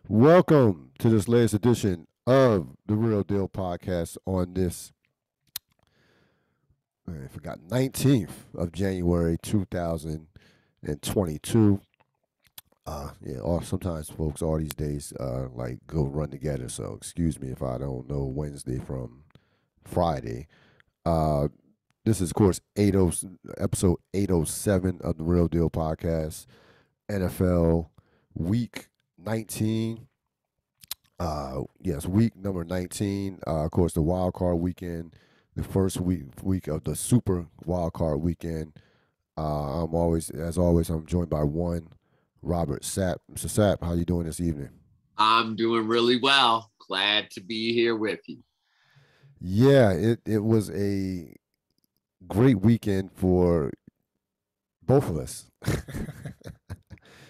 Welcome to this latest edition of the Real Deal podcast on this, I forgot, 19th of January 2022. Sometimes folks all these days like go run together. So excuse me if I don't know Wednesday from Friday. Uh, this is of course episode 807 of the Real Deal podcast. NFL Week 19. Yes, week number 19. Of course, the wild card weekend, the first week of the super wild card weekend. As always, I'm joined by one Robert Sapp. Mr. Sapp, how you doing this evening? I'm doing really well. Glad to be here with you. Yeah, it was a great weekend for both of us.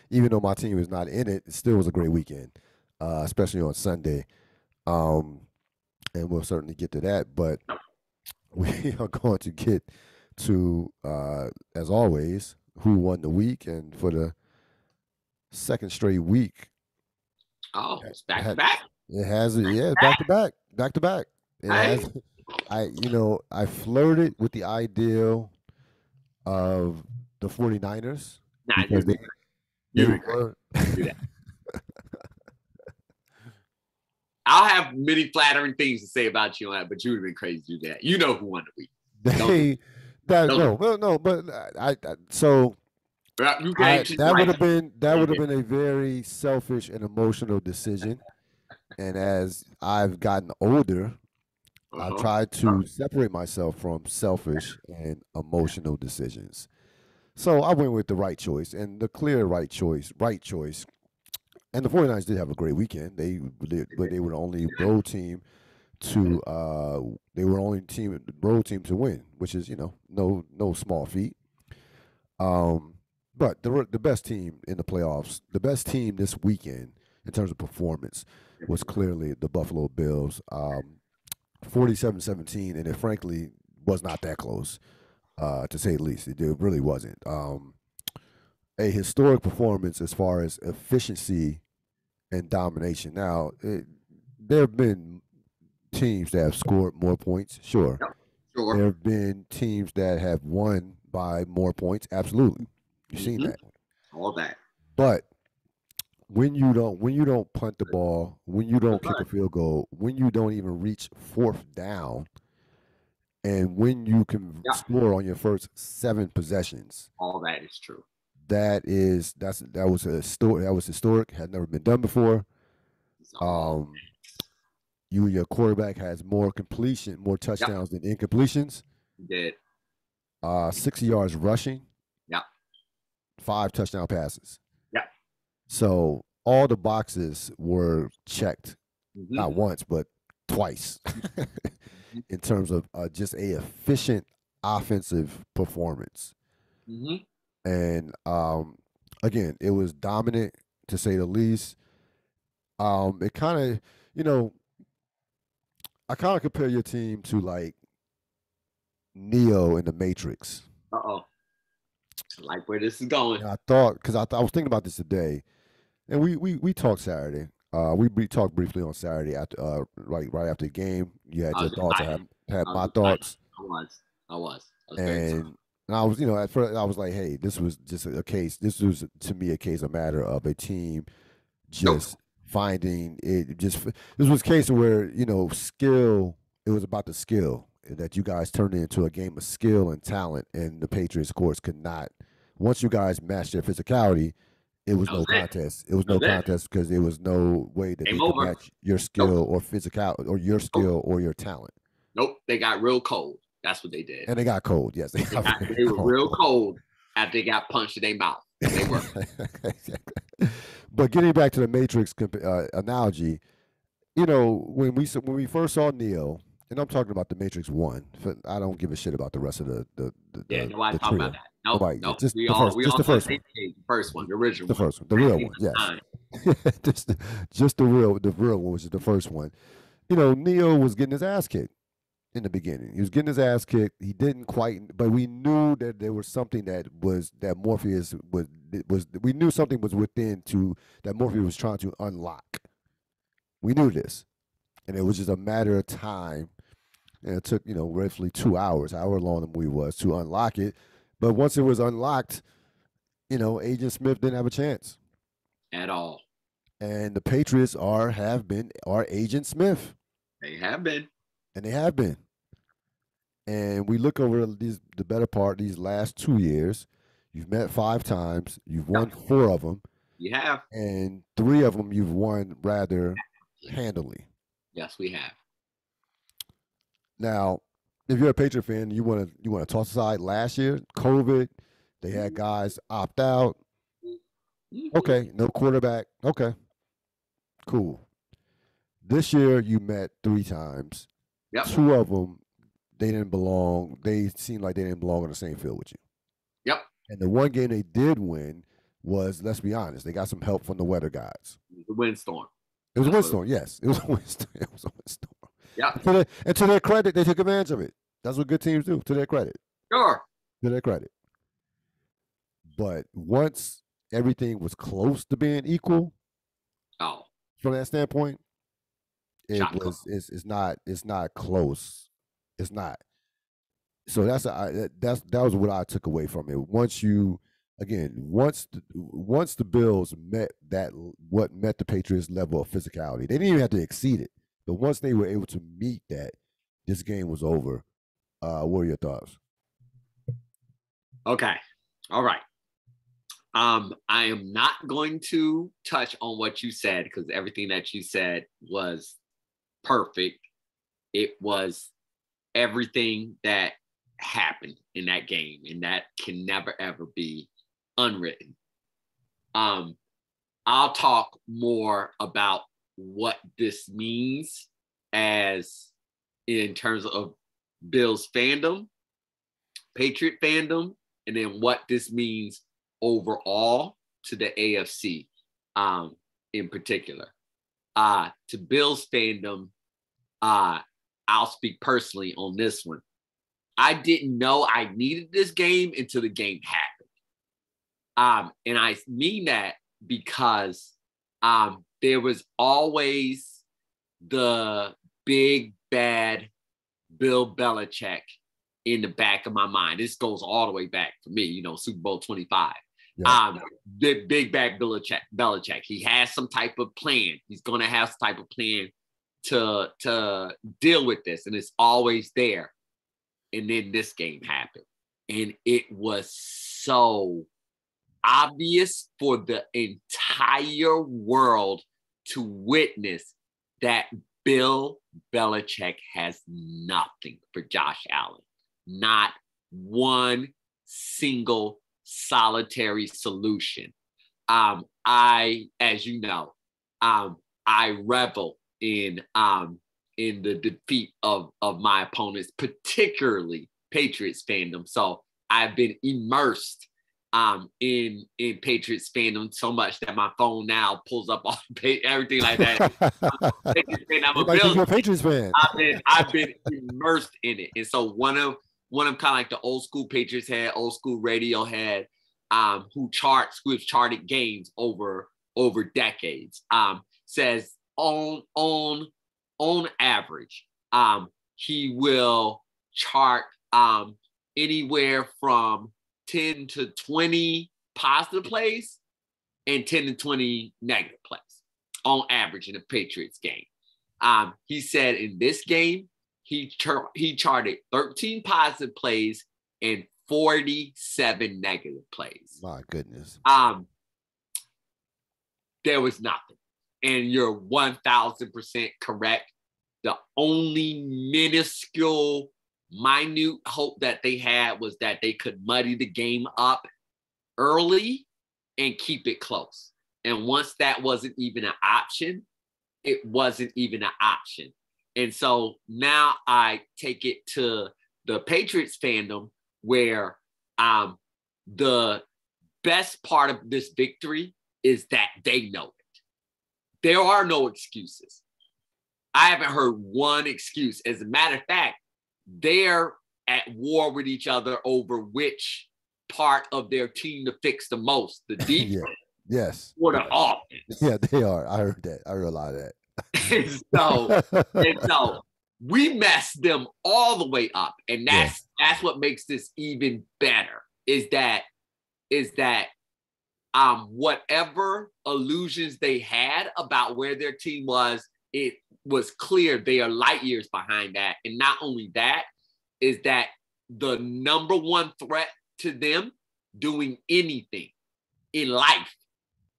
Even though my team was not in it, it still was a great weekend, especially on Sunday. And we'll certainly get to that. But we are going to get to, as always, who won the week. And for the second straight week. Oh, it's back to back? It has, yeah, back to back. Back to back. It has, I flirted with the ideal of the 49ers. Nah, because you were. I'll have many flattering things to say about you on that, but you would have been crazy to do that. You know who won the week. That would have been a very selfish and emotional decision. And as I've gotten older, I've tried to separate myself from selfish and emotional decisions. So I went with the right choice and the clear right choice. And the 49ers did have a great weekend. But they were the only road team to road team to win, which is no small feat. But the best team in the playoffs, the best team this weekend in terms of performance was clearly the Buffalo Bills, 47-17, and it frankly was not that close, to say the least. It really wasn't. A historic performance as far as efficiency and domination. Now, there have been teams that have scored more points, sure. There have been teams that have won by more points, absolutely. You've seen that. All that. But when you don't punt the ball, when you don't kick a field goal, when you don't even reach fourth down, and when you can score on your first 7 possessions, all that is true. That was historic. Had never been done before. Your quarterback has more touchdowns than incompletions. He did. 60 yards rushing. Yeah. 5 touchdown passes. Yeah. So all the boxes were checked, not once but twice, in terms of just a efficient offensive performance. And again, it was dominant to say the least. It kind of, I kind of compare your team to like Neo in the Matrix. I like where this is going. And I thought, because I was thinking about this today, and we talked Saturday. We talked briefly on Saturday after right after the game. You had your thoughts. I had my thoughts. I was. And I was, at first I was like, hey, this was just a case. This was to me a matter of a team just finding it. This was a case where skill. It was about the skill that you guys turned it into a game of skill and talent, and the Patriots, of course, could not. Once you guys matched their physicality, it was no contest. It was no contest because there was no way that they could match your skill or physical or your skill or your talent. Nope, they got real cold. That's what they did. And they got cold, yes. They were real cold after they got punched in their mouth. They were. But getting back to the Matrix analogy, when we first saw Neo, and I'm talking about the Matrix 1. I don't give a shit about the rest of the nobody talking about that. No, just the first one. The first one, the original. The first one, the real one, yes. just the real one, which is the first one. Neo was getting his ass kicked in the beginning. He was getting his ass kicked. He didn't quite, but we knew that there was something that Morpheus was. We knew something was within that Morpheus was trying to unlock. We knew this, and it was just a matter of time. And it took roughly 2 hours, however long the movie was, to unlock it. But once it was unlocked, Agent Smith didn't have a chance. At all. And the Patriots are Agent Smith. They have been. And they have been. And we look over the better part, these last 2 years, you've met 5 times, you've won 4 of them. You have. And 3 of them you've won rather handily. Yes, we have. Now, if you're a Patriot fan, you want to toss aside last year, COVID, they had guys opt out. Okay, no quarterback. Okay, cool. This year you met 3 times. Yep. 2 of them, they didn't belong. They seemed like they didn't belong on the same field with you. Yep. And the one game they did win was, let's be honest, they got some help from the weather guys. The windstorm. It was a windstorm, yes. It was a windstorm. It was a windstorm. Yeah. And to their credit, they took advantage of it. That's what good teams do, to their credit. Sure. To their credit. But once everything was close to being equal, from that standpoint, it's not close. It's not. So that was what I took away from it. Once the Bills met the Patriots' level of physicality, they didn't even have to exceed it. But once they were able to meet that, this game was over. What are your thoughts? Okay. All right. I am not going to touch on what you said because everything that you said was perfect. It was everything that happened in that game, and that can never ever be unwritten. I'll talk more about what this means as in terms of Bills fandom, Patriot fandom, and then what this means overall to the AFC in particular. To Bills fandom, I'll speak personally on this one. I didn't know I needed this game until the game happened. And I mean that because there was always the big, bad Bill Belichick in the back of my mind. This goes all the way back for me, Super Bowl 25. Yeah. The big bad Belichick. He has some type of plan. He's going to have some type of plan to deal with this, and it's always there. And then this game happened, and it was so obvious for the entire world to witness that Bill Belichick has nothing for Josh Allen. Not one single solitary solution. As you know, I revel in the defeat of my opponents, particularly Patriots fandom. So I've been immersed in Patriots fandom so much that my phone now pulls up all everything like that. I'm a Patriots fan. I've been immersed in it, and so one of kind of like the old school Patriots head, old school radio head, who has charted games over decades, says on average, he will chart anywhere from 10 to 20 positive plays and 10 to 20 negative plays on average in a Patriots game. He said in this game, he charted 13 positive plays and 47 negative plays. My goodness. There was nothing. And you're 1,000% correct. The only minuscule, minute hope that they had was that they could muddy the game up early and keep it close. And once that wasn't even an option, it wasn't even an option. And so now I take it to the Patriots fandom where the best part of this victory is that they know it. There are no excuses. I haven't heard one excuse. As a matter of fact, they're at war with each other over which part of their team to fix the most, the defense yes. or the offense. Yeah, they are. I heard that. I heard a lot of that. And so we messed them all the way up. And that's what makes this even better is that whatever illusions they had about where their team was, it was clear they are light years behind that. And not only that, is that the number one threat to them doing anything in life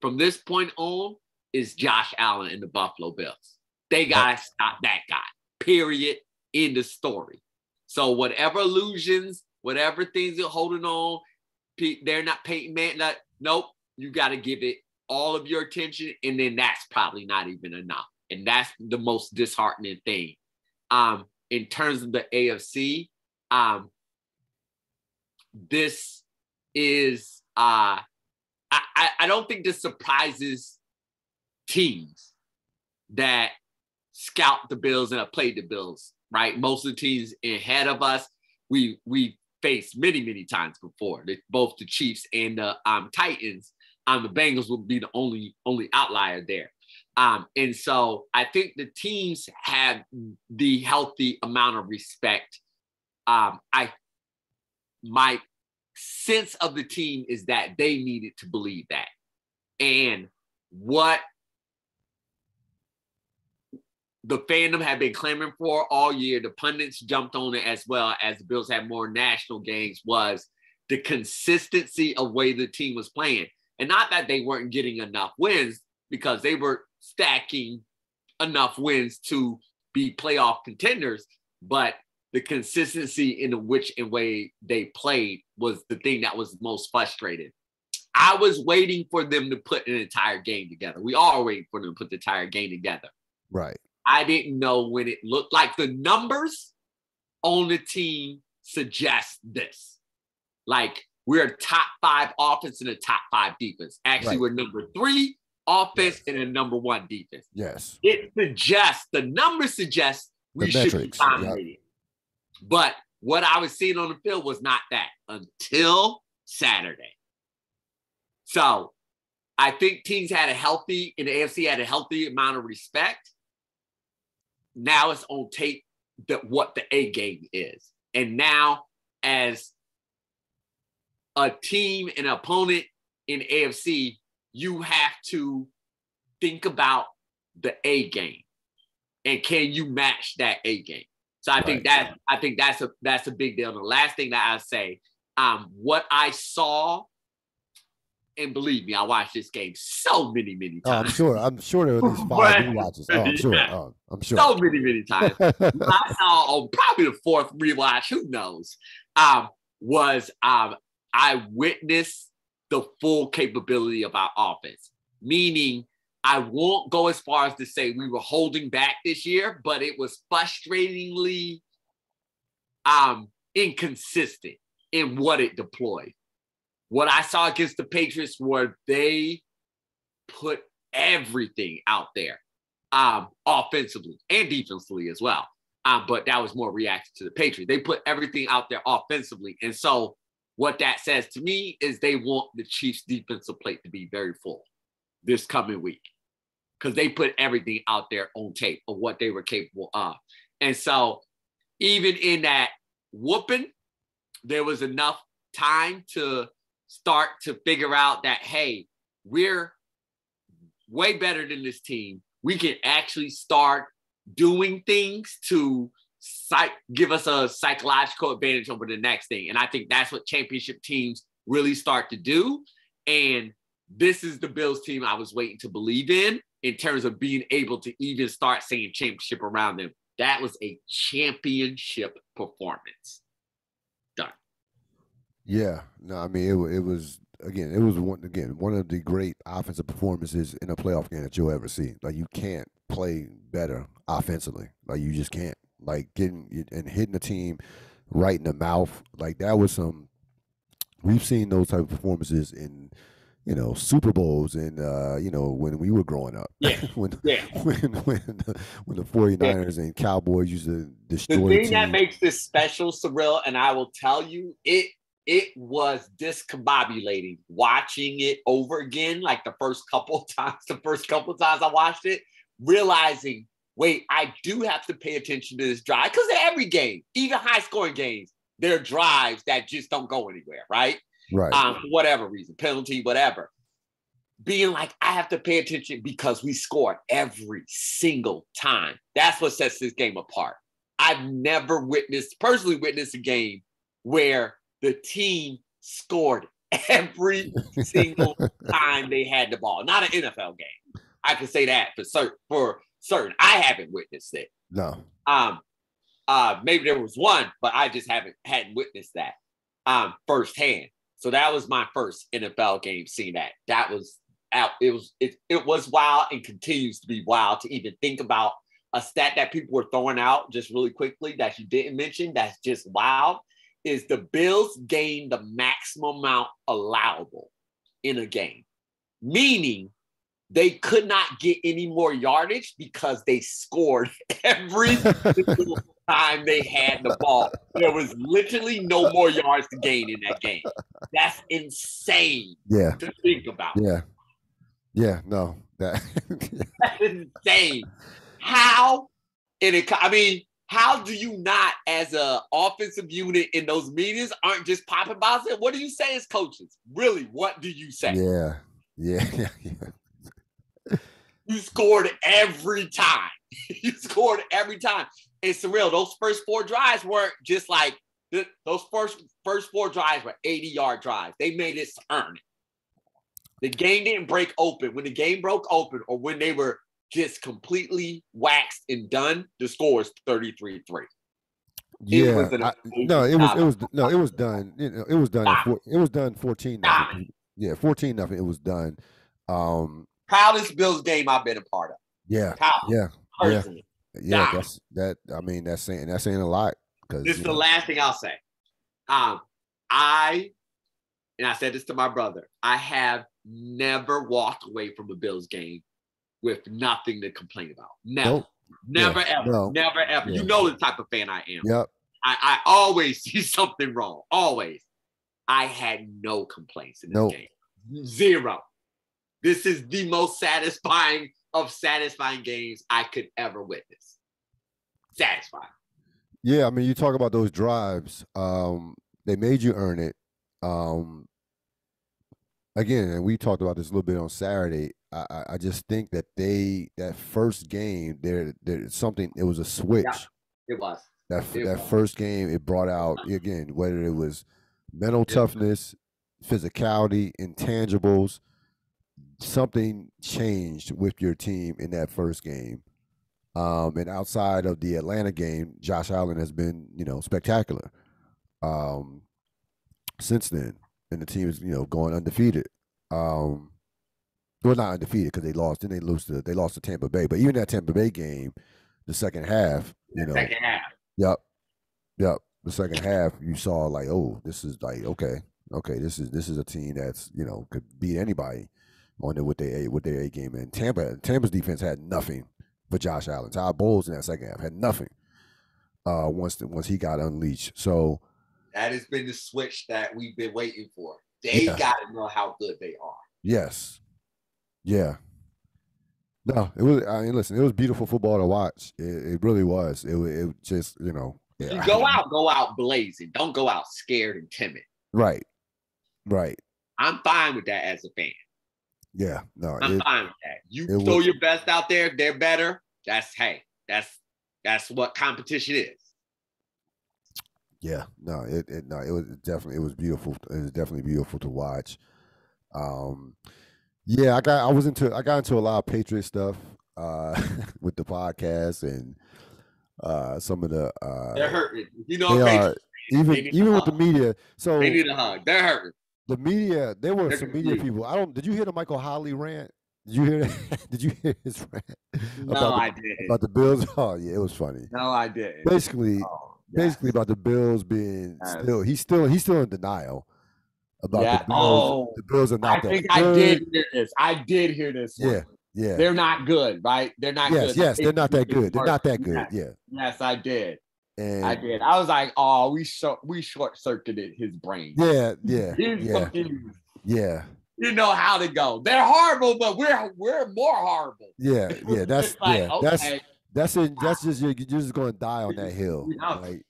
from this point on is Josh Allen and the Buffalo Bills. They got to stop that guy, period, in the story. So whatever illusions, whatever things you're holding on, they're not Peyton Manning. Nope, you got to give it all of your attention, and then that's probably not even enough. And that's the most disheartening thing. In terms of the AFC, this is I don't think this surprises teams that scout the Bills and have played the Bills, right? Most of the teams ahead of us, we faced many times before. Both the Chiefs and the Titans. The Bengals will be the only outlier there. And so I think the teams have the healthy amount of respect. My sense of the team is that they needed to believe that. And what the fandom had been clamoring for all year, the pundits jumped on it as well as the Bills had more national games, was the consistency of way the team was playing. And not that they weren't getting enough wins, because they were stacking enough wins to be playoff contenders, but the consistency in which and way they played was the thing that was most frustrating. I was waiting for them to put an entire game together. We all waiting for them to put the entire game together. Right. I didn't know when it looked like the numbers on the team suggest this. Like, we're a top 5 offense and a top 5 defense. Actually, We're number 3 offense and a number 1 defense. Yes. It suggests, the numbers suggest we should be dominating. But what I was seeing on the field was not that until Saturday. So I think teams had in the AFC had a healthy amount of respect. Now it's on tape what the A game is. And now, as a team, an opponent in AFC, you have to think about the A game. And can you match that A game? So I think that's a big deal. And the last thing that I say, what I saw, and believe me, I watched this game so many times. I'm sure there were at least 5 rewatches. I'm sure. So many times. What I saw on probably the 4th rewatch, who knows, was I witnessed the full capability of our offense. Meaning, I won't go as far as to say we were holding back this year, but it was frustratingly inconsistent in what it deployed. What I saw against the Patriots were they put everything out there, offensively and defensively as well. But that was more reaction to the Patriots. They put everything out there offensively. And so what that says to me is they want the Chiefs' defensive plate to be very full this coming week, because they put everything out there on tape of what they were capable of. And so even in that whooping, there was enough time to start to figure out that, hey, we're way better than this team. We can actually start doing things to give us a psychological advantage over the next thing. And I think that's what championship teams really start to do. And this is the Bills team I was waiting to believe in terms of being able to even start saying championship around them. That was a championship performance. Done. Yeah. No, I mean, it was one of the great offensive performances in a playoff game that you'll ever see. Like, you can't play better offensively. Like, you just can't. Like, getting and hitting the team right in the mouth. Like, that was we've seen those type of performances in, Super Bowls and, when we were growing up. Yeah. when the 49ers and Cowboys used to destroy the thing that makes this special, Cyril, and I will tell you, it was discombobulating watching it over again, like the first couple of times I watched it, realizing wait, I do have to pay attention to this drive because every game, even high scoring games, there are drives that just don't go anywhere, right? Right. For whatever reason, penalty, whatever. Being like, I have to pay attention because we score every single time. That's what sets this game apart. I've never personally witnessed a game where the team scored every single time they had the ball. Not an NFL game. I can say that for certain. I haven't witnessed it. No. Maybe there was one, but I just hadn't witnessed that firsthand. So that was my first NFL game seeing that. That was out. It was wild and continues to be wild to even think about. A stat that people were throwing out just really quickly that you didn't mention that's just wild is the Bills gained the maximum amount allowable in a game, meaning they could not get any more yardage because they scored every single time they had the ball. There was literally no more yards to gain in that game. That's insane to think about. Yeah, no. That's insane. How do you not, as an offensive unit in those meetings, aren't just popping by and what do you say as coaches? Really, what do you say? Yeah. You scored every time. You scored every time. It's surreal. Those first 4 drives weren't just like those first 4 drives were 80-yard drives. They made it earn it. The game didn't break open. When the game broke open or when they were just completely waxed and done, the score is 33-3. Yeah, it was done. You know, it was done. It was done 14-0. Yeah, 14-0. It was done. Proudest Bills game I've been a part of. Yeah, personally. Yeah. That's saying a lot. Because this is the last thing I'll say. I said this to my brother. I have never walked away from a Bills game with nothing to complain about. Never, ever. Yeah. You know the type of fan I am. Yep. I always see something wrong. Always. I had no complaints in this game. Zero. This is the most satisfying of satisfying games I could ever witness. Satisfying. Yeah, I mean, you talk about those drives. They made you earn it. Again, and we talked about this a little bit on Saturday. I just think that that first game, there's something. It was a switch. Yeah, it was. That first game, it brought out again whether it was mental toughness, physicality, intangibles. Something changed with your team in that first game. And outside of the Atlanta game, Josh Allen has been, spectacular since then. And the team is, going undefeated. Well, not undefeated because they lost. Then they lost to Tampa Bay. But even that Tampa Bay game, the second half, Second half. Yep. The second half, you saw like, oh, this is like okay, this is a team that's could beat anybody on it with their A game. And Tampa's defense had nothing for Josh Allen. Todd Bowles in that second half had nothing. Once he got unleashed, so that has been the switch that we've been waiting for. They got to know how good they are. Yes. Yeah. No, it was. I mean, listen, it was beautiful football to watch. It really was. It just, You go out blazing. Don't go out scared and timid. Right. I'm fine with that as a fan. Yeah. No, I'm fine with that. You throw your best out there. They're better. That's what competition is. Yeah. No, it was beautiful. It was definitely beautiful to watch. Yeah, I got into a lot of Patriot stuff with the podcast and some of the they're hurting. Even with the media. So they need a hug. They're hurting. The media, there were some media people. Did you hear the Michael Holley rant? Did you hear that? Did you hear his rant? I didn't. About the Bills? Oh yeah, it was funny. No, I didn't. Basically about the Bills being he's still in denial about the Bills. The Bills are not that good. I did hear this. Yeah. They're not good, right? They're not good. Yes, they're not that good. They're not that good. Yeah. Yes, I did. And I did. I was like, oh, we short circuited his brain. Yeah. Confused. Yeah. You know how to go. They're horrible, but we're more horrible. Yeah. That's like, okay. That's it. That's just you're just going to die on that hill. Yeah. Like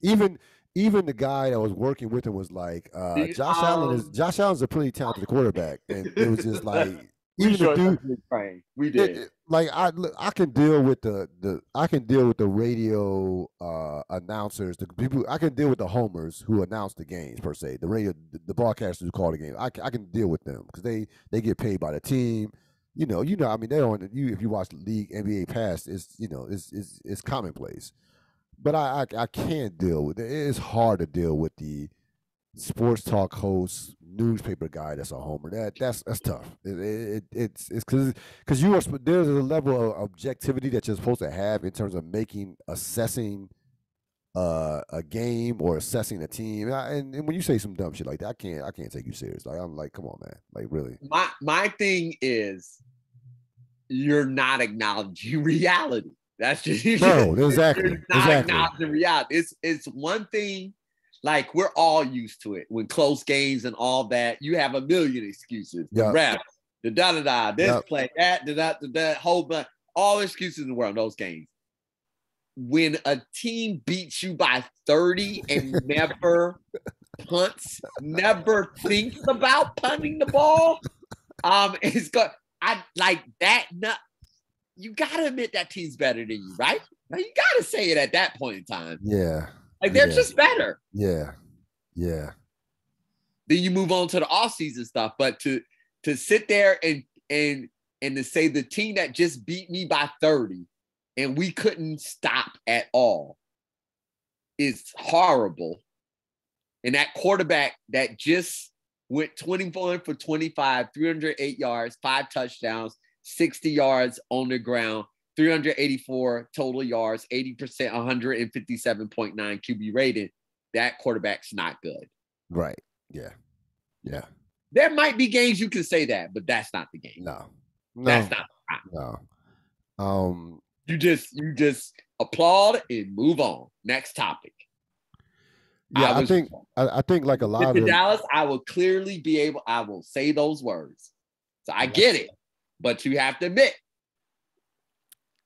even the guy that was working with him was like, Josh Allen's a pretty talented quarterback, and it was just like we even the dude. We did. Like I can deal with the radio announcers, the people. I can deal with the homers who announce the games per se, the broadcasters who call the game. I can deal with them because they get paid by the team. I mean, they don't. If you watch the league NBA past, it's commonplace. But I can't deal with it. It's hard to deal with the sports talk host, newspaper guy that's a homer. That's tough. It's because there's a level of objectivity that you're supposed to have in terms of assessing a game or assessing a team. And when you say some dumb shit like that, I can't take you serious. Like I'm like, come on, man. Like really. My thing is, you're not acknowledging reality. That's just no, exactly. You're not acknowledging reality. It's one thing. Like we're all used to it when close games and all that. You have a million excuses. The refs, the da-da-da, this play, that, whole bunch, all excuses in the world in those games. When a team beats you by 30 and never punts, never thinks about punting the ball, it's good. I like that. You gotta admit that team's better than you, right? Now you gotta say it at that point in time. Yeah. Like they're just better. Yeah. Yeah. Then you move on to the offseason stuff. But to sit there and to say the team that just beat me by 30 and we couldn't stop at all is horrible. And that quarterback that just went 24 for 25, 308 yards, 5 touchdowns, 60 yards on the ground, 384 total yards, 80%, 157.9 QB rated. That quarterback's not good. Right. Yeah. Yeah. There might be games you can say that, but that's not the game. No. That's not the time. No. You just applaud and move on. Next topic. Yeah, I think like a lot of Dallas, I will say those words. So I get it, but you have to admit.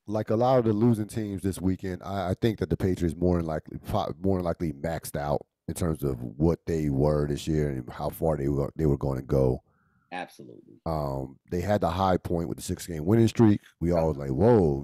Like a lot of the losing teams this weekend, I think that the Patriots more than likely maxed out in terms of what they were this year and how far they were going to go. Absolutely. They had the high point with the 6-game winning streak. We all was like, whoa,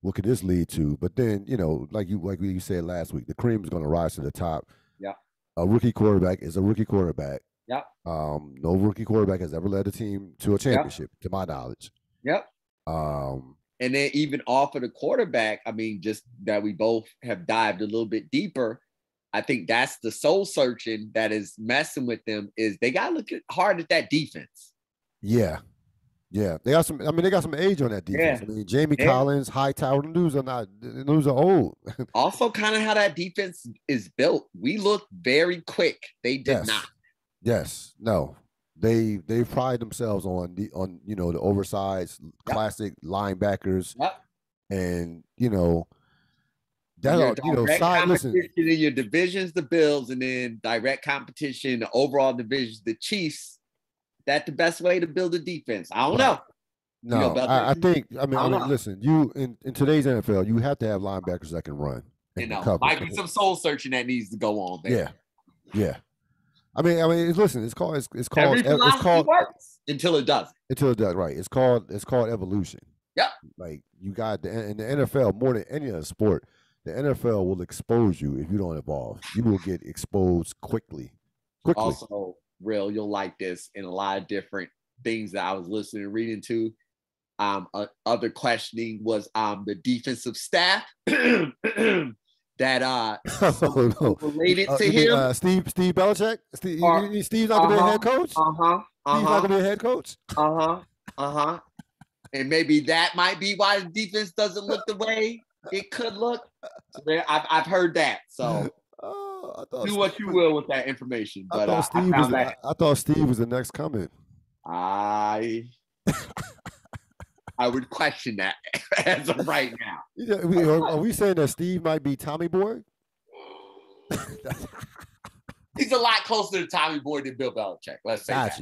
what could this lead to? But then, like you said last week, the cream is going to rise to the top. Yeah. A rookie quarterback is a rookie quarterback. Yep. No rookie quarterback has ever led a team to a championship, to my knowledge. Yep. And then even off of the quarterback, I mean, just that we both have dived a little bit deeper. I think that's the soul searching that is messing with them is they got to look hard at that defense. Yeah. Yeah. They got some age on that defense. Yeah. I mean, Jamie Collins, Hightower, those are old. Also kind of how that defense is built. We look very quick. They did not. Yes. No. They pride themselves on the oversized classic linebackers. Yep. And competition in your divisions, the Bills, and then direct competition, the overall divisions, the Chiefs. That's the best way to build a defense. I don't know. No, I think. Listen. You in today's NFL, you have to have linebackers that can run. Might be some soul searching that needs to go on there. Yeah. I mean, listen. It's called works until it doesn't. Until it does, right? It's called evolution. Yep. Like you got in the NFL more than any other sport. The NFL will expose you if you don't evolve. You will get exposed quickly. Also, Ril, you'll like this in a lot of different things that I was listening and reading to. Other questioning was the defensive staff that related to him. Steve Belichick. Steve's not gonna be a head coach. Steve's not gonna be a head coach. And maybe that might be why the defense doesn't look the way it could look. So I've heard that. So do what you will with that information. But I thought Steve was the next coming. I would question that as of right now. Are we saying that Steve might be Tommy Boy? He's a lot closer to Tommy Boy than Bill Belichick. Let's say that.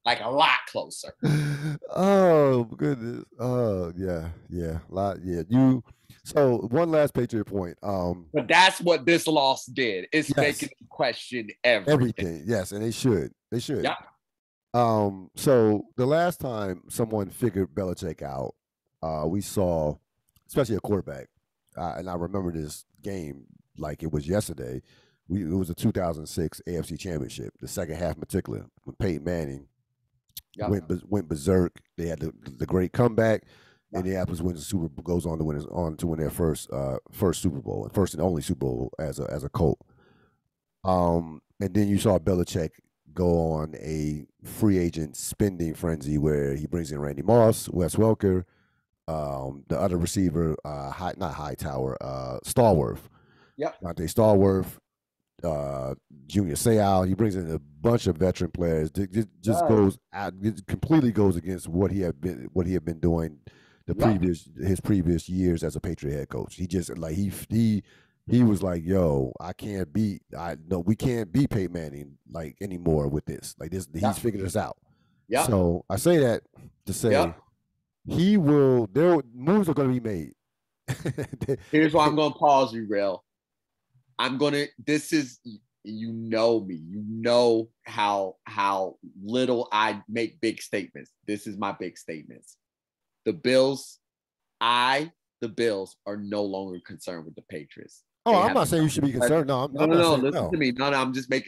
Like a lot closer. Oh goodness. Oh yeah. You. So one last Patriot point. But that's what this loss did. It's Yes, making you question everything. everything. Yes, and they should. They should. Yeah. So the last time someone figured Belichick out, we saw, especially a quarterback, and I remember this game like it was yesterday. It was a 2006 AFC Championship, the second half in particular, when Peyton Manning Yep. went berserk. They had the great comeback. Yep. Indianapolis wins the Super Bowl, goes on to win their first Super Bowl, and first and only Super Bowl as a Colt. And then you saw Belichick go on a free agent spending frenzy where he brings in Randy Moss, Wes Welker, the other receiver, not Hightower, Stallworth. Yep. Dante Stallworth, Junior Seau. He brings in a bunch of veteran players. Just goes out, completely goes against what he had been doing his previous years as a Patriot head coach. He just like he was like, yo, we can't beat Peyton Manning like anymore with this. Like this, he's figured this out. Yeah. So I say that to say moves are going to be made. Here's why I'm going to pause you, Ril. This is, you know me, you know how little I make big statements. This is my big statements. The Bills are no longer concerned with the Patriots. Oh, I'm not saying you should be concerned. No, listen to me. No,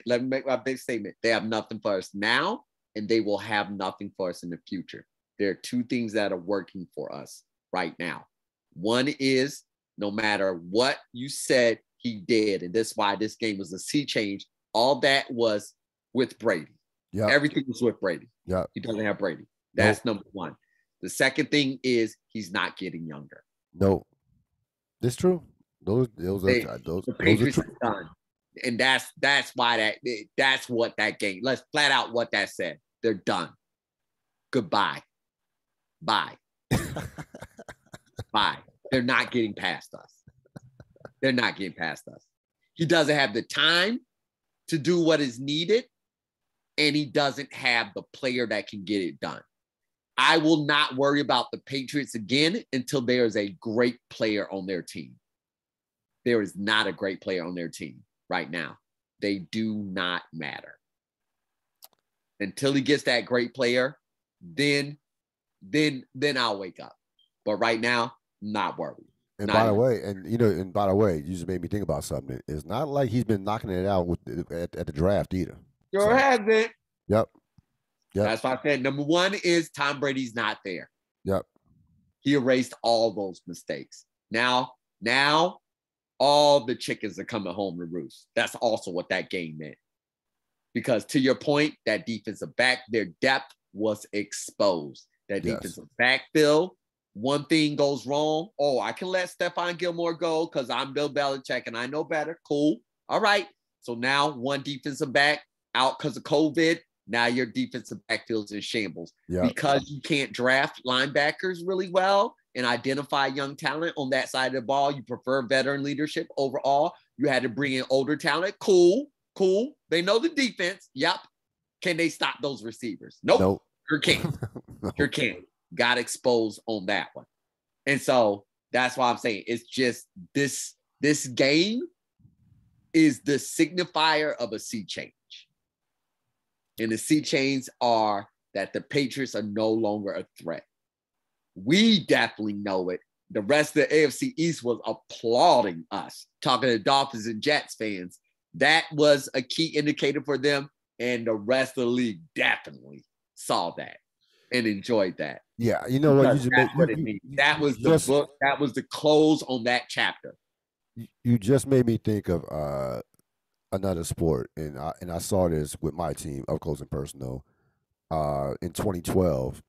let me make my big statement. They have nothing for us now, and they will have nothing for us in the future. There are two things that are working for us right now. One is, no matter what you said he did, and that's why this game was a sea change, all that was with Brady. Yeah. Everything was with Brady. Yeah. He doesn't have Brady. That's number one. The second thing is he's not getting younger. No. It's true. Those the Patriots are done. And that's why that's what that game. Let's flat out what that said. They're done. Goodbye. Bye. Bye. They're not getting past us. They're not getting past us. He doesn't have the time to do what is needed, and he doesn't have the player that can get it done. I will not worry about the Patriots again until there is a great player on their team. There is not a great player on their team right now. They do not matter. Until he gets that great player, then I'll wake up. But right now, not worried. And by the way, you just made me think about something. It's not like he's been knocking it out at the draft either. Sure hasn't. Yep. That's why I said number one is Tom Brady's not there. Yep. He erased all those mistakes. Now all the chickens are coming home to roost. That's also what that game meant. Because to your point, that defensive back, their depth was exposed. That defensive backfield, one thing goes wrong. Oh, I can let Stephon Gilmore go because I'm Bill Belichick and I know better. Cool. All right. So now one defensive back out because of COVID. Now your defensive backfield's in shambles. Because you can't draft linebackers really well and identify young talent on that side of the ball. You prefer veteran leadership overall. You had to bring in older talent. Cool. They know the defense. Yep. Can they stop those receivers? Nope. Sure can't. Sure can't. Got exposed on that one. And so that's why I'm saying it's just this game is the signifier of a sea change. And the sea changes are that the Patriots are no longer a threat. We definitely know it. The rest of the AFC East was applauding us, talking to Dolphins and Jets fans. That was a key indicator for them. And the rest of the league definitely saw that and enjoyed that. Yeah, you know what? That was the book. That was the close on that chapter. You just made me think of another sport, and I saw this with my team up close and personal. In 2012,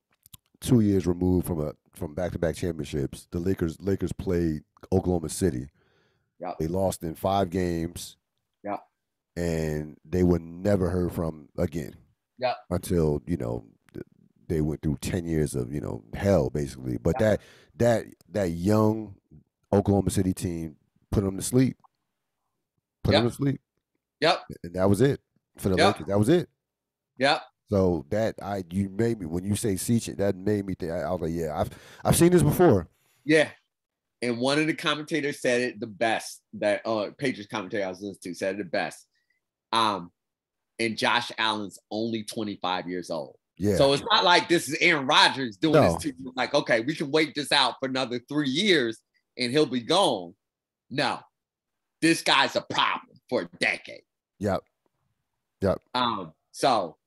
2 years removed from back-to-back championships, the Lakers played Oklahoma City. Yep. They lost in 5 games. Yeah. And they were never heard from again. Yeah. Until they went through 10 years of hell basically. But that young Oklahoma City team put them to sleep. Put them to sleep. Yep. And that was it for the Lakers. That was it. Yep. So that you made me when you say Seach, that made me think. I was like, yeah, I've seen this before. Yeah. And one of the commentators said it the best. That Patriots commentator I was listening to said it the best. And Josh Allen's only 25 years old. Yeah. So it's not like this is Aaron Rodgers doing No. this to you. Like, okay, we can wait this out for another 3 years and he'll be gone. No, this guy's a problem for a decade. Yep. So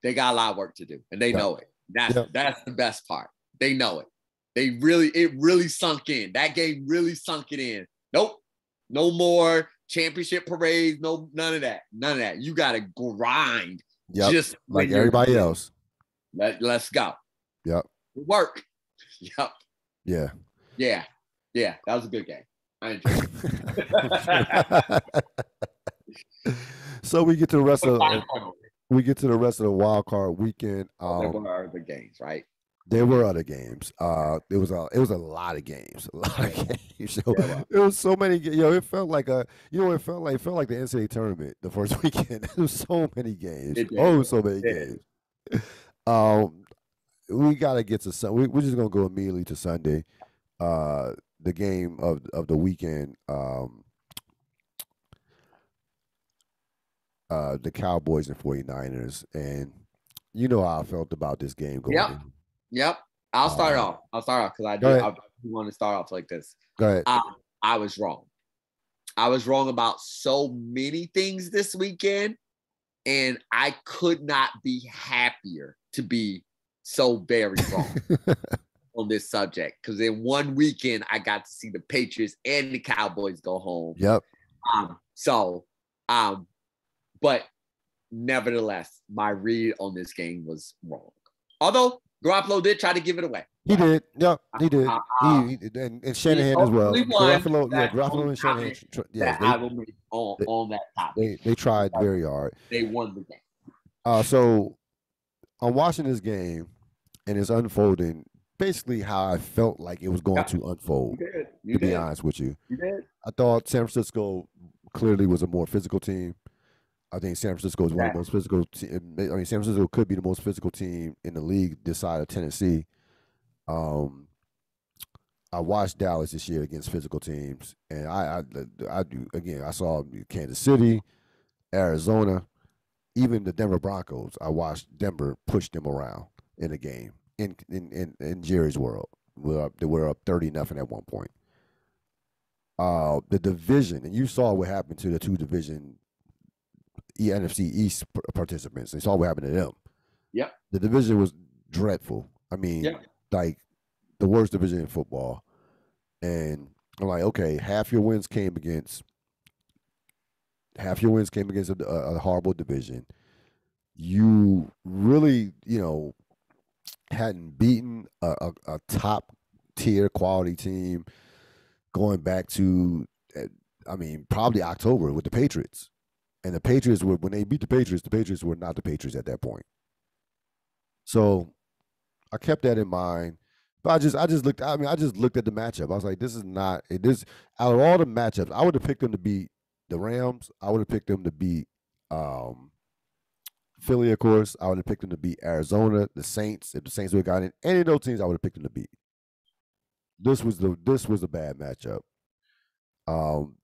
they got a lot of work to do, and they know it. That's the best part. They know it. It really sunk in. That game really sunk it in. Nope, no more championship parades. No, none of that. None of that. You got to grind. Yep. Just like everybody else. Let's go. Yep. Work. Yep. Yeah. Yeah. Yeah. That was a good game. I enjoyed it. So we get to the rest of the wild card weekend. There were other games, right? There were other games. It was a lot of games. So it was so many. It felt like it felt like the NCAA tournament the first weekend. There was so many games. So many games. We gotta get to Sunday. We're just gonna go immediately to Sunday. The game of the weekend. The Cowboys and 49ers, and you know how I felt about this game going in. Yep. I'll start off because I want to start off like this. Go ahead. I was wrong. I was wrong about so many things this weekend, and I could not be happier to be so very wrong on this subject. Because in one weekend, I got to see the Patriots and the Cowboys go home. Yep. But nevertheless, my read on this game was wrong. Although Garoppolo did try to give it away. He did. Yep, he did. And Shanahan as well. Garoppolo and Shanahan. On that topic. They tried very hard. They won the game. So I'm watching this game, and it's unfolding basically how I felt like it was going to unfold. To be honest with you. You did. I thought San Francisco clearly was a more physical team. I think San Francisco is one of the most physical. San Francisco could be the most physical team in the league this side of Tennessee. I watched Dallas this year against physical teams, and I do again. I saw Kansas City, Arizona, even the Denver Broncos. I watched Denver push them around in a game in Jerry's world. They were up 30-0 at one point. The division, and you saw what happened to the two division. NFC East participants. They saw what happened to them. Yep. The division was dreadful. I mean, like the worst division in football. And I'm like, okay, half your wins came against a horrible division. You really, hadn't beaten a top tier quality team going back to, probably October with the Patriots. And the Patriots were, when they beat the Patriots were not the Patriots at that point. So I kept that in mind. But I just looked at the matchup. I was like, this is not this out of all the matchups, I would have picked them to beat the Rams. I would have picked them to beat Philly, of course. I would have picked them to beat Arizona, the Saints, if the Saints would have gotten in. Any of those teams I would have picked them to beat. This was a bad matchup.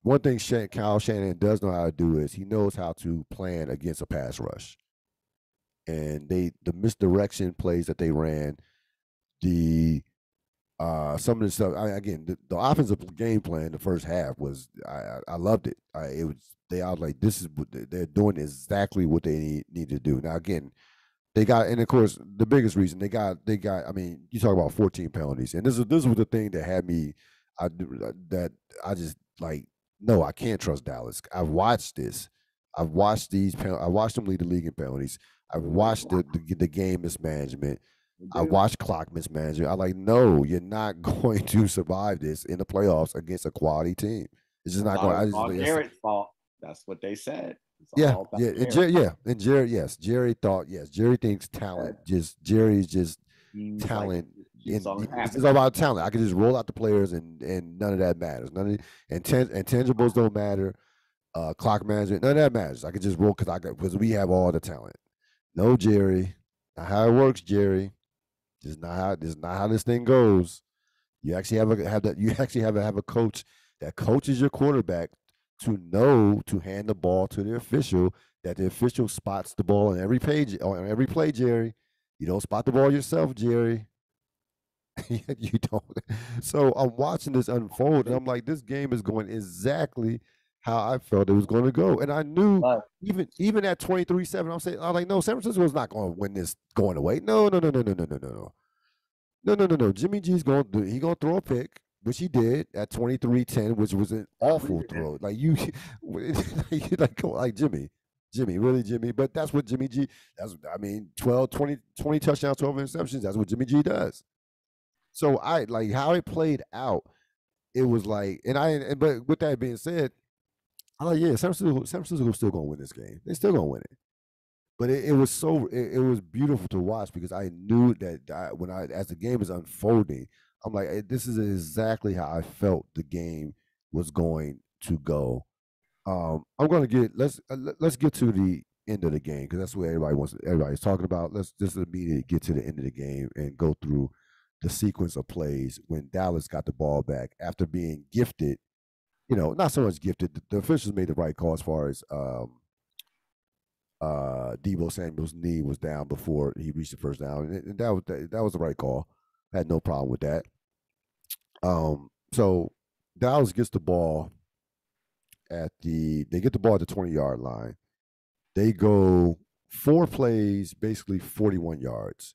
One thing Kyle Shanahan does know how to do is he knows how to plan against a pass rush. And the misdirection plays that they ran, some of the stuff. The offensive game plan the first half was I loved it. I was like, this is what they're doing exactly what they need to do. Now again, they got, and of course the biggest reason they got. I mean, you talk about 14 penalties, and this was the thing that had me. No, I can't trust Dallas. I've watched this. I've watched I watched them lead the league in penalties. I've watched the game mismanagement. I watched clock mismanagement. I'm like, no, you're not going to survive this in the playoffs against a quality team. It's just not going. It's all Garrett's fault. That's what they said. And Jerry thought, Jerry thinks talent. Jerry's just talent. It's all about talent. I can just roll out the players, and none of that matters. Intangibles don't matter. Clock management, none of that matters. I can just roll because we have all the talent. No, Jerry. Not how it works, Jerry. This is not how this thing goes. You actually have that. You actually have a coach that coaches your quarterback to know to hand the ball to the official. That the official spots the ball on every page on every play, Jerry. You don't spot the ball yourself, Jerry. You don't. So I'm watching this unfold, and I'm like, this game is going exactly how I felt it was going to go, and I knew But even at 23-7, I was like, no, San Francisco is not going to win this going away. No, no, no, no, no, no, no, no, no. No, no, no, no. Jimmy G's going to he going to throw a pick, which he did at 23-10, which was an awful throw. Like you, like Jimmy, really Jimmy. But that's what Jimmy G. That's I mean, 12, 20 touchdowns, 12 interceptions. That's what Jimmy G does. So I like how it played out. It was like, but with that being said, I'm like, yeah, San Francisco's still going to win this game. They're still going to win it. But it was beautiful to watch because I knew that as the game is unfolding, I'm like, this is exactly how I felt the game was going to go. I'm going to let's get to the end of the game because that's what everybody's talking about. Let's just immediately get to the end of the game and go through the sequence of plays when Dallas got the ball back after being gifted. Not so much gifted. The officials made the right call as far as Debo Samuel's knee was down before he reached the first down, and that was the right call. I had no problem with that. So Dallas gets the ball they get the ball at the 20-yard line. They go 4 plays, basically 41 yards.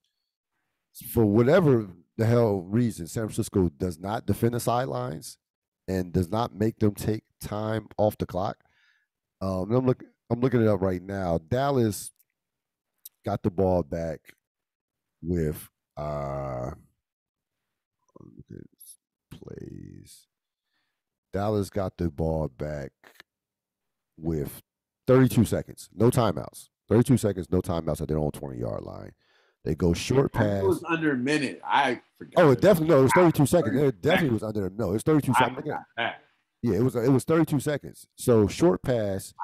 For whatever the hell reason, San Francisco does not defend the sidelines and does not make them take time off the clock. I'm looking it up right now. Dallas got the ball back with plays. Dallas got the ball back with 32 seconds, no timeouts. 32 seconds, no timeouts at their own 20-yard line. They go short pass. It was under a minute. I forgot. Oh, it definitely no. It was 32 seconds. It definitely was under. No, it's 32 seconds. Yeah, it was 32 seconds. So short pass,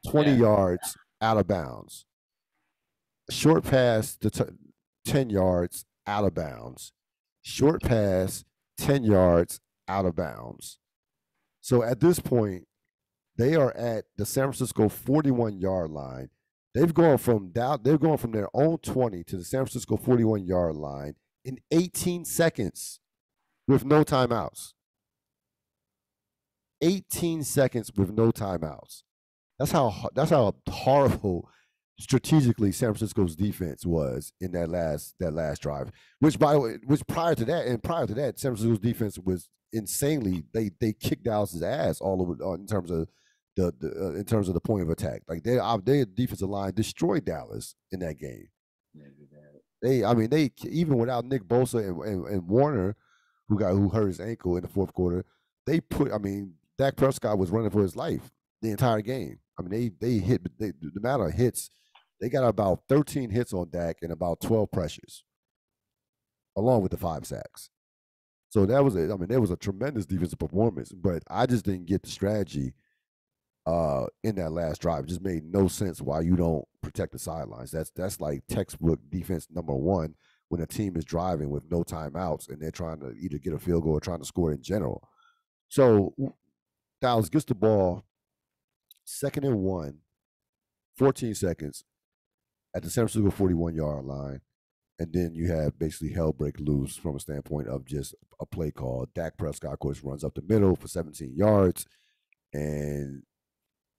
20 yards out of bounds. Short pass to 10 yards out of bounds. Short pass, 10 yards out of bounds. So at this point, they are at the San Francisco 41-yard line. They've gone from their own 20 to the San Francisco 41-yard line in 18 seconds with no timeouts. 18 seconds with no timeouts. That's how horrible strategically San Francisco's defense was in that last drive. Which prior to that, San Francisco's defense was insanely. They kicked Dallas's ass all over in terms of the point of attack. Like their defensive line destroyed Dallas in that game. They even without Nick Bosa and Warner, who hurt his ankle in the fourth quarter, Dak Prescott was running for his life the entire game. They hit the amount of hits. They got about 13 hits on Dak and about 12 pressures, along with the 5 sacks. So that was there was a tremendous defensive performance, but I just didn't get the strategy in that last drive. It just made no sense why you don't protect the sidelines. That's like textbook defense number 1 when a team is driving with no timeouts and they're trying to either get a field goal or trying to score in general. So Dallas gets the ball, 2nd and 1, 14 seconds at the San Francisco 41-yard line. And then you have basically hell break loose from a standpoint of just a play call. Dak Prescott, of course, runs up the middle for 17 yards. And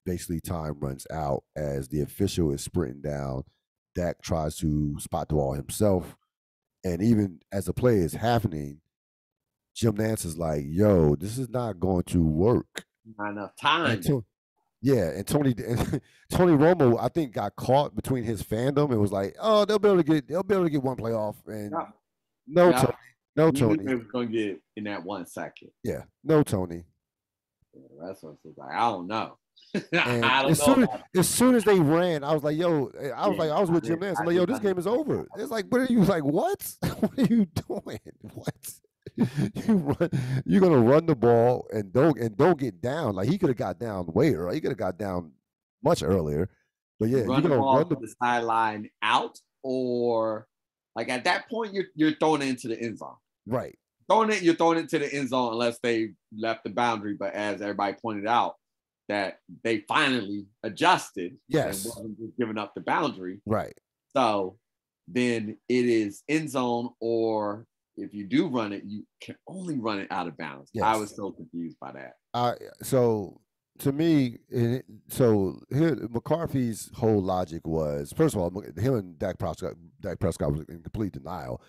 basically time runs out as the official is sprinting down. Dak tries to spot the ball himself. And even as the play is happening, Jim Nantz is like, yo, this is not going to work. Not enough time. And Tony Romo, I think, got caught between his fandom and was like, "Oh, they'll be able to get one playoff." And Tony, Tony, it was going to get in that 1 second. Yeah, no Tony. Yeah, that's what I was like. I don't know. As soon as they ran, I was like, "Yo!" I was with Jim Nantz. I'm like, "Yo, this game is over." It's like, what are you like? What? What are you doing? What? You're gonna run the ball and don't get down. Like he could have got down way early. He could have got down much earlier. But yeah, run you're the gonna ball run to the sideline out, or like at that point you're throwing it into the end zone. right. You're throwing it to the end zone unless they left the boundary. But as everybody pointed out, that they finally adjusted Yes. and wasn't just giving up the boundary. Right. So then it is end zone, or if you do run it, you can only run it out of bounds. Yes. I was so confused by that. So to me, so here McCarthy's whole logic was, first of all, him and Dak Prescott was in complete denial,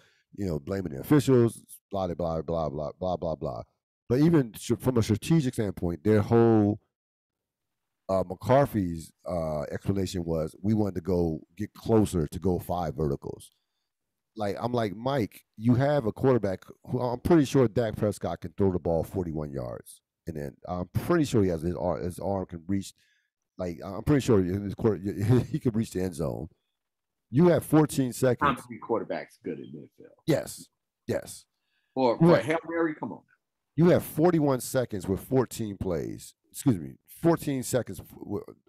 blaming the officials, blah blah blah blah blah blah blah. But even from a strategic standpoint, their whole McCarthy's explanation was we wanted to get closer to go 5 verticals. Like I'm like, Mike, you have a quarterback who I'm pretty sure Dak Prescott can throw the ball 41 yards, and then I'm pretty sure he has his arm can reach. Like I'm pretty sure he could reach the end zone. You have 14 seconds. Quarterback's good at midfield. Yes. For Hail Mary, come on. You have 41 seconds with 14 plays. Excuse me, 14 seconds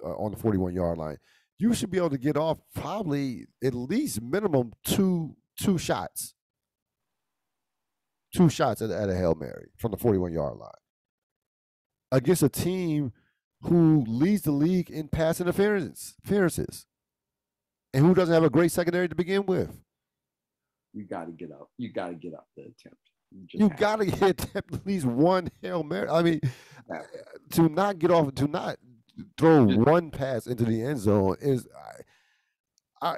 on the 41-yard line. You should be able to get off probably at least minimum two shots. 2 shots at a Hail Mary from the 41-yard line against a team who leads the league in pass interferences, and who doesn't have a great secondary to begin with. You got to get up. You got to get up the attempt. You got to get at least one Hail Mary. I mean, to not get off, to not throw one pass into the end zone is, I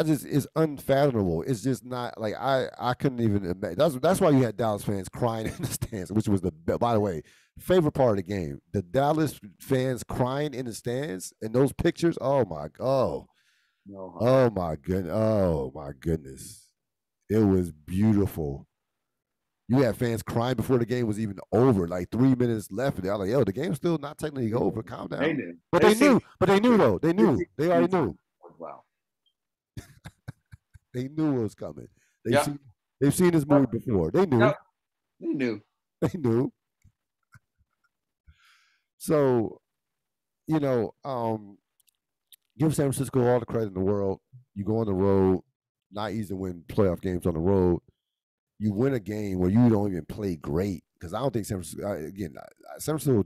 just, is unfathomable. It's just not like I couldn't even imagine. That's why you had Dallas fans crying in the stands, which was by the way, favorite part of the game. The Dallas fans crying in the stands and those pictures. Oh my god. Oh my goodness. It was beautiful. You had fans crying before the game was even over, like 3 minutes left. And they're like, yo, the game's still not technically over. Calm down. They knew. But they knew though. They knew. They already knew. Wow. They knew what was coming. They've seen this movie before. They knew. Yep. They knew. They knew. So, give San Francisco all the credit in the world. You go on the road, not easy to win playoff games on the road. You win a game where you don't even play great, because I don't think San Francisco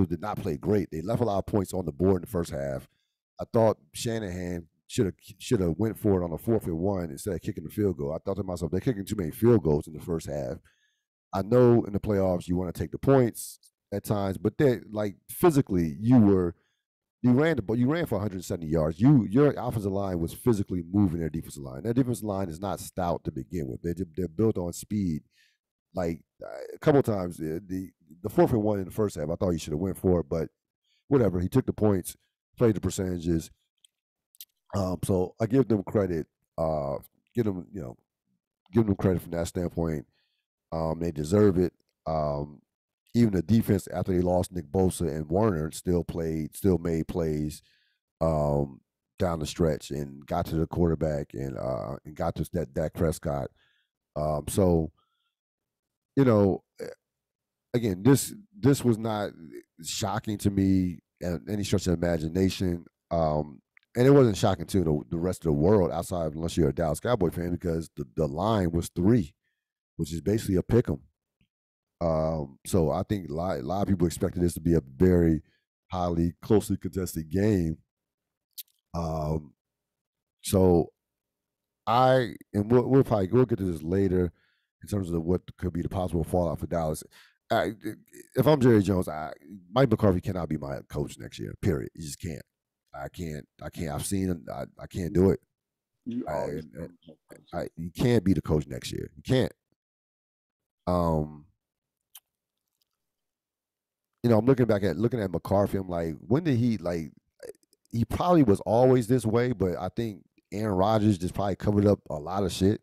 did not play great. They left a lot of points on the board in the first half. I thought Shanahan should have went for it on a 4th and 1 instead of kicking the field goal. I thought to myself, they're kicking too many field goals in the first half. I know in the playoffs you want to take the points at times, but then like physically you ran for 170 yards. Your offensive line was physically moving their defensive line. Their defensive line is not stout to begin with. They're built on speed. Like a couple of times, the 4th and 1 in the first half, I thought he should have went for it, but whatever. He took the points, played the percentages. So I give them credit. Give them credit from that standpoint. They deserve it. Even the defense, after they lost Nick Bosa and Warner, still made plays down the stretch and got to the quarterback and got to that Dak Prescott. So, again, this was not shocking to me at any stretch of imagination. And it wasn't shocking to the rest of the world outside, unless you're a Dallas Cowboy fan, because the line was 3, which is basically a pick 'em. So I think a lot of people expected this to be a very highly closely contested game. So we'll get to this later in terms of what could be the possible fallout for Dallas. If I'm Jerry Jones, Mike McCarthy cannot be my coach next year. Period. He just can't. I can't. I've seen him. I can't do it. You can't be the coach next year. You can't. I'm looking at McCarthy. I'm like, when did he he probably was always this way, but I think Aaron Rodgers just probably covered up a lot of shit.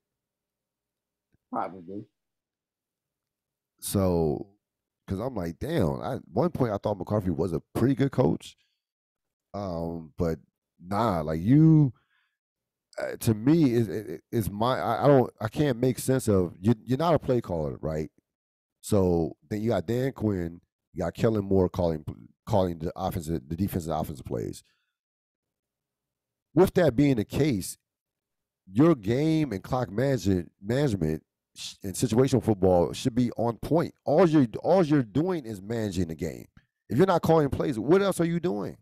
Probably. So, because I'm like, damn, at one point I thought McCarthy was a pretty good coach. But nah, like you, to me, is I can't make sense of you're not a play caller, right? So then you got Dan Quinn, you got Kellen Moore calling the defensive offensive plays. with that being the case, your game and clock management and situational football should be on point. All you're doing is managing the game. If you're not calling plays, what else are you doing?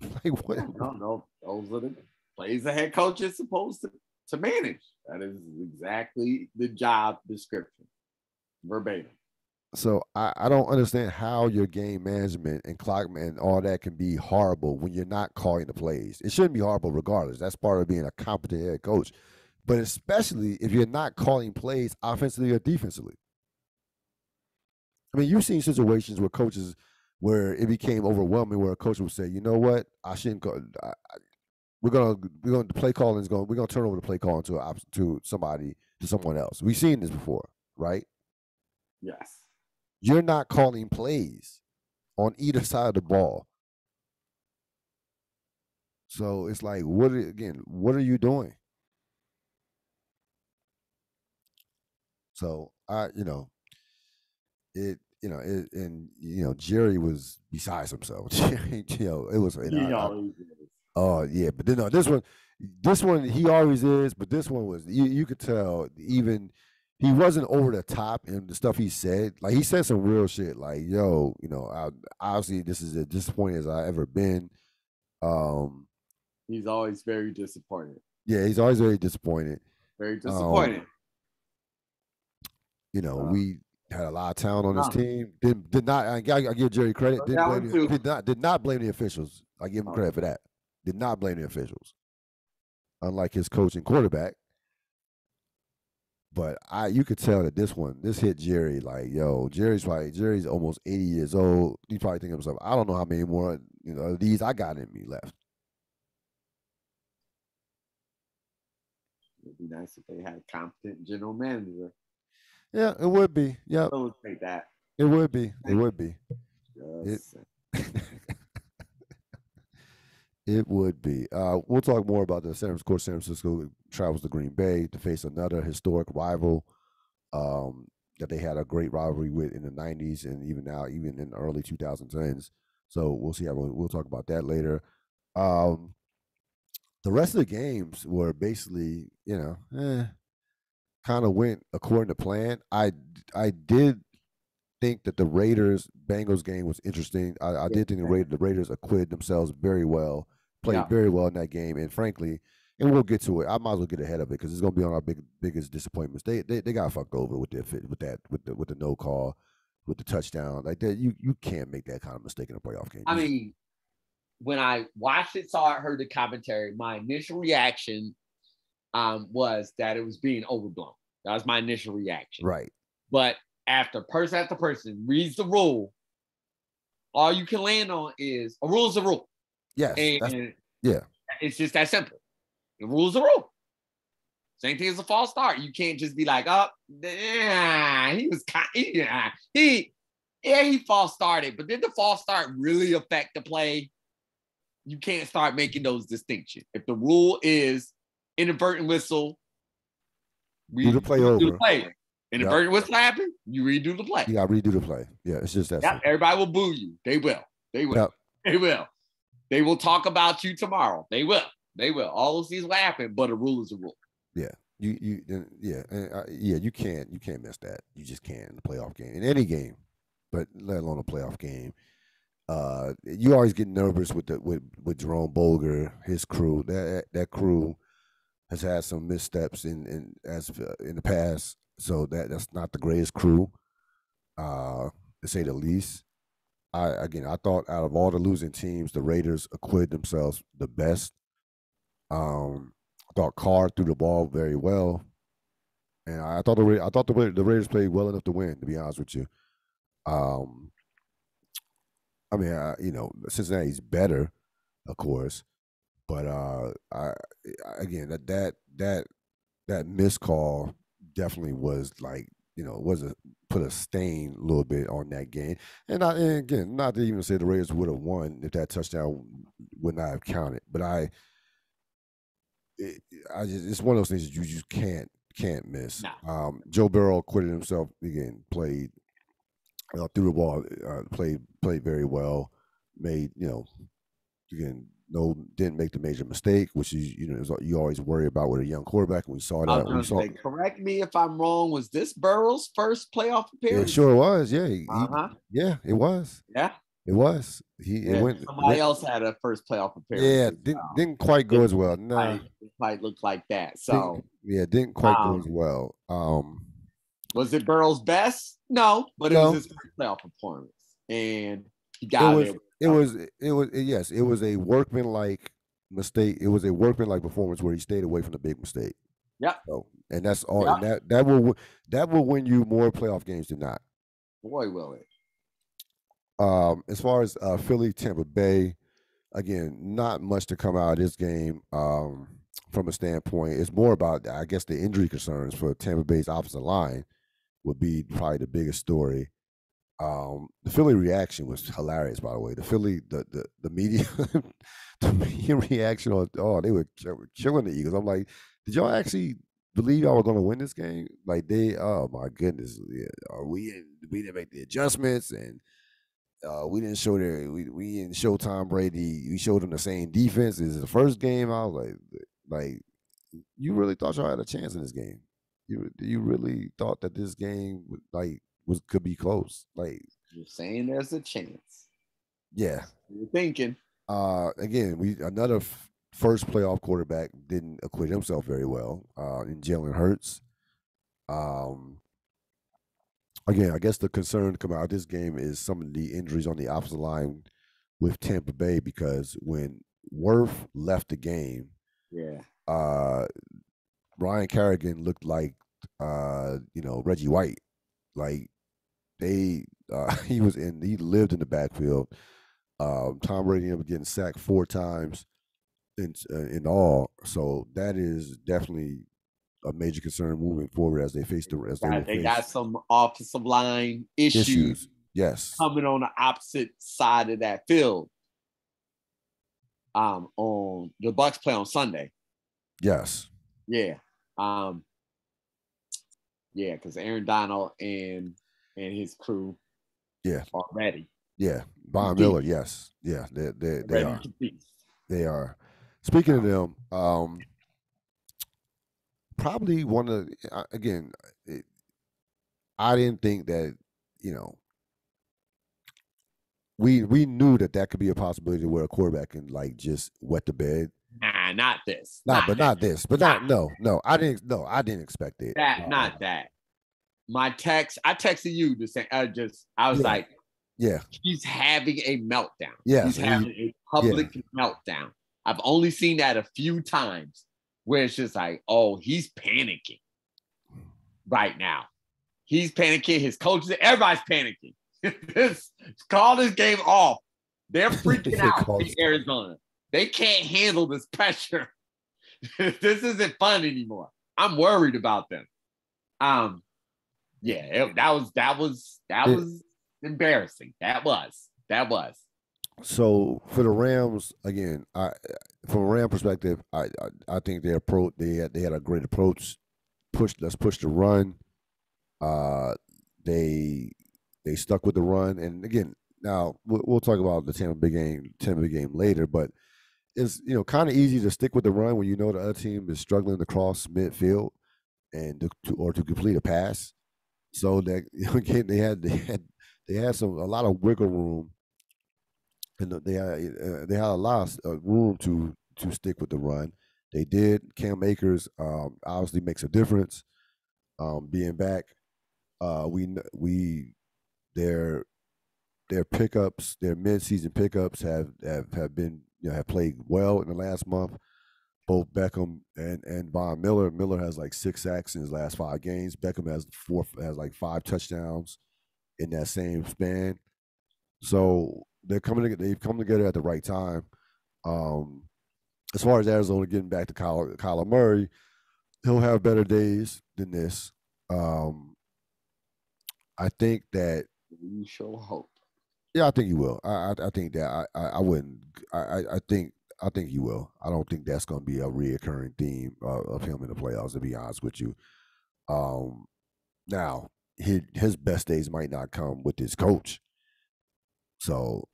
Like what? No. Those are the plays the head coach is supposed to manage. That is exactly the job description, verbatim. So I don't understand how your game management and clock and all that can be horrible when you're not calling the plays. It shouldn't be horrible regardless. That's part of being a competent head coach. But especially if you're not calling plays offensively or defensively. I mean, you've seen situations where coaches where it became overwhelming, where a coach would say, "You know what? I shouldn't go. We're gonna the play calling is going. We're gonna turn over the play calling to someone else." We've seen this before, right? Yes. You're not calling plays on either side of the ball. So it's like, what are you doing? So Jerry was besides himself. It was. Oh yeah, but no, this one he always is, but this one was you could tell even he wasn't over the top in the stuff he said. Like he said some real shit. Like obviously this is as disappointed as I ever been. He's always very disappointed. Yeah, he's always very disappointed. Very disappointed. We had a lot of talent on this team. Did not. I give Jerry credit. Did not blame the officials. I give him credit for that. Did not blame the officials. Unlike his coach and quarterback. But you could tell that this hit Jerry like, yo, Jerry's almost 80 years old. He's probably thinking to himself, I don't know how many more of these I got in me left. It'd be nice if they had a competent general manager. Yeah, it would be. Yeah, take that. It would be. It would be. It would be. We'll talk more about the San Francisco travels to Green Bay to face another historic rival that they had a great rivalry with in the 90s and even now, even in the early 2010s. So we'll see we'll talk about that later. The rest of the games were basically, kind of went according to plan. I did think that the Raiders-Bengals game was interesting. I did think the Raiders acquitted themselves very well, played very well in that game, and frankly, and we'll get to it. I might as well get ahead of it because it's going to be on our biggest disappointments. They got fucked over with the no call, with the touchdown like that. You can't make that kind of mistake in a playoff game. I mean, when I watched it, saw it, heard the commentary, my initial reaction was that it was being overblown. That was my initial reaction. Right. But after person reads the rule, all you can land on is a rule is a rule. Yes. And yeah. It's just that simple. The rule is a rule. Same thing as a false start. You can't just be like, he false started, but did the false start really affect the play? You can't start making those distinctions. If the rule is inadvertent whistle, do the play over. Inadvertent whistle happen, you redo the play. You got to redo the play. Yeah, it's just that. Yep, everybody will boo you. They will. Yep. They will. They will talk about you tomorrow. They will. All those things will happen, but a rule is a rule. Yeah. You can't miss that. You just can't in the playoff game, in any game, but let alone a playoff game. You always get nervous with Jerome Bolger, his crew. That crew has had some missteps in the past, so that's not the greatest crew, to say the least. I thought out of all the losing teams, the Raiders acquitted themselves the best. I thought Carr threw the ball very well, and I thought the Raiders played well enough to win. To be honest with you, Cincinnati's better, of course, but that missed call definitely was like, put a stain a little bit on that game. And again, not to even say the Raiders would have won if that touchdown would not have counted, but it's one of those things that you just can't miss. No. Joe Burrow acquitted himself again, played threw the ball, played very well, made didn't make the major mistake, which is you always worry about with a young quarterback. And we saw I that. was going to say, correct me if I'm wrong. Was this Burrow's first playoff appearance? It sure was. Yeah. Yeah, it was. Yeah. It was. Somebody else had a first playoff Yeah, appearance. didn't quite go as well. No, it might look like that. So didn't quite go as well. Was it Burrow's best? No, but it was his first playoff performance, and he got it. Yes, it was a workmanlike mistake. It was a workmanlike performance where he stayed away from the big mistake. Yeah. So, and that's all. Yeah. And that will win you more playoff games than not. Boy, will it. As far as Philly, Tampa Bay, again, not much to come out of this game from a standpoint. It's more about, I guess, the injury concerns for Tampa Bay's offensive line would be probably the biggest story. The Philly reaction was hilarious, by the way. The Philly, the media, the media reaction on, they were killing the Eagles. I'm like, did y'all actually believe y'all were going to win this game? Like oh my goodness, we didn't make the adjustments, and we didn't show we didn't show Tom Brady. We showed him the same defense as the first game. I was like, you really thought y'all had a chance in this game? You really thought that this game could be close? Like, you're saying there's a chance. Yeah, you're thinking. Again, another first playoff quarterback didn't acquit himself very well in Jalen Hurts. Again, I guess the concern coming out of this game is some of the injuries on the opposite line with Tampa Bay, because when Worth left the game, Ryan Kerrigan looked like Reggie White. Like he lived in the backfield. Tom Brady ended up getting sacked 4 times in all, so that is definitely a major concern moving forward as they face they got some offensive line issues. Yes, coming on the opposite side of that field. On the Bucks play on Sunday. Yes. Yeah. Because Aaron Donald and his crew are ready. Yeah. Von Miller, yes. Yeah, they are. They are. Speaking of them, probably one of again, I didn't think that, we knew that could be a possibility where a quarterback can just wet the bed. Nah, not this. No, I didn't expect it. Not that. I texted you to say, I was like, he's having a meltdown. Yes, he's having a public meltdown. I've only seen that a few times where it's just like, oh, he's panicking right now. He's panicking. His coaches, everybody's panicking. Call this game off. They're freaking out in Arizona. They can't handle this pressure. This isn't fun anymore. I'm worried about them. That was embarrassing. That was. So for the Rams, again, from a Ram perspective, I think their approach, they had a great approach. Let's push the run. They stuck with the run, and again, now we'll talk about the Tampa Bay game later, but it's kind of easy to stick with the run when the other team is struggling to cross midfield and to complete a pass. So that again, they had a lot of wiggle room, and they had a lot of room to stick with the run. They did. Cam Akers obviously makes a difference. Being back, their pickups, their midseason pickups have been have played well in the last month. Both Beckham and Von Miller. Miller has 6 sacks in his last 5 games. Beckham has 5 touchdowns in that same span. So they've come together at the right time. As far as Arizona getting back to Kyler Murray, he'll have better days than this. I think that we show hope. Yeah, I think he will. I think that I wouldn't. I think he will. I don't think that's going to be a reoccurring theme of him in the playoffs, to be honest with you. Now his best days might not come with his coach. So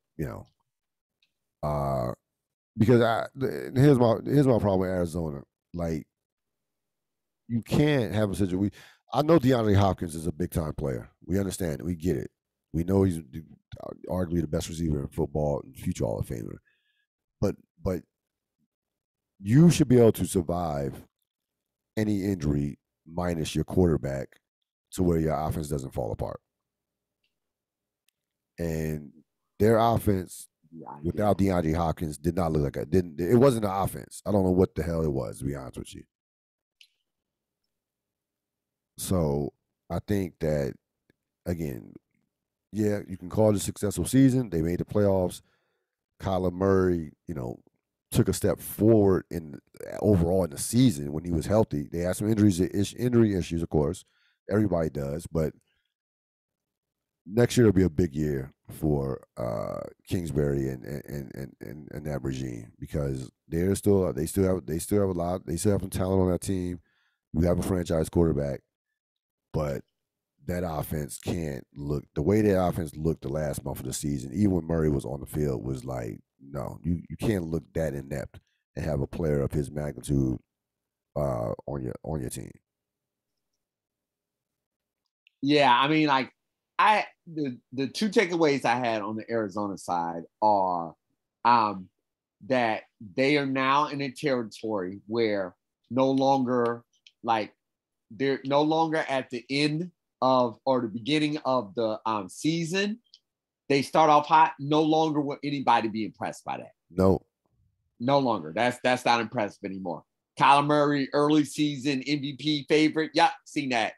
because here's my problem with Arizona. Like, you can't have a situation. I know DeAndre Hopkins is a big time player. We understand it. We get it. We know he's arguably the best receiver in football and future Hall of Famer. But you should be able to survive any injury minus your quarterback to where your offense doesn't fall apart. And their offense without DeAndre Hopkins did not look like it wasn't an offense. I don't know what the hell it was, to be honest with you. So I think that, again, yeah, you can call it a successful season. They made the playoffs. Kyler Murray, took a step forward overall in the season when he was healthy. They had some injury issues, of course. Everybody does, but next year will be a big year for Kingsbury and that regime, because they still have some talent on that team. We have a franchise quarterback, but that offense can't look the way that offense looked the last month of the season. Even when Murray was on the field, was like, no, you can't look that inept and have a player of his magnitude on your team. Yeah, I mean, like, the two takeaways I had on the Arizona side are that they are now in a territory where no longer, like, they're no longer at the end of or the beginning of the season. They start off hot. No longer will anybody be impressed by that. No longer. That's not impressive anymore. Kyler Murray, early season MVP favorite. Yep, seen that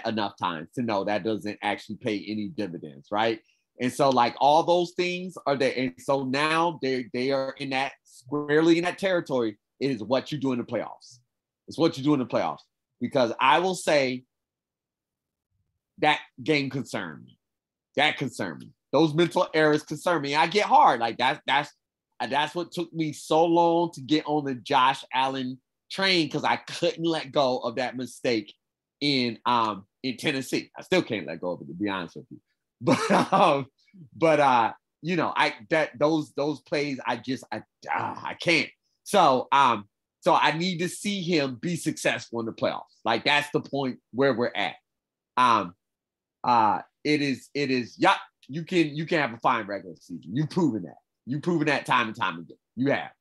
enough times to know that doesn't actually pay any dividends, right? And so, like, all those things are there. And so now they are in that squarely in that territory. It is what you do in the playoffs. It's what you do in the playoffs. Because I will say that game concerned me. That concerned me. Those mental errors concern me. I get hard. Like, that's what took me so long to get on the Josh Allen train, because I couldn't let go of that mistake in Tennessee. I still can't let go of it, to be honest with you. But those plays, I can't. So I need to see him be successful in the playoffs. Like, that's the point where we're at. It is. Yeah, you can have a fine regular season. You've proven that. You've proven that time and time again. You have.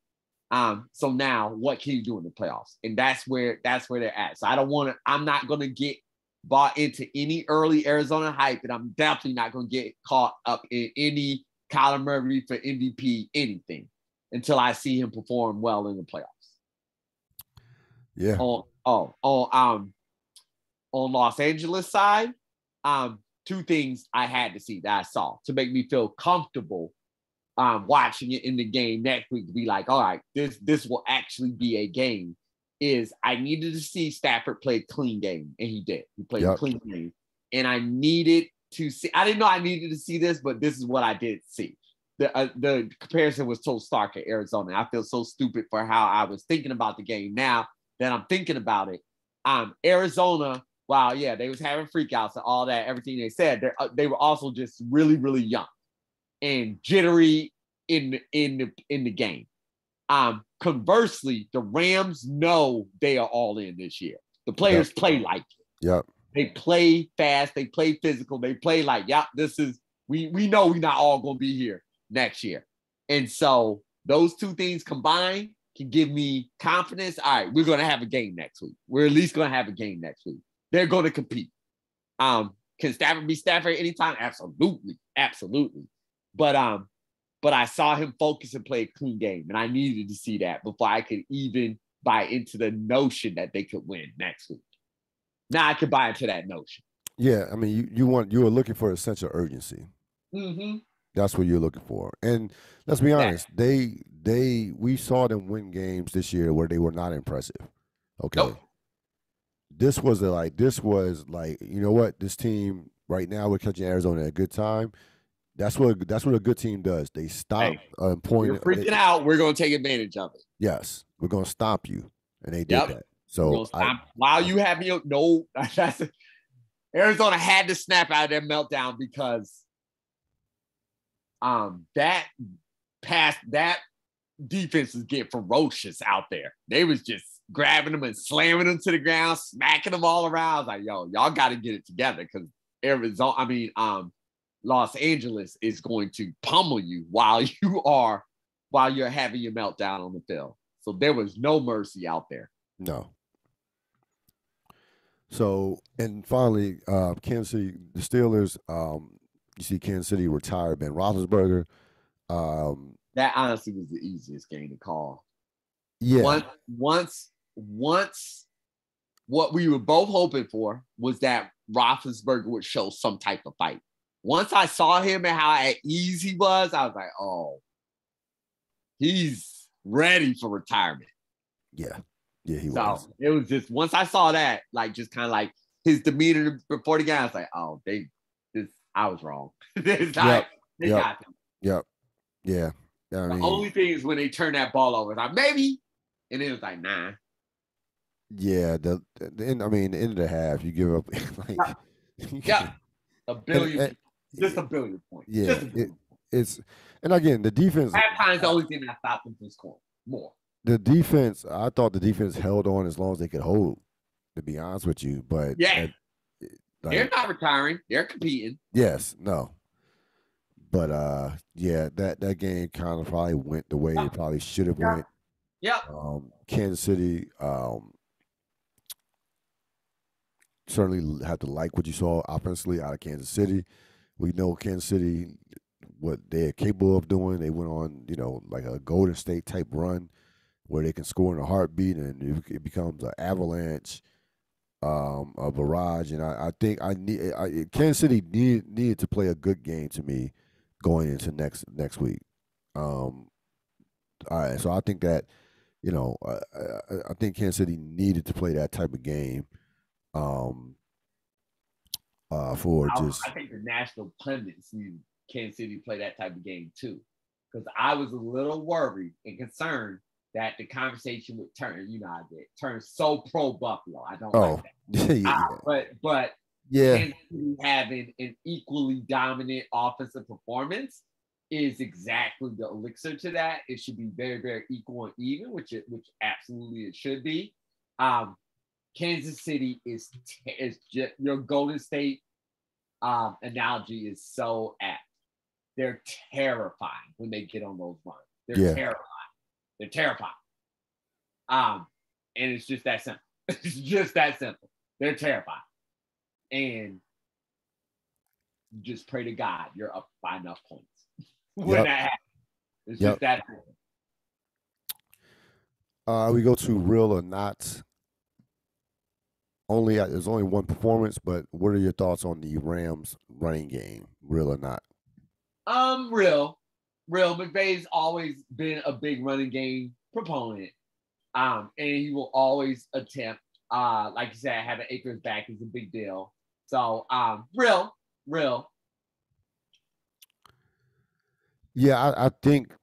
So now what can you do in the playoffs? And that's where they're at. So I'm not going to get bought into any early Arizona hype, and I'm definitely not going to get caught up in any Kyler Murray for MVP anything until I see him perform well in the playoffs. Yeah. On Los Angeles side, two things I had to see that I saw to make me feel comfortable watching it in the game next week, to be like, all right, this will actually be a game, is I needed to see Stafford play a clean game, and he did. He played a clean game. And I needed to see, I didn't know I needed to see this, but this is what I did see. The comparison was so stark at Arizona. I feel so stupid for how I was thinking about the game now that I'm thinking about it. Arizona, wow, yeah, they was having freakouts and all that, everything they said. They were also just really, really young and jittery in the game. Conversely, the Rams know they are all in this year. The players play like it. Yep. They play fast. They play physical. They play like, we know we're not all going to be here next year. And so those two things combined can give me confidence. All right, we're going to have a game next week. We're at least going to have a game next week. They're going to compete. Can Stafford be Stafford anytime? Absolutely. Absolutely. But I saw him focus and play a clean game, and I needed to see that before I could even buy into the notion that they could win next week. Now I could buy into that notion. Yeah, I mean, you were looking for a sense of urgency. Mm-hmm. That's what you're looking for. And let's be honest, we saw them win games this year where they were not impressive. Okay. Nope. This was like, you know what? This team right now, we're catching Arizona at a good time. That's what a good team does. They stop point. You're freaking out. We're going to take advantage of it. Yes, we're going to stop you, and they did that. So while you have Arizona had to snap out of their meltdown, because that defenses get ferocious out there. They was just grabbing them and slamming them to the ground, smacking them all around. I was like, yo, y'all got to get it together because Los Angeles is going to pummel you while you're having your meltdown on the field. So there was no mercy out there. No. So, and finally, Kansas City, the Steelers, you see Kansas City retire Ben Roethlisberger. That honestly was the easiest game to call. Yeah. Once what we were both hoping for was that Roethlisberger would show some type of fight. Once I saw him and how at ease he was, I was like, oh, he's ready for retirement. Yeah. Yeah, he so was. It was just, once I saw that, like, just kind of like his demeanor before the game, I was like, oh, I was wrong. It's like, they got him. Yep. Yeah. I mean, the only thing is when they turn that ball over, it's like, maybe. And it was like, nah. Yeah. The end of the half, you give up. Like, yeah. A billion. Just a billion points. Yeah. It's, and again, the defense. Halftime's the only thing that stopped them from scoring more. The defense, I thought the defense held on as long as they could hold, to be honest with you. But yeah, they're not retiring. They're competing. Yes, no. But yeah, that game kind of probably went the way it probably should have went. Yeah. Kansas City certainly have to like what you saw offensively out of Kansas City. We know Kansas City, what they're capable of doing. They went on, like a Golden State type run where they can score in a heartbeat, and it becomes an avalanche, a barrage. And I think Kansas City needed to play a good game to me going into next week. All right, so I think that I think Kansas City needed to play that type of game. I think the national pundits need Kansas City to play that type of game too, because I was a little worried and concerned that the conversation would turn so pro Buffalo. I don't like that. But Kansas City having an equally dominant offensive performance is exactly the elixir to that. It should be very, very equal and even, which absolutely it should be. Kansas City is just, your Golden State analogy is so apt. They're terrifying when they get on those runs. They're terrifying. They're terrifying. And it's just that simple. It's just that simple. They're terrifying. And you just pray to God you're up by enough points when that happens. It's just that simple. We go to real or not. There's only one performance, but what are your thoughts on the Rams running game, real or not? Real. McVay's always been a big running game proponent. And he will always attempt, like you said, having Akers back is a big deal. So, real. Yeah, I think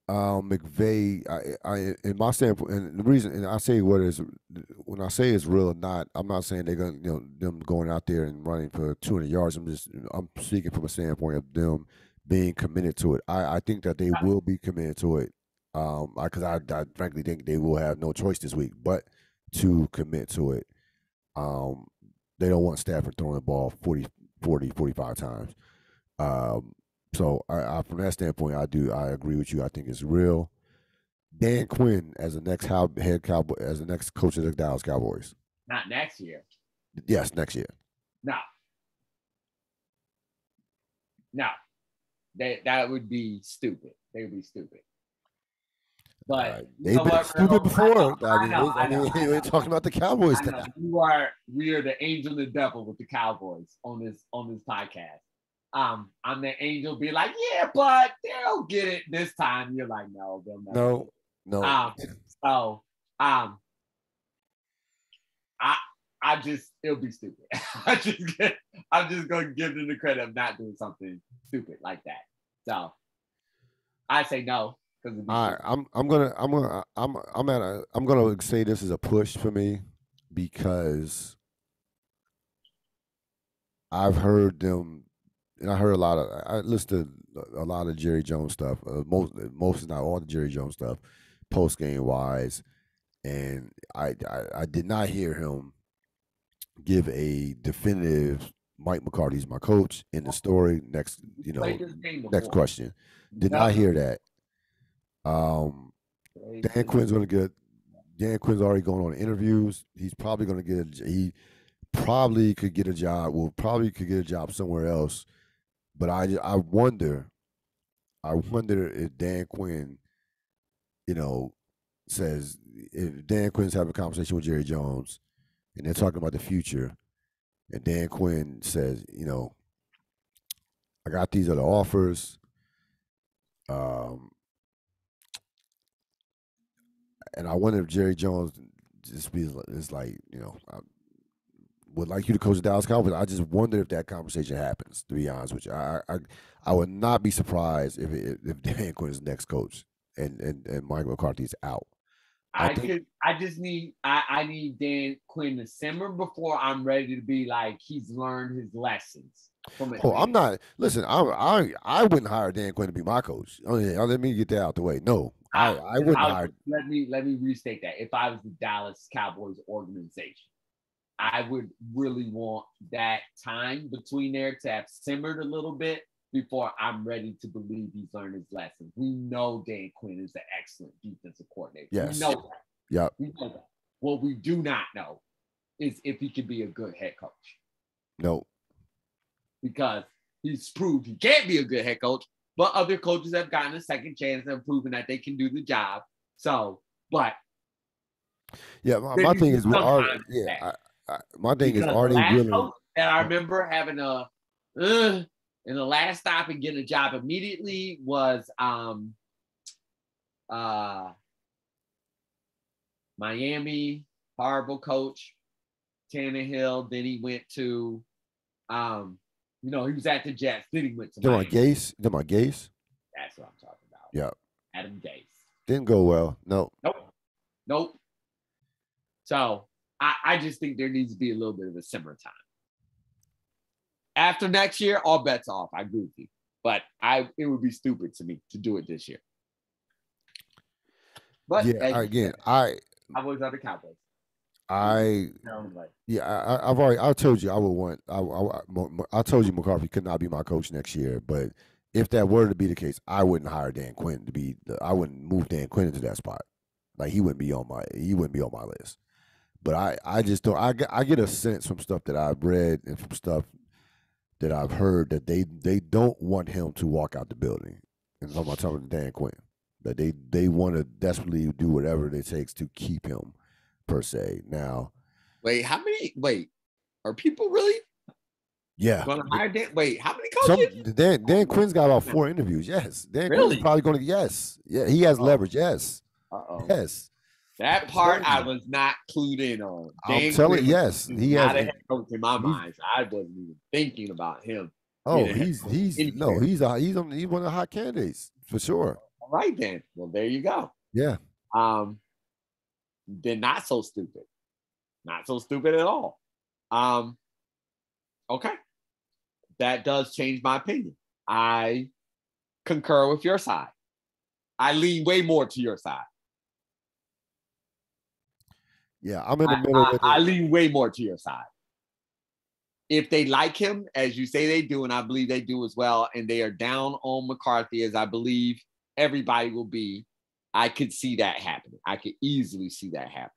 McVay, I in my standpoint, and the reason, and I say when I say it's real or not, I'm not saying they're going them going out there and running for 200 yards. I'm speaking from a standpoint of them being committed to it. I think that they will be committed to it, because I frankly think they will have no choice this week but to commit to it. They don't want Stafford throwing the ball 40, 45 times. So I from that standpoint, I agree with you. I think it's real. Dan Quinn as the next head cowboy, as the next coach of the Dallas Cowboys. Not next year. Yes, next year. No. That would be stupid. They would be stupid. But they've been stupid before. I know. We're talking about the Cowboys now. We are the angel and the devil with the Cowboys on this podcast. I'm the angel, be like, yeah, but they'll get it this time. You're like, no, they'll never. No. It'll be stupid. I'm just gonna give them the credit of not doing something stupid like that. So I say no. All right, I'm gonna say this is a push for me because I've heard them and I heard I listened to a lot of Jerry Jones stuff. Most if not all the Jerry Jones stuff, post game wise, and I did not hear him give a definitive Mike McCarthy's my coach in the story. Next, Played this game next before. question. Did Yep. not hear that. Dan Quinn's gonna get. Dan Quinn's already going on interviews. He's probably gonna get. He probably could get a job. Well, probably could get a job somewhere else. But I wonder. I wonder if Dan Quinn, says if Dan Quinn's having a conversation with Jerry Jones, and they're talking about the future, and Dan Quinn says, I got these other offers. And I wonder if Jerry Jones just is like, I would like you to coach the Dallas Cowboys. I just wonder if that conversation happens. To be honest with you, I would not be surprised if Dan Quinn is next coach and Mike McCarthy's out. I need Dan Quinn to simmer before I'm ready to be like he's learned his lessons from it. I'm not. Listen, I wouldn't hire Dan Quinn to be my coach. Oh yeah, let me get that out the way. No, I wouldn't hire. Let me restate that. If I was the Dallas Cowboys organization, I would really want that time between there to have simmered a little bit before I'm ready to believe he's learned his lessons. We know Dan Quinn is an excellent defensive coordinator. Yes. We know that. Yep. We know that. What we do not know is if he can be a good head coach. No. Because he's proved he can't be a good head coach, but other coaches have gotten a second chance and proven that they can do the job. So, but yeah, my thing is my thing is already willing. And I remember having in the last stop and getting a job immediately was Miami, horrible coach, Tannehill. Then he went to he was at the Jets. Then he went to Miami. Gase? That's what I'm talking about. Yeah. Adam Gase. Didn't go well. No. Nope. So I just think there needs to be a little bit of a simmer time. After next year, all bets off. I agree with you. But it would be stupid to me to do it this year. But Cowboys are the Cowboys. I told you I would want. I told you McCarthy could not be my coach next year. But if that were to be the case, I wouldn't hire Dan Quinn to be. I wouldn't move Dan Quinn into that spot. Like he wouldn't be on my list. But I just don't. I get a sense from stuff that I've read and from stuff that I've heard that they don't want him to walk out the building. And I'm talking to Dan Quinn. That they want to desperately do whatever it takes to keep him, per se. Now, are people really? Yeah. Going to hire Dan? Wait, how many coaches? Dan Quinn's got about 4 interviews. Yes. Dan Quinn's probably going to. Yes. Yeah. He has leverage. Yes. Yes. That part I was not clued in on. I'm telling you, yes. He has not a head coach in my mind. So I wasn't even thinking about him. Oh, he's one of the hot candidates for sure. All right then. Well, there you go. Yeah. They're not so stupid. Not so stupid at all. Okay. That does change my opinion. I concur with your side. I lean way more to your side. Yeah, I'm in the middle with it. I lean way more to your side. If they like him, as you say they do, and I believe they do as well, and they are down on McCarthy, as I believe everybody will be, I could see that happening. I could easily see that happen.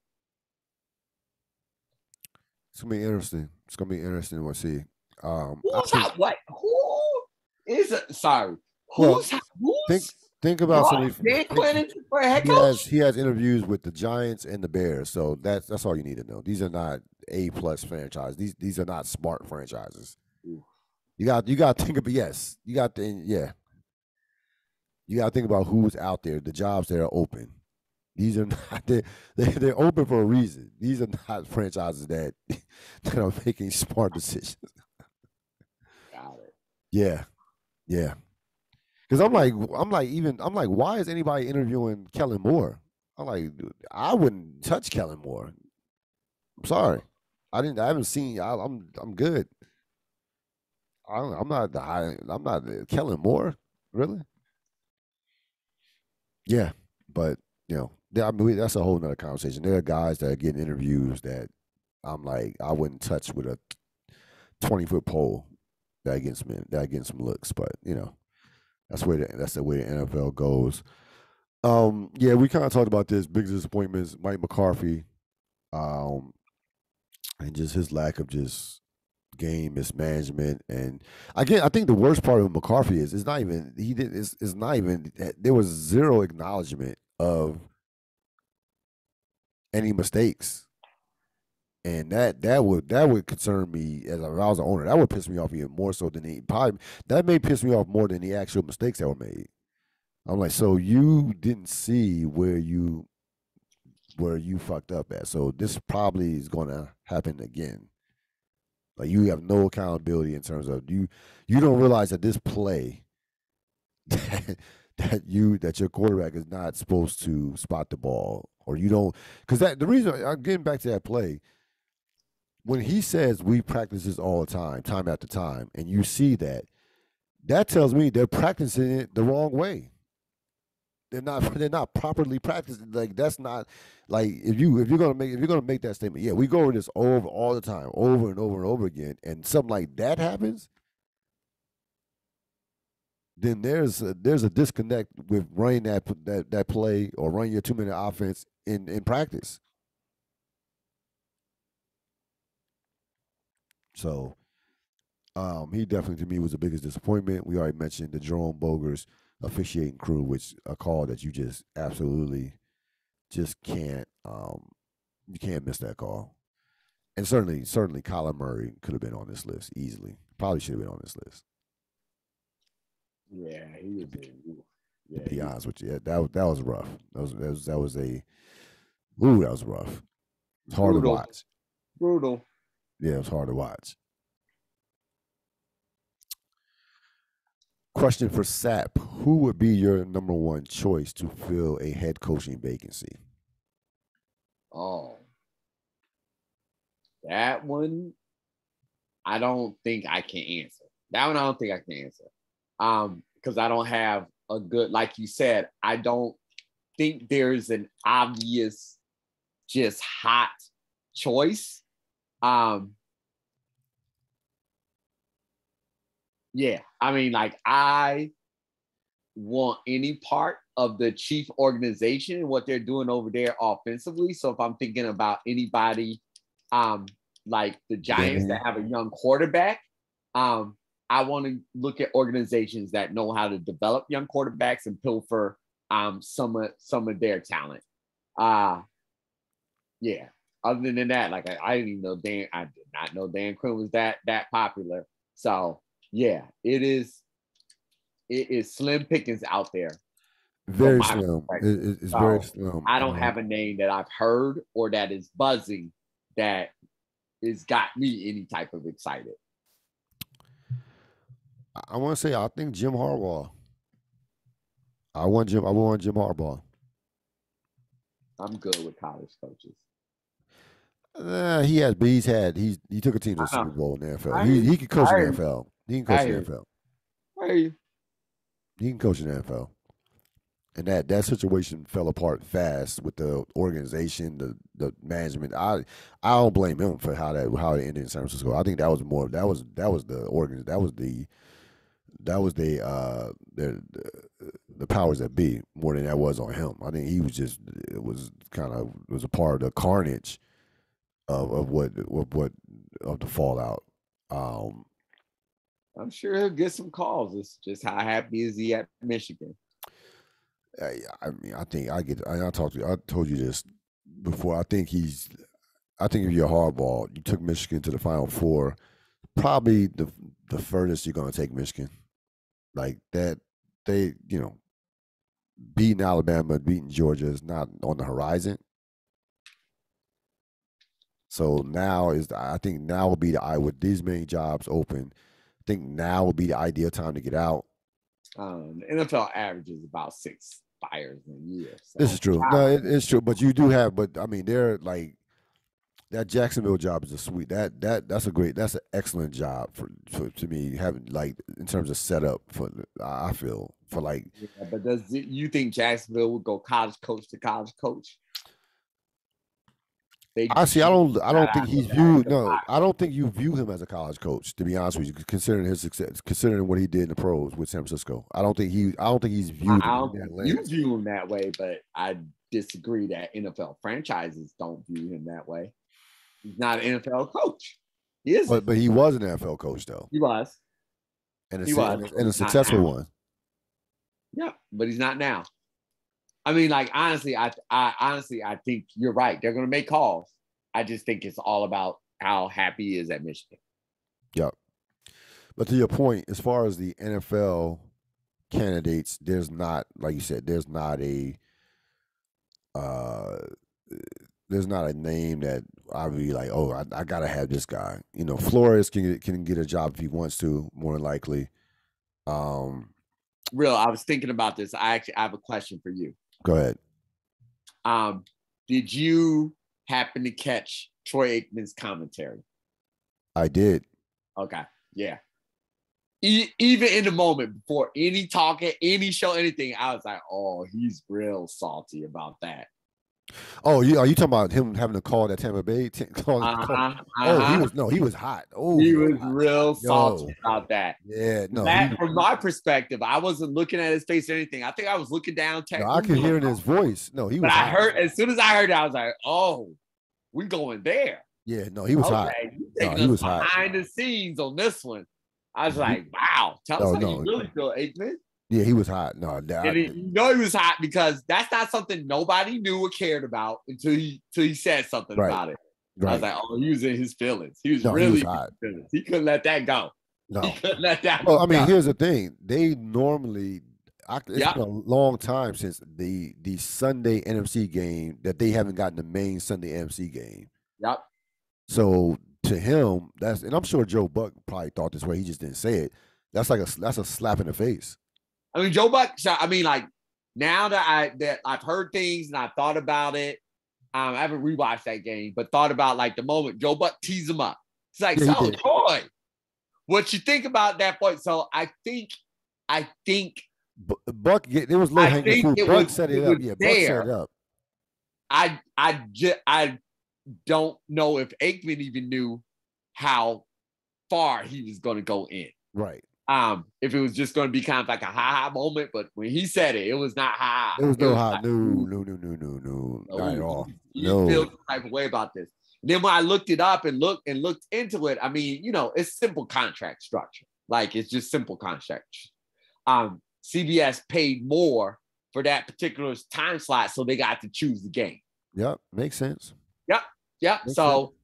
It's gonna be interesting. It's gonna be interesting to see. Who is it? Sorry. Who's Think about somebody. Dan Quinn for a head coach? He has interviews with the Giants and the Bears, so that's all you need to know. These are not A+ franchises. These are not smart franchises. Ooh. You got to think about You got to think about who's out there, the jobs that are open. These are not they're open for a reason. These are not franchises that are making smart decisions. Got it. Yeah. Because I'm like, why is anybody interviewing Kellen Moore? I'm like, dude, I wouldn't touch Kellen Moore. I'm sorry, I haven't seen. I'm good. I'm not Kellen Moore, really. Yeah, but I mean, that's a whole nother conversation. There are guys that are getting interviews that I'm like, I wouldn't touch with a 20-foot pole. That getting some looks, but that's the way the NFL goes. Yeah, we kind of talked about this. Big disappointments, Mike McCarthy, um, and just his lack of just game mismanagement. And again, I think the worst part of McCarthy is it's not even he did. It's not even there was zero acknowledgement of any mistakes. And that would concern me as if I was an owner. That would piss me off even more so than that may piss me off more than the actual mistakes that were made. I'm like, so you didn't see where you fucked up at. So this probably is going to happen again. Like you have no accountability in terms of you don't realize that this play that your quarterback is not supposed to spot the ball, or you don't, because the reason I'm getting back to that play, when he says we practice this all the time after time, and you see that tells me they're practicing it the wrong way. They're not properly practicing. Like that's not like if you're gonna make that statement, yeah, we go over this over all the time, over and over and over again, and something like that happens, then there's a disconnect with running that play or running your 2-minute offense in practice. So he definitely to me was the biggest disappointment. We already mentioned the Jerome Boger's officiating crew, which a call that you just absolutely just can't you can't miss that call. And certainly Kyler Murray could have been on this list easily. Probably should have been on this list. Yeah, he was. To be honest with you, that was rough. That was rough. It's hard to watch. Brutal. Yeah, it was hard to watch. Question for Sap: who would be your number one choice to fill a head coaching vacancy? Oh, that one, I don't think I can answer. That one, I don't think I can answer. Because I don't have a good, like you said, I don't think there's an obvious, just hot choice. Yeah, I mean, like I want any part of the chief organization and what they're doing over there offensively. So if I'm thinking about anybody like the Giants that have a young quarterback, I want to look at organizations that know how to develop young quarterbacks and pilfer some of their talent. Yeah. Other than that, like I didn't even know I did not know Dan Quinn was that popular. So yeah, it is slim pickings out there. Very slim. It's very slim. I don't have a name that I've heard or that is buzzing that has got me any type of excited. I want to say I think Jim Harbaugh. I want Jim Harbaugh. I'm good with college coaches. He took a team to the Super Bowl in the NFL. He can coach in the NFL. He can coach in the NFL. Where are you? He can coach in the NFL. And that situation fell apart fast with the organization, the management. I don't blame him for how it ended in San Francisco. I think that was the powers that be more than that was on him. I think he was it was a part of the carnage of the fallout. I'm sure he'll get some calls. It's just how happy is he at Michigan? I mean, I told you this before. I think if you're a hardball, you took Michigan to the Final Four, probably the furthest you're going to take Michigan. Like that, they beating Alabama, beating Georgia is not on the horizon. So I think now will be with these many jobs open. I think now will be the ideal time to get out. The NFL averages about 6 fires in a year. So. This is true. No, it's true. But you do have. But I mean, they're like That Jacksonville job is a sweet. That's an excellent job for to me having like in terms of setup for I feel for like. Yeah, but you think Jacksonville would go college coach to college coach? They Honestly, I don't think he's viewed. I No, I don't think you view him as a college coach. To be honest with you, considering his success, considering what he did in the pros with San Francisco, I don't think he's viewed in that you lens. view him that way, but I disagree that NFL franchises don't view him that way. He's not an NFL coach. He is, but he was an NFL coach though, he was, and he was, and a successful one. Yeah, but he's not now. I mean, like honestly, I honestly think you're right. They're going to make calls. I just think it's all about how happy he is at Michigan. Yep. But to your point, as far as the NFL candidates, there's not, like you said, there's not a name that I would be like, oh, I gotta have this guy. You know, Flores can get a job if he wants to, more than likely. Real, I was thinking about this. I have a question for you. Go ahead. Did you happen to catch Troy Aikman's commentary? I did. Okay, yeah. Even in the moment before any talking, any show, anything, I was like, oh, he's real salty about that. Oh, are you talking about him having to call that Tampa Bay? Oh, he was hot. Oh, he was real salty about that. Yeah, no. From my perspective, I wasn't looking at his face or anything. I think I was looking down. No, I could hear in his voice. No, he was. But I heard as soon as I heard it, I was like, oh, we going there. Yeah, no, he was hot. No, he was behind the scenes on this one. I was like, wow, tell us how you really feel, Aikman. Yeah, he was hot. No, he was hot because that's not something nobody knew or cared about until he said something about it. Right. I was like, oh, he was in his feelings. He was really hot. He couldn't let that go. No. He couldn't let that go. I mean, here's the thing. They normally it's been a long time since the Sunday NFC game that they haven't gotten the main Sunday NFC game. Yep. So to him, and I'm sure Joe Buck probably thought this way. He just didn't say it. That's a slap in the face. I mean, Joe Buck. I mean, like now that I've heard things and I've thought about it. I haven't rewatched that game, but thought about like the moment Joe Buck teased him up. It's like, so Troy, what you think about that point? So I think Buck. There was low hanging fruit. Buck set it up. Yeah, Buck set it up. I don't know if Aikman even knew how far he was going to go in. Right. If it was just going to be kind of like a ha-ha moment, but when he said it, it was not ha-ha. It was no ha. No, not at all. No. Feel some type of way about this. And then when I looked it up and looked into it, I mean, you know, it's simple contract structure. Like it's just simple contract. CBS paid more for that particular time slot, so they got to choose the game. Yep, makes sense. Yep. So.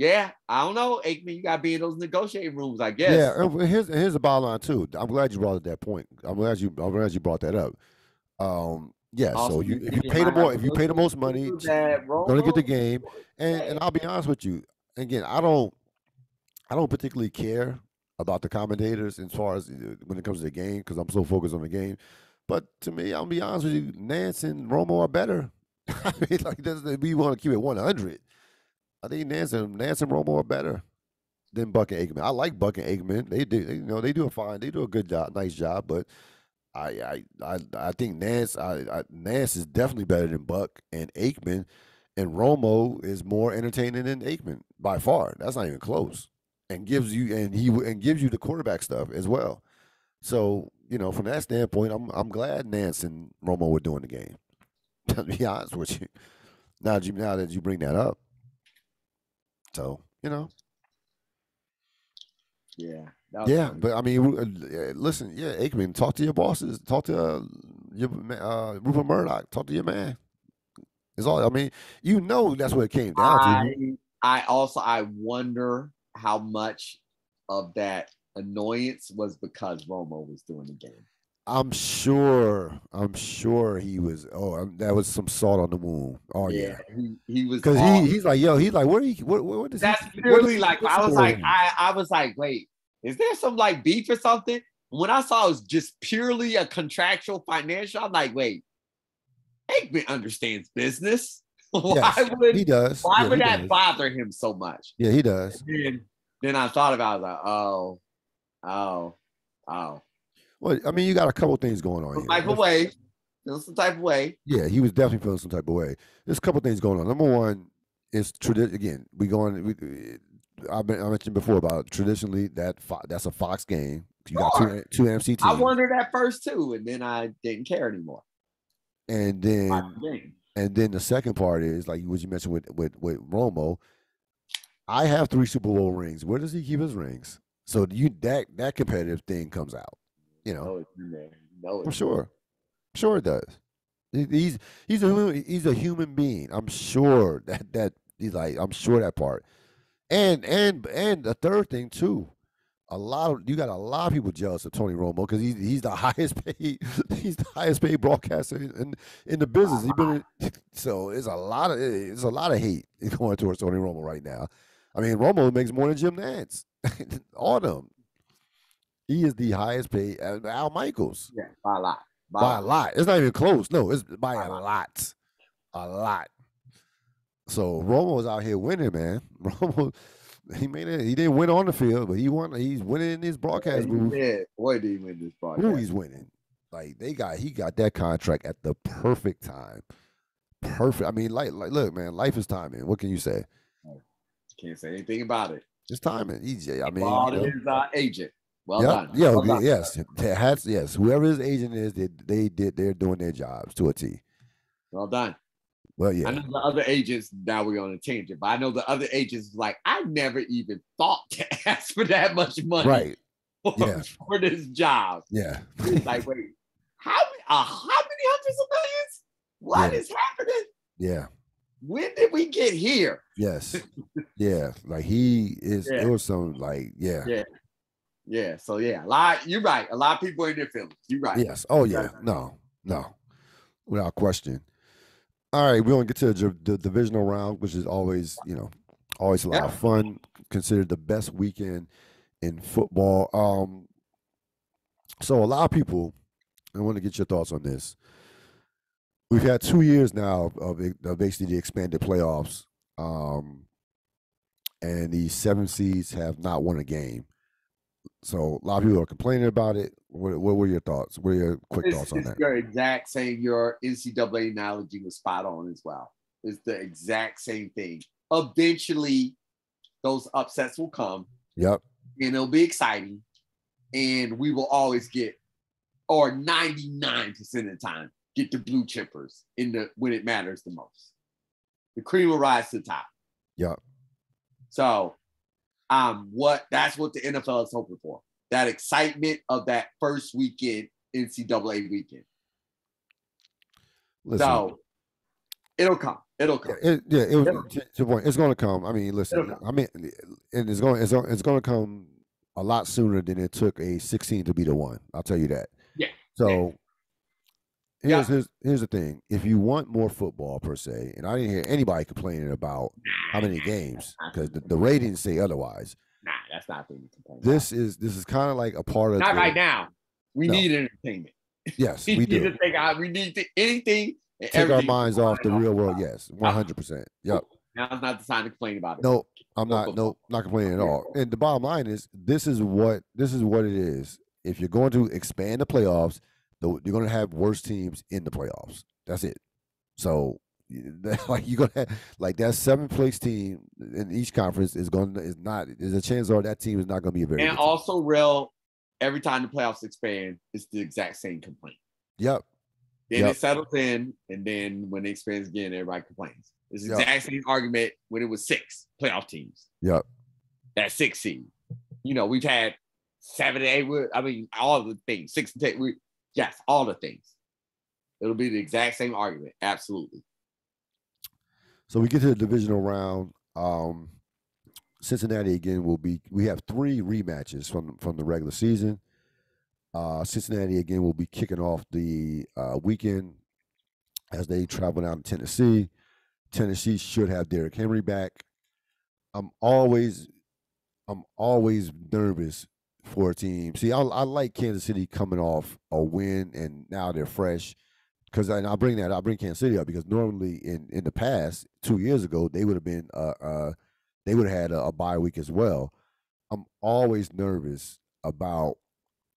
Yeah, I don't know, Aikman. You got to be in those negotiating rooms, I guess. Yeah, and here's the bottom line too. I'm glad you brought up that point. I'm glad you brought that up. Yeah. Also, so if you pay the most money, you're gonna get the game. And I'll be honest with you. Again, I don't particularly care about the commentators as far as when it comes to the game because I'm so focused on the game. But to me, I'll be honest with you, Nance and Romo are better. I mean, like we want to keep it 100. I think Nance and Romo are better than Buck and Aikman. I like Buck and Aikman. They do a good job, nice job. But I think Nance is definitely better than Buck and Aikman, and Romo is more entertaining than Aikman by far. That's not even close, and gives you the quarterback stuff as well. So from that standpoint, I'm glad Nance and Romo were doing the game. To be honest with you, now that you bring that up. So, Yeah. Yeah, but I mean, listen, Aikman, talk to your bosses. Talk to your Rupert Murdoch. Talk to your man. It's all, I mean, that's what it came down to. I wonder how much of that annoyance was because Romo was doing the game. I'm sure he was. Oh, that was some salt on the wound. Oh yeah, he was because he's like, where he what does that's purely like I was like, wait, is there some like beef or something? When I saw it was just purely a contractual financial, I'm like, wait, Aikman understands business. Yes, he does. Why Yeah, would he that does. bother him so much? Yeah, he does. And then I thought about it, I was like, oh. Well, I mean, you got a couple things going on Some here. type of way. Feel some type of way. Yeah, he was definitely feeling some type of way. There's a couple things going on. Number one is tradition. Again, I mentioned before about traditionally that's a Fox game. You got Sure. two NFC teams. I wondered at first too, and then I didn't care anymore. And then the second part is like what you mentioned with Romo. I have 3 Super Bowl rings. Where does he keep his rings? So that competitive thing comes out. You know, No, it's in there. No, for sure. Sure it does. He's a human being. I'm sure that he's like I'm sure that part. And the third thing too, you got a lot of people jealous of Tony Romo because he's the highest paid broadcaster in the business. So it's a lot of hate going towards Tony Romo right now. I mean, Romo makes more than Jim Nantz. All of them. He is the highest paid. Al Michaels. Yeah, by a lot. By a lot. It's not even close. No, it's by a lot. A lot. So Romo's out here winning, man. Romo, he made it. He didn't win on the field, but he won. He's winning in his broadcast booth. Yeah, boy, did he win this broadcast? Ooh, he's winning. Like he got that contract at the perfect time. Perfect. I mean, like look, man, life is timing. What can you say? Can't say anything about it. It's timing. I mean, his agent. Well yep, done. Yeah, well done. yes. Whoever his agent is, they're doing their jobs to a T. Well done. Well, yeah. I know the other agents. Now we're on a tangent, but I know the other agents like I never even thought to ask for that much money, right? For this job. Yeah. It's like, wait, how many hundreds of millions? What is happening? Yeah. When did we get here? Yes. Yeah. Like he is. It was some like yeah. Yeah. So yeah, you're right. A lot of people in their feelings. You're right. Yes. Oh yeah. No. Without question. All right, we're gonna get to the divisional round, which is always a lot of fun. Considered the best weekend in football. So a lot of people, I want to get your thoughts on this. We've had 2 years now of basically the expanded playoffs, and the 7 seeds have not won a game. So a lot of people are complaining about it. What were your thoughts? What are your quick thoughts on that? Your exact same. Your NCAA analogy was spot on as well. It's the exact same thing. Eventually, those upsets will come. Yep. And it'll be exciting. And we will always get, or 99% of the time, get the blue chippers when it matters the most. The cream will rise to the top. Yep. So that's what the NFL is hoping for. That excitement of that first weekend, NCAA weekend. Listen, so it'll come. It's going to come. I mean, listen. I mean, and it's going to come a lot sooner than it took a 16 to beat a 1. I'll tell you that. Yeah. So here's the thing. If you want more football per se, and I didn't hear anybody complaining about how many games because the ratings say otherwise. Nah, that's not being complained. This is kind of like a part of not right now. We need entertainment. Yes, we do. We need anything. Take our minds off the real world. Yes, 100%. Yep. Now's not the time to complain about it. No, I'm not. No, not complaining at all. And the bottom line is, this is what it is. If you're going to expand the playoffs, you're going to have worse teams in the playoffs. That's it. So, like you're gonna have, like that 7th place team in each conference is there's a chance that team is not going to be a very. And also, Ril, every time the playoffs expand, it's the exact same complaint. Yep. Then it settles in, and then when it expands again, everybody complains. It's the exact same argument when it was 6 playoff teams. Yep. That 6 seed. We've had 7 and 8. I mean, all the things. 6 and 10. Yes, all the things. It'll be the exact same argument. Absolutely. So we get to the divisional round. Cincinnati again we have 3 rematches from the regular season. Cincinnati again will be kicking off the weekend as they travel down to Tennessee. Tennessee should have Derrick Henry back. I'm always nervous for a team. See, I like Kansas City coming off a win and now they're fresh. because I bring Kansas City up because normally in the past 2 years ago they would have been they would have had a bye week as well. I'm always nervous about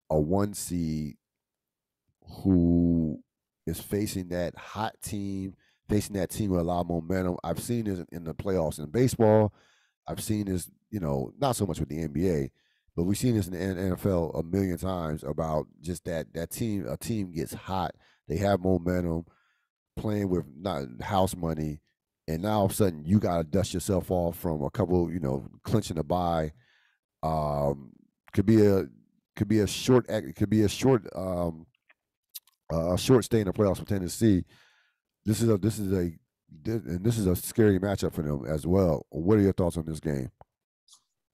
a 1 seed who is facing that hot team, facing that team with a lot of momentum. I've seen this in the playoffs in baseball. I've seen this, not so much with the NBA, but we've seen this in the NFL a million times about just that team. A team gets hot, they have momentum, playing with not house money, and now all of a sudden you got to dust yourself off from a couple, clinching a bye. Um, could be a could be a short a short stay in the playoffs for Tennessee. This is a scary matchup for them as well. What are your thoughts on this game?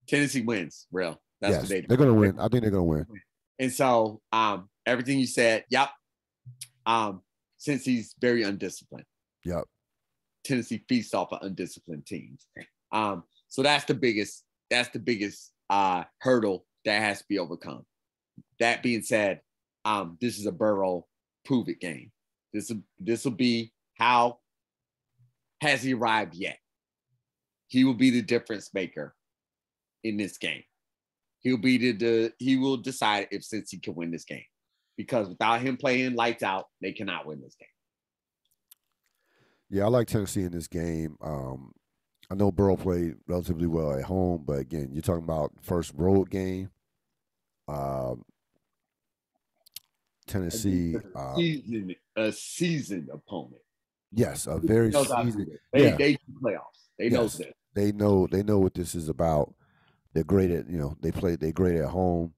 Tennessee wins, real. That's Yes, what they do. they're going to win. I think they're going to win. And so everything you said, yep. Since he's very undisciplined. Yep. Tennessee feasts off of undisciplined teams. So that's the biggest hurdle that has to be overcome. That being said, this is a Burrow prove it game. This will be how has he arrived yet? He will be the difference maker in this game. He will decide if Cincy can win this game, because without him playing lights out, they cannot win this game. Yeah, I like Tennessee in this game. I know Burrow played relatively well at home, but again, you're talking about first road game. Tennessee, a seasoned opponent. Yes, a very seasoned. They do playoffs. They know this. They know what this is about. They're great at they're great at home.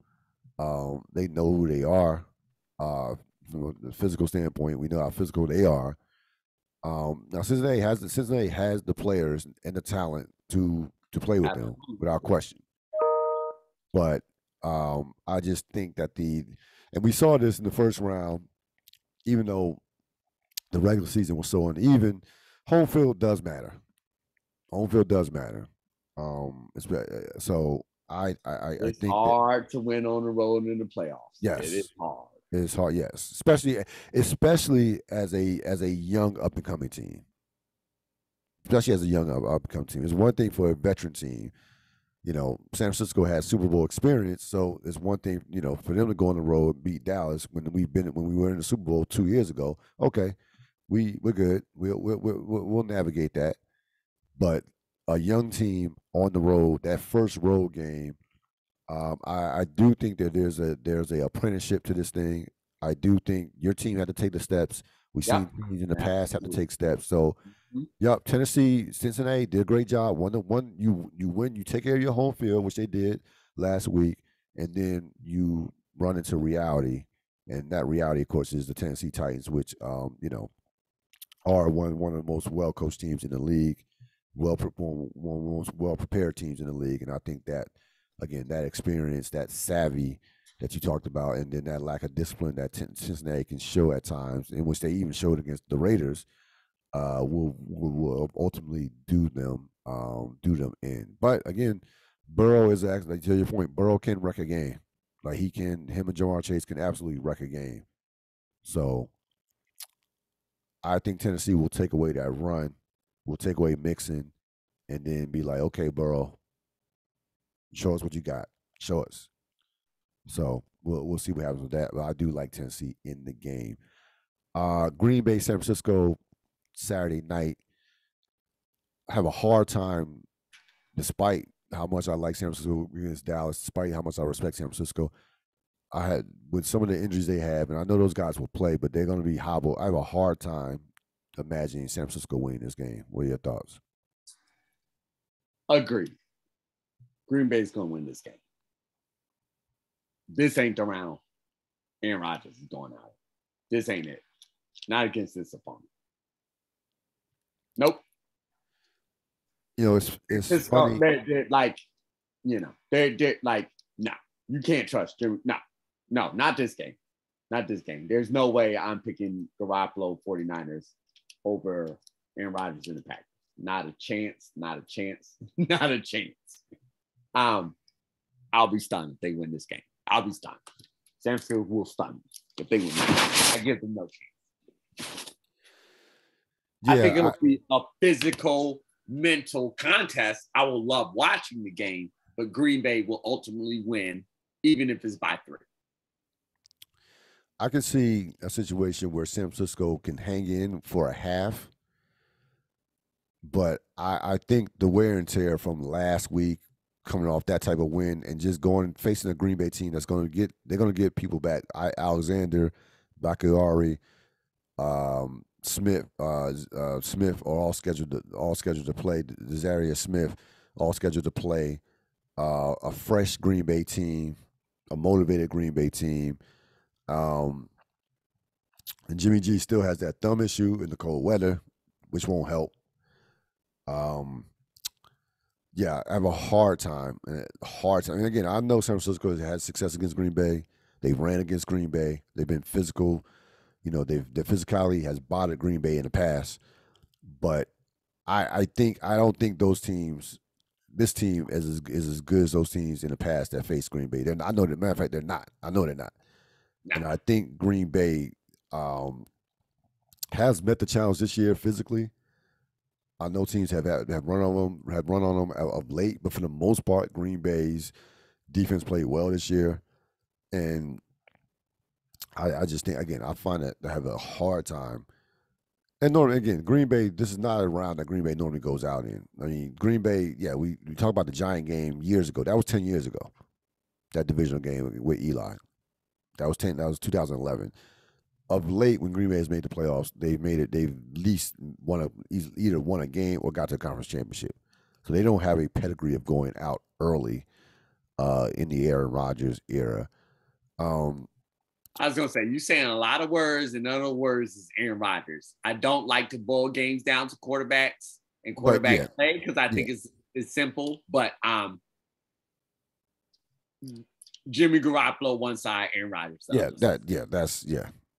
They know who they are. From a physical standpoint, we know how physical they are. Now Cincinnati has the players and the talent to play with them without question. But I just think that and we saw this in the first round, even though the regular season was so uneven, home field does matter. Home field does matter. So I it's think hard to win on the road in the playoffs. Yes, it is hard. It is hard. Yes, especially as a young up and coming team. Especially as a young up and coming team, it's one thing for a veteran team. San Francisco has Super Bowl experience, so it's one thing, for them to go on the road and beat Dallas when we were in the Super Bowl 2 years ago. Okay, we're good. We'll navigate that. But a young team on the road, that first road game, I do think that there's a apprenticeship to this thing. I do think your team had to take the steps. We've seen teams in the past have to take steps. So, yep, Tennessee, Cincinnati did a great job. You win, you take care of your home field, which they did last week, and then you run into reality, and that reality, of course, is the Tennessee Titans, which are one of the most well coached teams in the league, one of the most well prepared teams in the league, and I think that again, that experience, that savvy that you talked about, and then that lack of discipline that Cincinnati can show at times, in which they even showed against the Raiders, will ultimately do them in. But again, Burrow is actually, to your point, Burrow can wreck a game. Like him and Jamar Chase can absolutely wreck a game. So I think Tennessee will take away that run, will take away Mixon, and then be like, okay, Burrow, show us what you got. Show us. So we'll see what happens with that. But I do like Tennessee in the game. Green Bay, San Francisco, Saturday night. I have a hard time, despite how much I like San Francisco against Dallas, despite how much I respect San Francisco. I had with some of the injuries they have, and I know those guys will play, but they're going to be hobbled. I have a hard time imagining San Francisco winning this game. What are your thoughts? Agreed. Green Bay's going to win this game. This ain't the round Aaron Rodgers is going out. This ain't it. Not against this opponent. Nope. It's funny. They're like, they're like, no, you can't trust Jimmy. No, not this game. Not this game. There's no way I'm picking Garoppolo 49ers over Aaron Rodgers in the Packers. Not a chance. Not a chance. Not a chance. I'll be stunned if they win this game. I'll be stunned. San Francisco will stun me if they win. I give them no chance. I think it'll be a physical, mental contest. I will love watching the game, but Green Bay will ultimately win, even if it's by 3. I can see a situation where San Francisco can hang in for a half, but I think the wear and tear from last week, coming off that type of win, and just facing a Green Bay team they're going to get people back. Alexander, Bakhtiari, Smith are all scheduled to play. Desarius Smith all scheduled to play. A fresh Green Bay team, a motivated Green Bay team. And Jimmy G still has that thumb issue in the cold weather, which won't help. Yeah, I have a hard time. And again, I know San Francisco has had success against Green Bay. They ran against Green Bay. They've been physical. Their physicality has bothered Green Bay in the past. But I don't think those teams, this team is as good as those teams in the past that faced Green Bay. I know that, matter of fact, they're not. I know they're not. No. And I think Green Bay has met the challenge this year physically. I know teams have run on them of late, but for the most part, Green Bay's defense played well this year, and I just think, again, I find that I have a hard time. And normally, again, Green Bay, this is not a round that Green Bay normally goes out in. I mean, Green Bay, yeah, we talked about the Giant game years ago. That was 10 years ago. That divisional game with Eli. That was 2011. Of late, when Green Bay has made the playoffs, they've at least either won a game or got to a conference championship. So they don't have a pedigree of going out early in the Aaron Rodgers era. I was going to say, you're saying a lot of words, and none of the words is Aaron Rodgers. I don't like to boil games down to quarterbacks and quarterback play because I think it's simple. But Jimmy Garoppolo one side, Aaron Rodgers.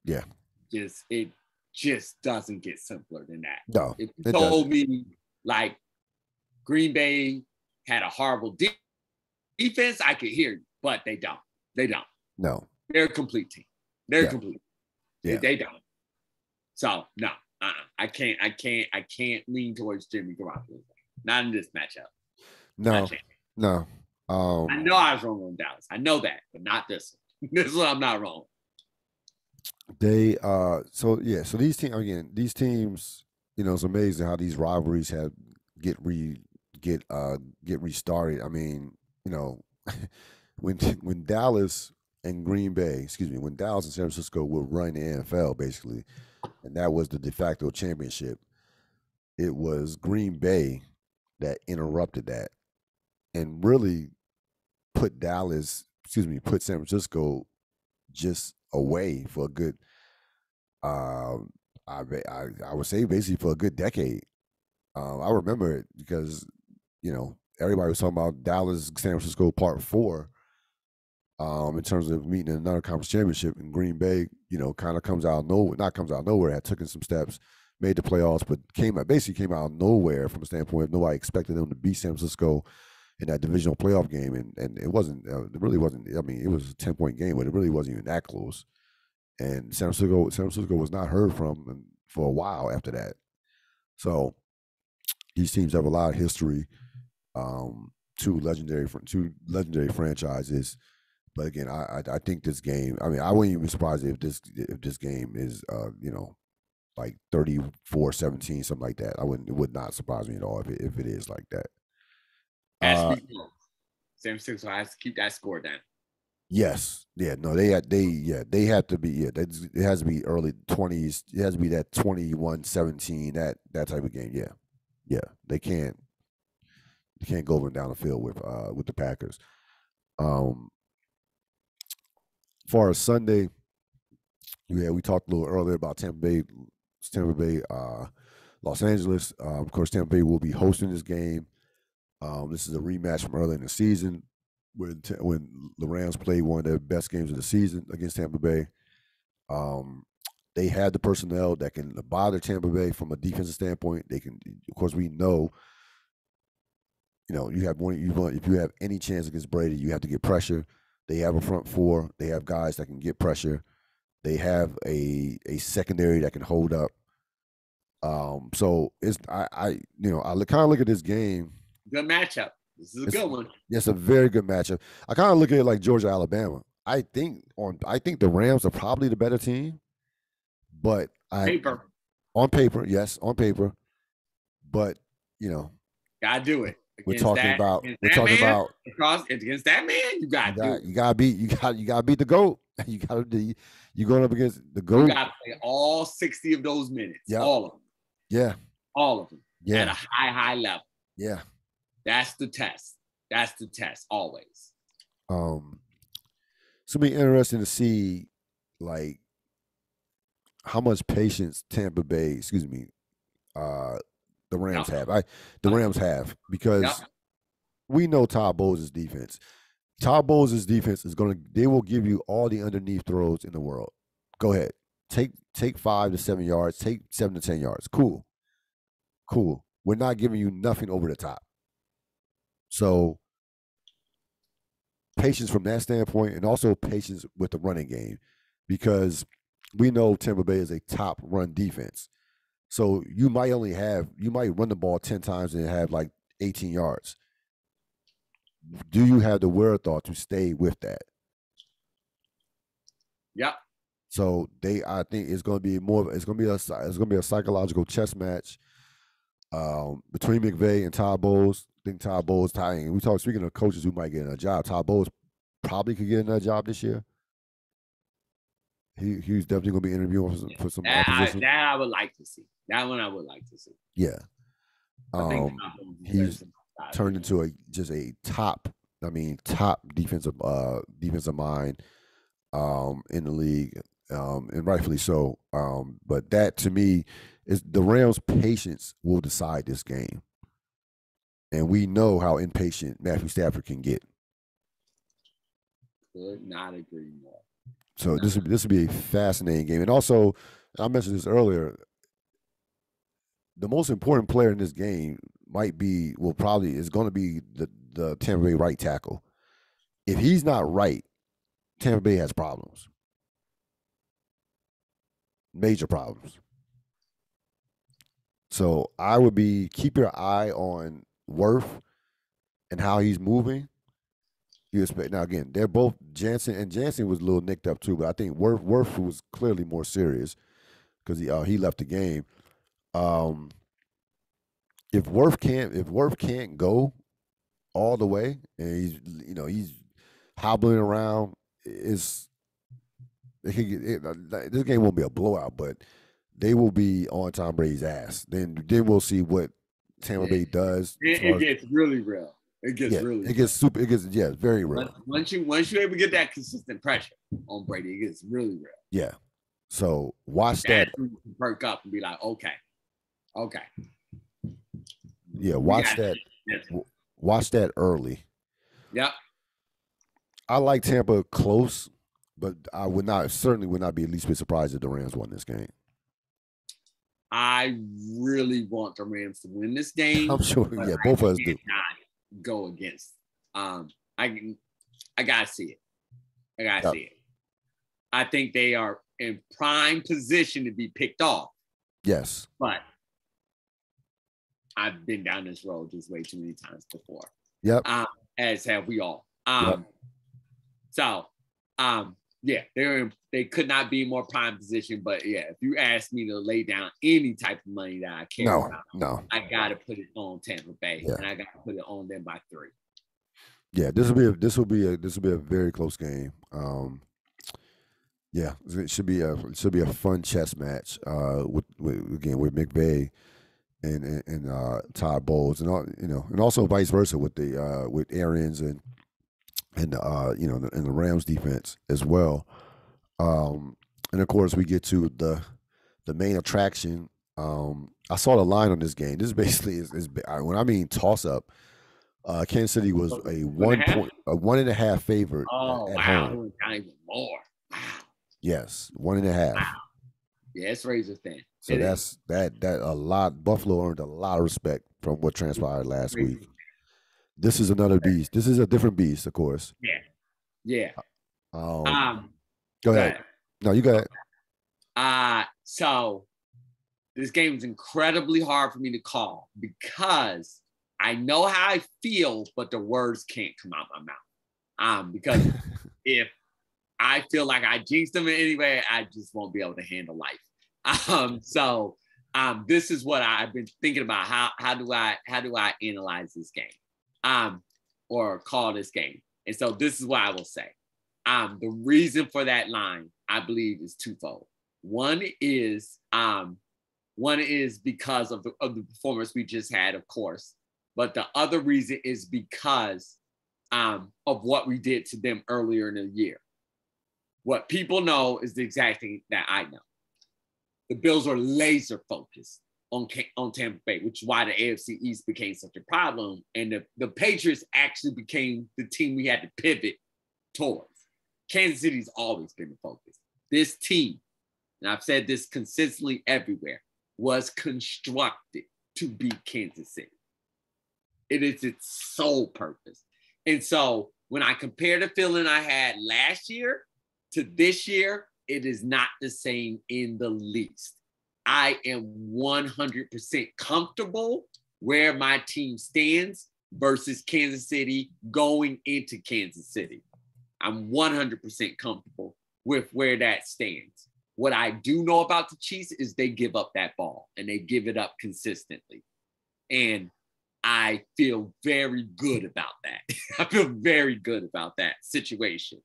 Yeah. It just doesn't get simpler than that. No. If you told me like Green Bay had a horrible defense, I could hear you, but they don't. They don't. No. They're a complete team. They're complete. Yeah. They don't. So no, I can't lean towards Jimmy Garoppolo. Not in this matchup. No. I know I was wrong on Dallas. I know that, but not this one. This one I'm not wrong. So these teams, it's amazing how these rivalries get restarted. I mean, when Dallas and Green Bay, when Dallas and San Francisco would run the NFL basically, and that was the de facto championship, it was Green Bay that interrupted that and really put San Francisco just away for a good, I would say basically for a good decade. I remember it because, everybody was talking about Dallas, San Francisco Part 4 in terms of meeting in another conference championship. And Green Bay, kind of comes out of nowhere, not comes out of nowhere, had taken some steps, made the playoffs, but came out of nowhere from a standpoint of nobody expected them to beat San Francisco in that divisional playoff game. And it wasn't, it really wasn't, I mean, it was a 10-point game, but it really wasn't even that close. And San Francisco was not heard from for a while after that. So these teams have a lot of history, two legendary franchises. But again, I think this game, I mean, I wouldn't even be surprised if this game is like 34-17, something like that. It would not surprise me at all if it is like that. San Francisco has to keep that score down. Yes. Yeah. No, they have to be. Yeah, it has to be early 20s. It has to be that 21-17, that type of game. Yeah. Yeah. They can't go over and down the field with the Packers. As far as Sunday, we talked a little earlier about Tampa Bay, Los Angeles. Of course, Tampa Bay will be hosting this game. This is a rematch from earlier in the season when the Rams played one of their best games of the season against Tampa Bay. They had the personnel that can bother Tampa Bay from a defensive standpoint. They can, of course, we know. You have if you have any chance against Brady, you have to get pressure. They have a front four. They have guys that can get pressure. They have a secondary that can hold up. So it's I kind of look at this game. Good matchup. This is a good one. It's a very good matchup. I kind of look at it like Georgia, Alabama. I think the Rams are probably the better team, but on paper, yes, on paper, but gotta do it. We're talking about against that man. You gotta beat the GOAT. You're going up against the GOAT. You gotta play all 60 of those minutes. Yep. All of them. Yeah. All of them. Yeah. At a high level. Yeah. That's the test. That's the test always. It's gonna be interesting to see like how much patience the Rams have. The Rams have, because we know Todd Bowles' defense. Todd Bowles' defense they will give you all the underneath throws in the world. Go ahead. Take 5 to 7 yards, take 7 to 10 yards. Cool. We're not giving you nothing over the top. So patience from that standpoint, and also patience with the running game, because we know Tampa Bay is a top run defense. So you might run the ball 10 times and have like 18 yards. Do you have the wherewithal to stay with that? Yeah. So I think it's going to be a psychological chess match between McVay and Todd Bowles. I think Todd Bowles speaking of coaches who might get in a job, Todd Bowles probably could get another job this year. He's definitely going to be interviewing for some positions. That I would like to see. That one I would like to see. Yeah. He's turned into a top defensive mind in the league, and rightfully so. But that, to me, is the Rams' patience will decide this game. And we know how impatient Matthew Stafford can get. Could not agree more. So this would be a fascinating game. And also, I mentioned this earlier, the most important player in this game is going to be the Tampa Bay right tackle. If he's not right, Tampa Bay has problems. Major problems. So I would keep your eye on Worth and how he's moving. Now again, they're both Jansen was a little nicked up too, but I think Worth was clearly more serious because he left the game. If Worth can't go all the way, and he's hobbling around, this game won't be a blowout, but they will be on Tom Brady's ass. Then we'll see what Tampa Bay does. It gets really real. It gets very real. Once you're able to get that consistent pressure on Brady, it gets really real. Yeah. So watch that. Perk up and be like, okay. Yeah, watch that. Watch that early. Yep. I like Tampa close, but I certainly would not be at least bit surprised if the Rams won this game. I really want the Rams to win this game. I'm sure. Yeah, both of us do. Go against. I gotta see it. See it. I think they are in prime position to be picked off. Yes. But I've been down this road just way too many times before. Yep. As have we all. Yep. So, they could not be in more prime position. But yeah, if you ask me to lay down any type of money that I care about, I gotta put it on Tampa Bay, and I gotta put it on them by 3. Yeah, this will be a very close game. It should be a fun chess match with McVay and Todd Bowles, and also vice versa with Arians and the Rams defense as well. And of course we get to the main attraction. I saw the line on this game. This basically is when I mean toss up. Kansas City was a 1.5 favorite at home. Not even more. Wow. Yes, 1.5. Wow. Yeah, it's razor thin. So that's a lot. Buffalo earned a lot of respect from what transpired last week. This is another beast. This is a different beast, of course. Yeah. Go ahead. No, you got it. So this game is incredibly hard for me to call because I know how I feel, but the words can't come out my mouth. Because if I feel like I jinxed them in any way, I just won't be able to handle life. So this is what I've been thinking about. How do I analyze this game, or call this game? And so this is what I will say. The reason for that line, I believe, is twofold. One is because of the performance we just had, of course, but the other reason is because of what we did to them earlier in the year. What people know is the exact thing that I know. The Bills are laser focused on Tampa Bay, which is why the AFC East became such a problem. And the Patriots actually became the team we had to pivot towards. Kansas City's always been the focus. This team, and I've said this consistently everywhere, was constructed to beat Kansas City. It is its sole purpose. And so when I compare the feeling I had last year to this year, it is not the same in the least. I am 100% comfortable where my team stands versus Kansas City going into Kansas City. I'm 100% comfortable with where that stands. What I do know about the Chiefs is they give up that ball and they give it up consistently. And I feel very good about that. I feel very good about that situation.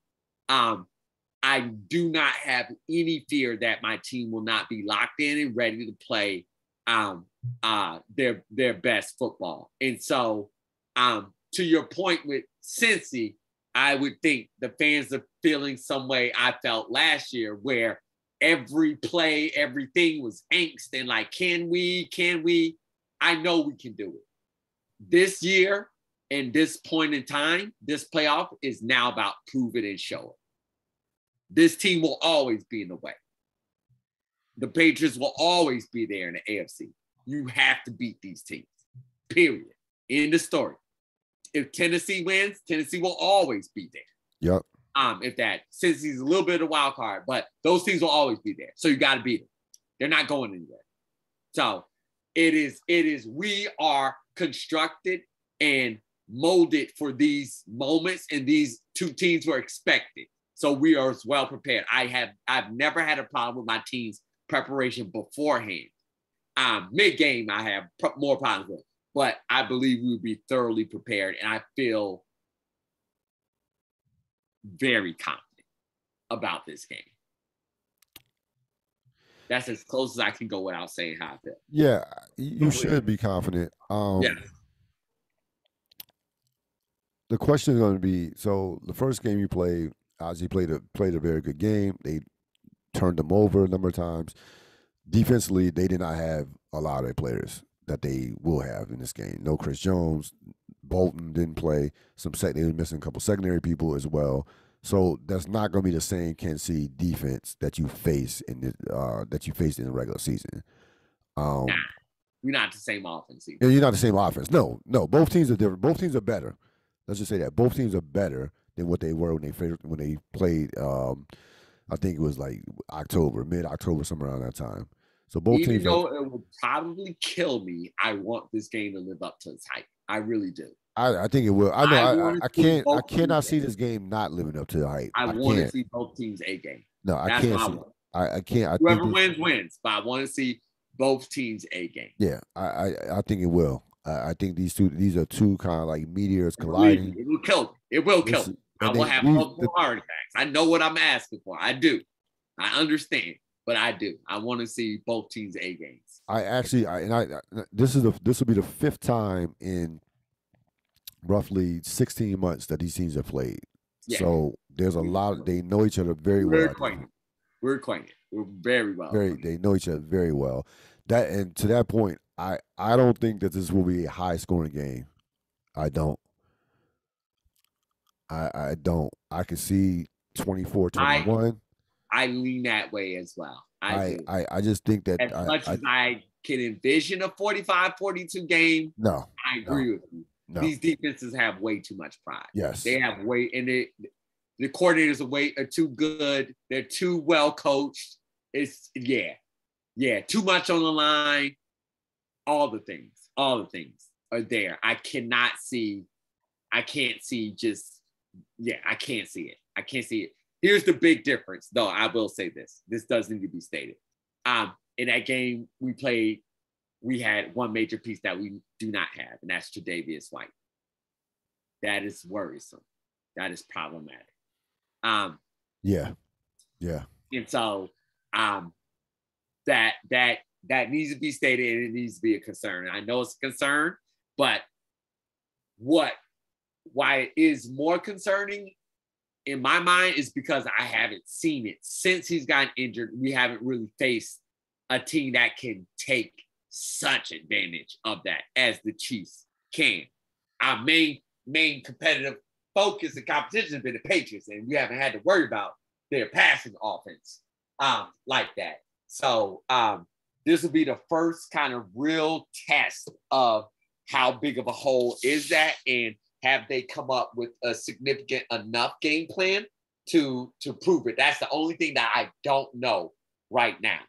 I do not have any fear that my team will not be locked in and ready to play their best football. And so to your point with Cincy, I would think the fans are feeling some way I felt last year where every play, everything was angst and like, can we? I know we can do it. This year and this point in time, this playoff is now about prove it and show it. This team will always be in the way. The Patriots will always be there in the AFC. You have to beat these teams, period. End of story. If Tennessee wins, Tennessee will always be there. Yep. If that, since he's a little bit of a wild card, but those teams will always be there. So you got to beat them. They're not going anywhere. So it is, we are constructed and molded for these moments, and these two teams were expected. So we are as well prepared. I've never had a problem with my team's preparation beforehand. Mid-game, I have more problems with, but I believe we will be thoroughly prepared, and I feel very confident about this game. That's as close as I can go without saying how I feel. Yeah, you should be confident. Yeah. The question is going to be, so the first game you played, Ozzy played a very good game. They turned them over a number of times. Defensively, they did not have a lot of their players that they will have in this game. No Chris Jones, Bolton didn't play. They were missing a couple secondary people as well. So that's not going to be the same Kansas City defense that you face in the regular season. Nah, you're not the same offense. Yeah, you're not the same offense. No. Both teams are different. Both teams are better. Let's just say that both teams are better than what they were when they played. I think it was like mid-October, somewhere around that time. So both Even teams. Though it will probably kill me, I want this game to live up to its hype. I really do. I think it will. I know. I cannot see this game not living up to the hype. I want to see both teams A game. No, I can't see. I can't. Whoever wins. But I want to see both teams A game. Yeah, I think it will. I think these are two kind of like meteors colliding. It will kill me. It will kill me. I will have multiple heart attacks. I know what I'm asking for. I do. I understand, but I do. I want to see both teams A games. This will be the fifth time in roughly 16 months that these teams have played. Yeah. So there's a lot. They know each other very well. We're acquainted. We're very well. They know each other very well. And to that point, I don't think that this will be a high scoring game. I don't. I don't. I can see 24-21. I lean that way as well. I just think that as much as I can envision a 45-42 game. No, I agree with you. No. These defenses have way too much pride. Yes, they have way, and The coordinators are too good. They're too well coached. It's too much on the line. All the things are there. I can't see it. Here's the big difference, though. I will say this. This does need to be stated. In that game we played, we had one major piece that we do not have, and that's Tre'Davious White. That is worrisome. That is problematic. Yeah. And so that needs to be stated, and it needs to be a concern. I know it's a concern, but why it is more concerning in my mind is because I haven't seen it since he's gotten injured. We haven't really faced a team that can take such advantage of that as the Chiefs can. Our main competitive focus and competition has been the Patriots, and we haven't had to worry about their passing offense like that. So this will be the first kind of real test of how big of a hole is that, and have they come up with a significant enough game plan to prove it. That's the only thing that I don't know right now,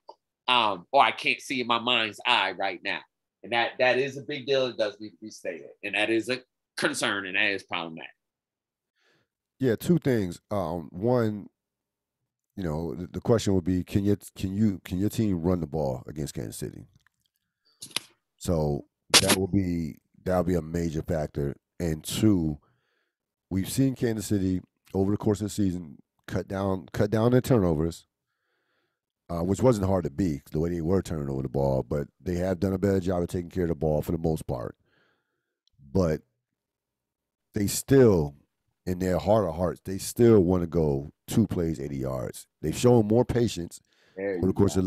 or I can't see in my mind's eye right now. And that is a big deal. It does need to be stated, and that is a concern, and that is problematic. Yeah, two things. One, the question would be, can your team run the ball against Kansas City? So that'll be a major factor. And two, we've seen Kansas City over the course of the season cut down their turnovers, which wasn't hard to beat the way they were turning over the ball, but they have done a better job of taking care of the ball for the most part. But they still, in their heart of hearts, they still want to go 2 plays, 80 yards. They've shown more patience over the course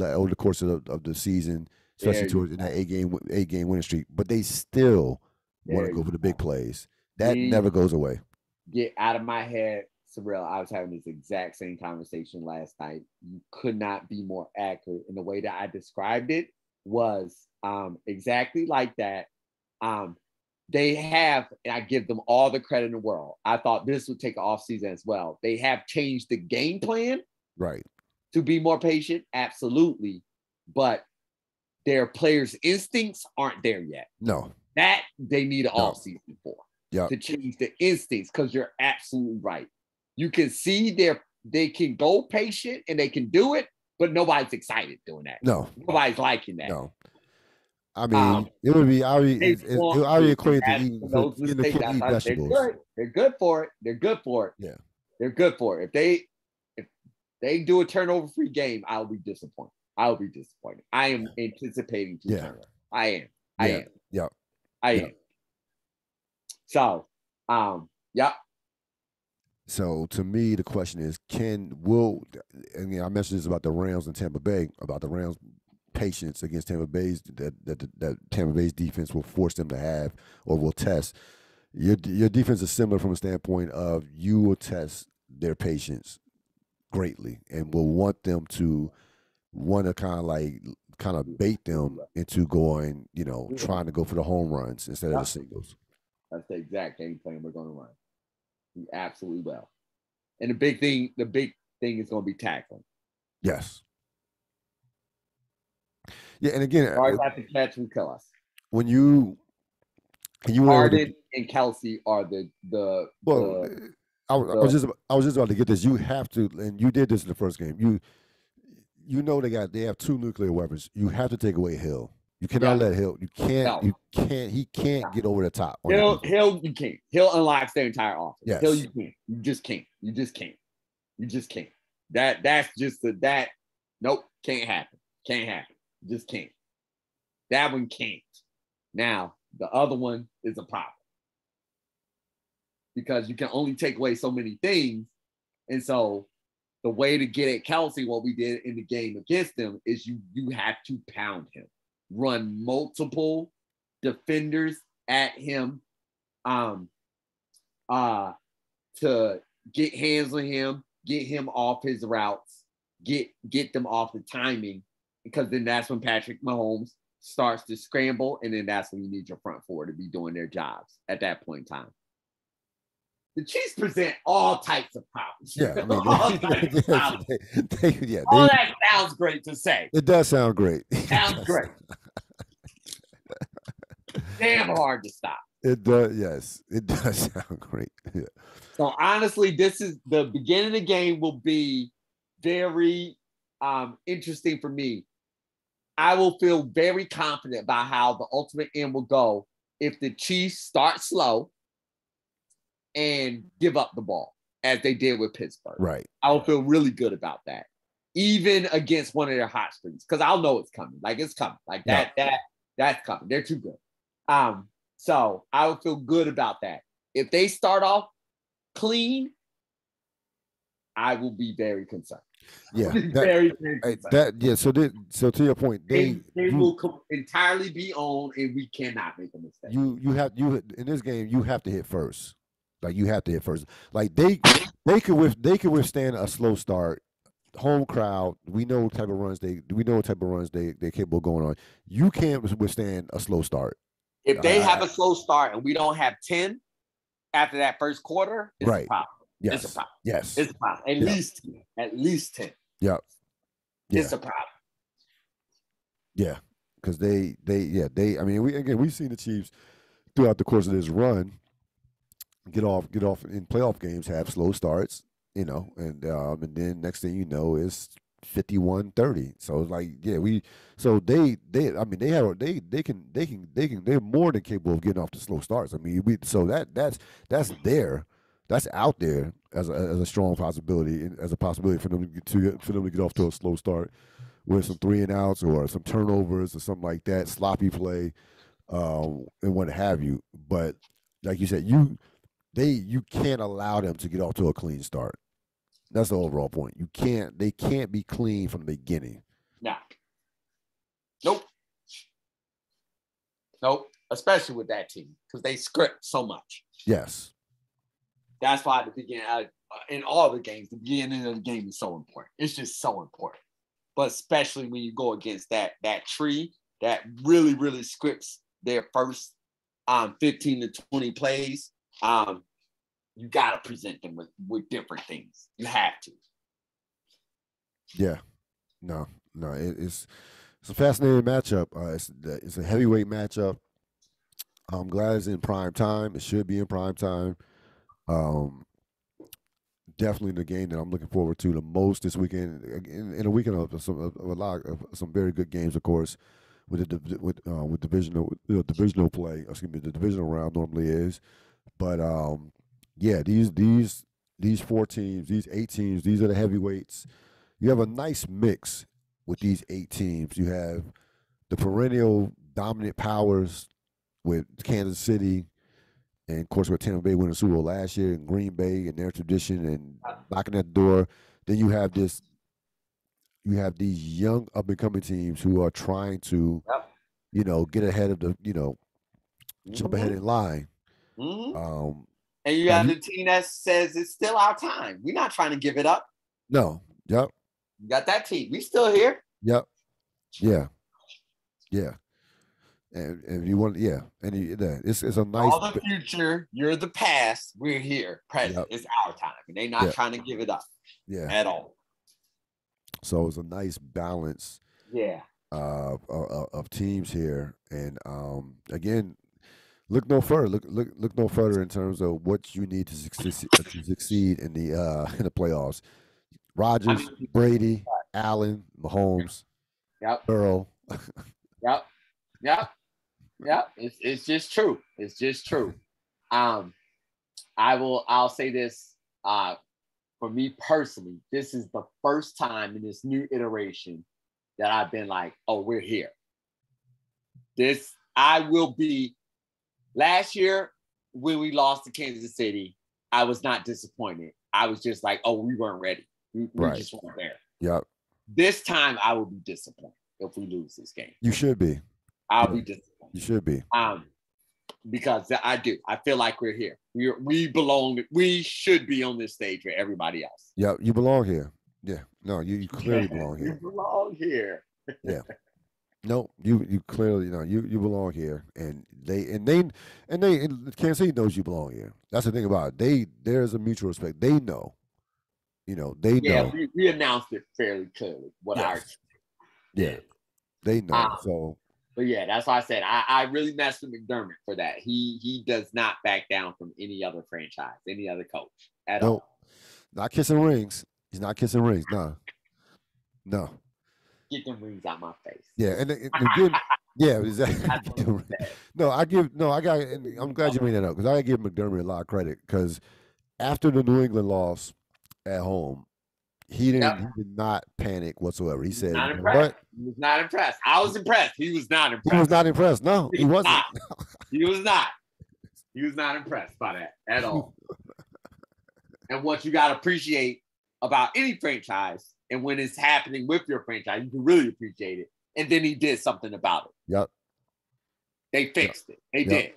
of the season, especially towards that 8-game winning streak. But they still want to go for the big plays. That never goes away. Get out of my head, Ril. I was having this exact same conversation last night. You could not be more accurate. And the way that I described it was exactly like that. They have, and I give them all the credit in the world. I thought this would take an off season as well. They have changed the game plan, right, to be more patient, absolutely. But their players' instincts aren't there yet. No, that they need an off season for. Yeah, to change the instincts, because you're absolutely right. You can see they can go patient and they can do it, but nobody's excited doing that. No, nobody's liking that. No. I mean, it would be already equated to eating vegetables. They're good for it. Yeah, they're good for it. If they do a turnover-free game, I'll be disappointed. I am anticipating 2 turnovers. I am. Yeah. So, So to me, the question is, I mentioned this about the Rams and Tampa Bay, about the Rams' patience against Tampa Bay's that Tampa Bay's defense will force them to have or will test. Your defense is similar from a standpoint of you will test their patience greatly and will want them to kind of bait them into going, trying to go for the home runs instead of the singles. That's the exact game plan we're going to run. We absolutely will. And the big thing is going to be tackling. Yes. Yeah, and again, right after catch will kill us. When you Harden and Kelsey are I was just about to get this. You have to, and you did this in the first game. They have 2 nuclear weapons. You have to take away Hill. You cannot let Hill. You can't. No. He can't get over the top. Hill, you can't. Hill unlocks their entire offense. Yes. Hill, you can't. You just can't. That's just that. Nope, can't happen. Just can't. That one can't. Now the other one is a problem because you can only take away so many things, and so the way to get at Kelsey, what we did in the game against them, is you have to pound him. Run multiple defenders at him to get hands on him, get him off his routes, get them off the timing, because then that's when Patrick Mahomes starts to scramble, and then that's when you need your front four to be doing their jobs at that point in time. the Chiefs present all types of problems. Yeah, I mean, all types of problems. All that sounds great to say. It does sound great. Sounds great. Damn hard to stop. It does, yes. It does sound great. Yeah. So honestly, this is the beginning of the game will be very interesting for me. I will feel very confident about how the ultimate end will go if the Chiefs start slow and give up the ball as they did with Pittsburgh. Right. I will feel really good about that, even against one of their hot streaks, because I'll know it's coming. Like it's coming. Like that's coming. They're too good. So I would feel good about that. If they start off clean, I will be very concerned. Yeah, very concerned. So to your point, they will entirely be on, and we cannot make a mistake. You in this game you have to hit first. Like you have to hit first. Like they could withstand a slow start. Home crowd, we know what type of runs they're capable of going on. You can't withstand a slow start. If they have a slow start and we don't have 10 after that first quarter, it's a problem. Yes. It's a problem. Yes. It's a problem. At least 10. Yep. Yeah. It's a problem. Yeah. Because they I mean, we've seen the Chiefs throughout the course of this run get off in playoff games, have slow starts, and then next thing you know it's 51-30. So it's like, yeah, they're more than capable of getting off the slow starts. I mean, that's out there as a strong possibility, as a possibility for them to get off to a slow start with some 3 and outs or some turnovers or something like that, sloppy play, and what have you. But like you said, you can't allow them to get off to a clean start. That's the overall point. They can't be clean from the beginning. No. Nope. Especially with that team, because they script so much. Yes. That's why at the beginning, in all the games, the beginning of the game is so important. It's just so important. But especially when you go against that tree that really, really scripts their first 15 to 20 plays, you got to present them with different things. You have to. Yeah. No. It's a fascinating matchup. It's a heavyweight matchup. I'm glad it's in prime time. It should be in prime time. Definitely the game that I'm looking forward to the most this weekend. In a weekend of some very good games, of course, with divisional play. Excuse me, the divisional round normally is, but yeah, these 4 teams, these 8 teams, these are the heavyweights. You have a nice mix with these 8 teams. You have the perennial dominant powers with Kansas City, and of course with Tampa Bay winning the Super Bowl last year, and Green Bay and their tradition and knocking at the door. Then you have these young up and coming teams who are trying to, get ahead of the, jump ahead in line. Mm-hmm. And you have the team that says it's still our time. We're not trying to give it up. No. Yep. You got that team. We still here. Yep. Yeah. Yeah. And if you want, it's a nice. All the future, you're the past. We're here, present. Yep. It's our time, and they're not trying to give it up. Yeah. At all. So it's a nice balance. Yeah. Of teams here, and again, look no further. Look no further in terms of what you need to succeed in the playoffs. Rodgers, Brady, Allen, Mahomes, Earl. Yep. It's just true. It's just true. I'll say this. For me personally, this is the first time in this new iteration that I've been like, oh, we're here. Last year when we lost to Kansas City, I was not disappointed. I was just like, oh, we weren't ready. We just weren't there. Yep. This time I will be disappointed if we lose this game. You should be. I'll be disappointed. You should be. Because I do. I feel like we're here. We belong. We should be on this stage with everybody else. Yeah, you belong here. Yeah. No, you clearly belong here. You belong here. Yeah. No, you clearly you belong here, and Kansas City knows you belong here. That's the thing about it. There's a mutual respect. They know, they Yeah, know. we announced it fairly clearly what our Yes, team yeah, is. they know. So But yeah, that's why I said I really messed with McDermott for that. He does not back down from any other franchise, any other coach at no, all. not kissing rings. He's not kissing rings. No, no. Get them rings out my face. Yeah, and again, yeah, exactly. I know what you said. No, I got. And I'm glad you bring that up because I give McDermott a lot of credit because after the New England loss at home, he Yep. did not panic whatsoever. He said, Not "You know impressed. what?" He was not impressed. I was impressed. He was not He impressed. was not impressed. No, he wasn't. Not. He was not. He was not impressed by that at all. And what you got to appreciate about any franchise, and when it's happening with your franchise, you can really appreciate it. And then he did something about it. Yep. They fixed it. They did.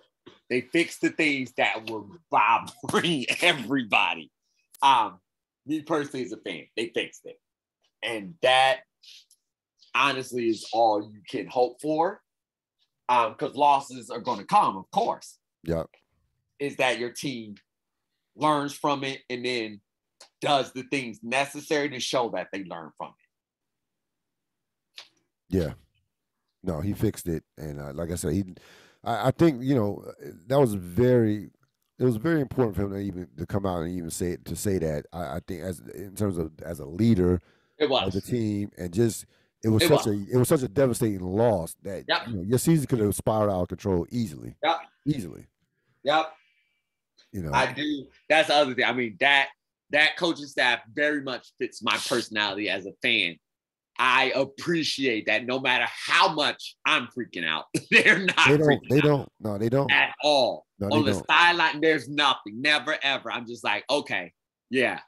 They fixed the things that were bothering everybody. Me personally as a fan, they fixed it. And that honestly is all you can hope for. Because losses are going to come, of course. Yep. Is that your team learns from it and then does the things necessary to show that they learn from it. Yeah. No, he fixed it, and like I said, I think that was very. It was very important for him to even to come out and even say that. I think as in terms of as a leader It of the was. team, and just it was such a devastating loss that Yep. Your season could have spiraled out of control easily. Yep. Easily. Yep. I do. That's the other thing. I mean, that coaching staff very much fits my personality as a fan. I appreciate that no matter how much I'm freaking out, they're not freaking out. They don't. At all. No, On the sideline, there's nothing. Never, ever. I'm just like, okay, yeah.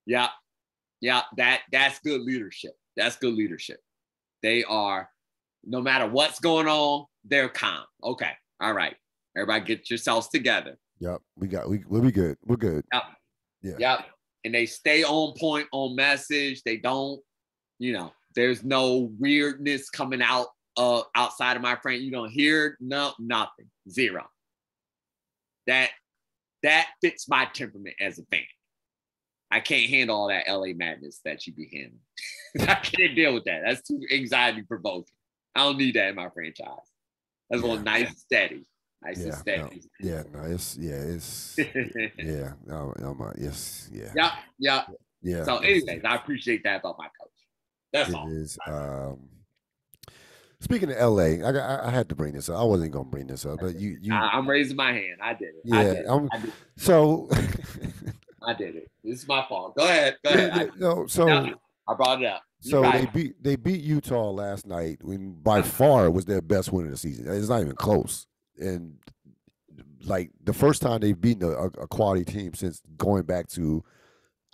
That's good leadership. That's good leadership. They are, no matter what's going on, they're calm. Okay, all right. Everybody get yourselves together. Yep, we'll be good. We're good. Yep. Yeah. Yep. And they stay on point, on message. They don't, there's no weirdness coming out outside of my frame. You don't hear nothing. Zero. That fits my temperament as a fan. I can't handle all that LA madness that you be handling. I can't deal with that. That's too anxiety provoking. I don't need that in my franchise. That's one nice and steady. Nice and steady. It's Yeah. So anyways, I appreciate that about my coach. That's all. It is. Speaking of LA, I had to bring this up. I wasn't gonna bring this up, but you I'm raising my hand. I did it. Yeah, I did it. So I did it. This is my fault. Go ahead. I brought it up. So they beat Utah last night when by far it was their best win of the season. It's not even close. And like the first time they've beaten a quality team since going back to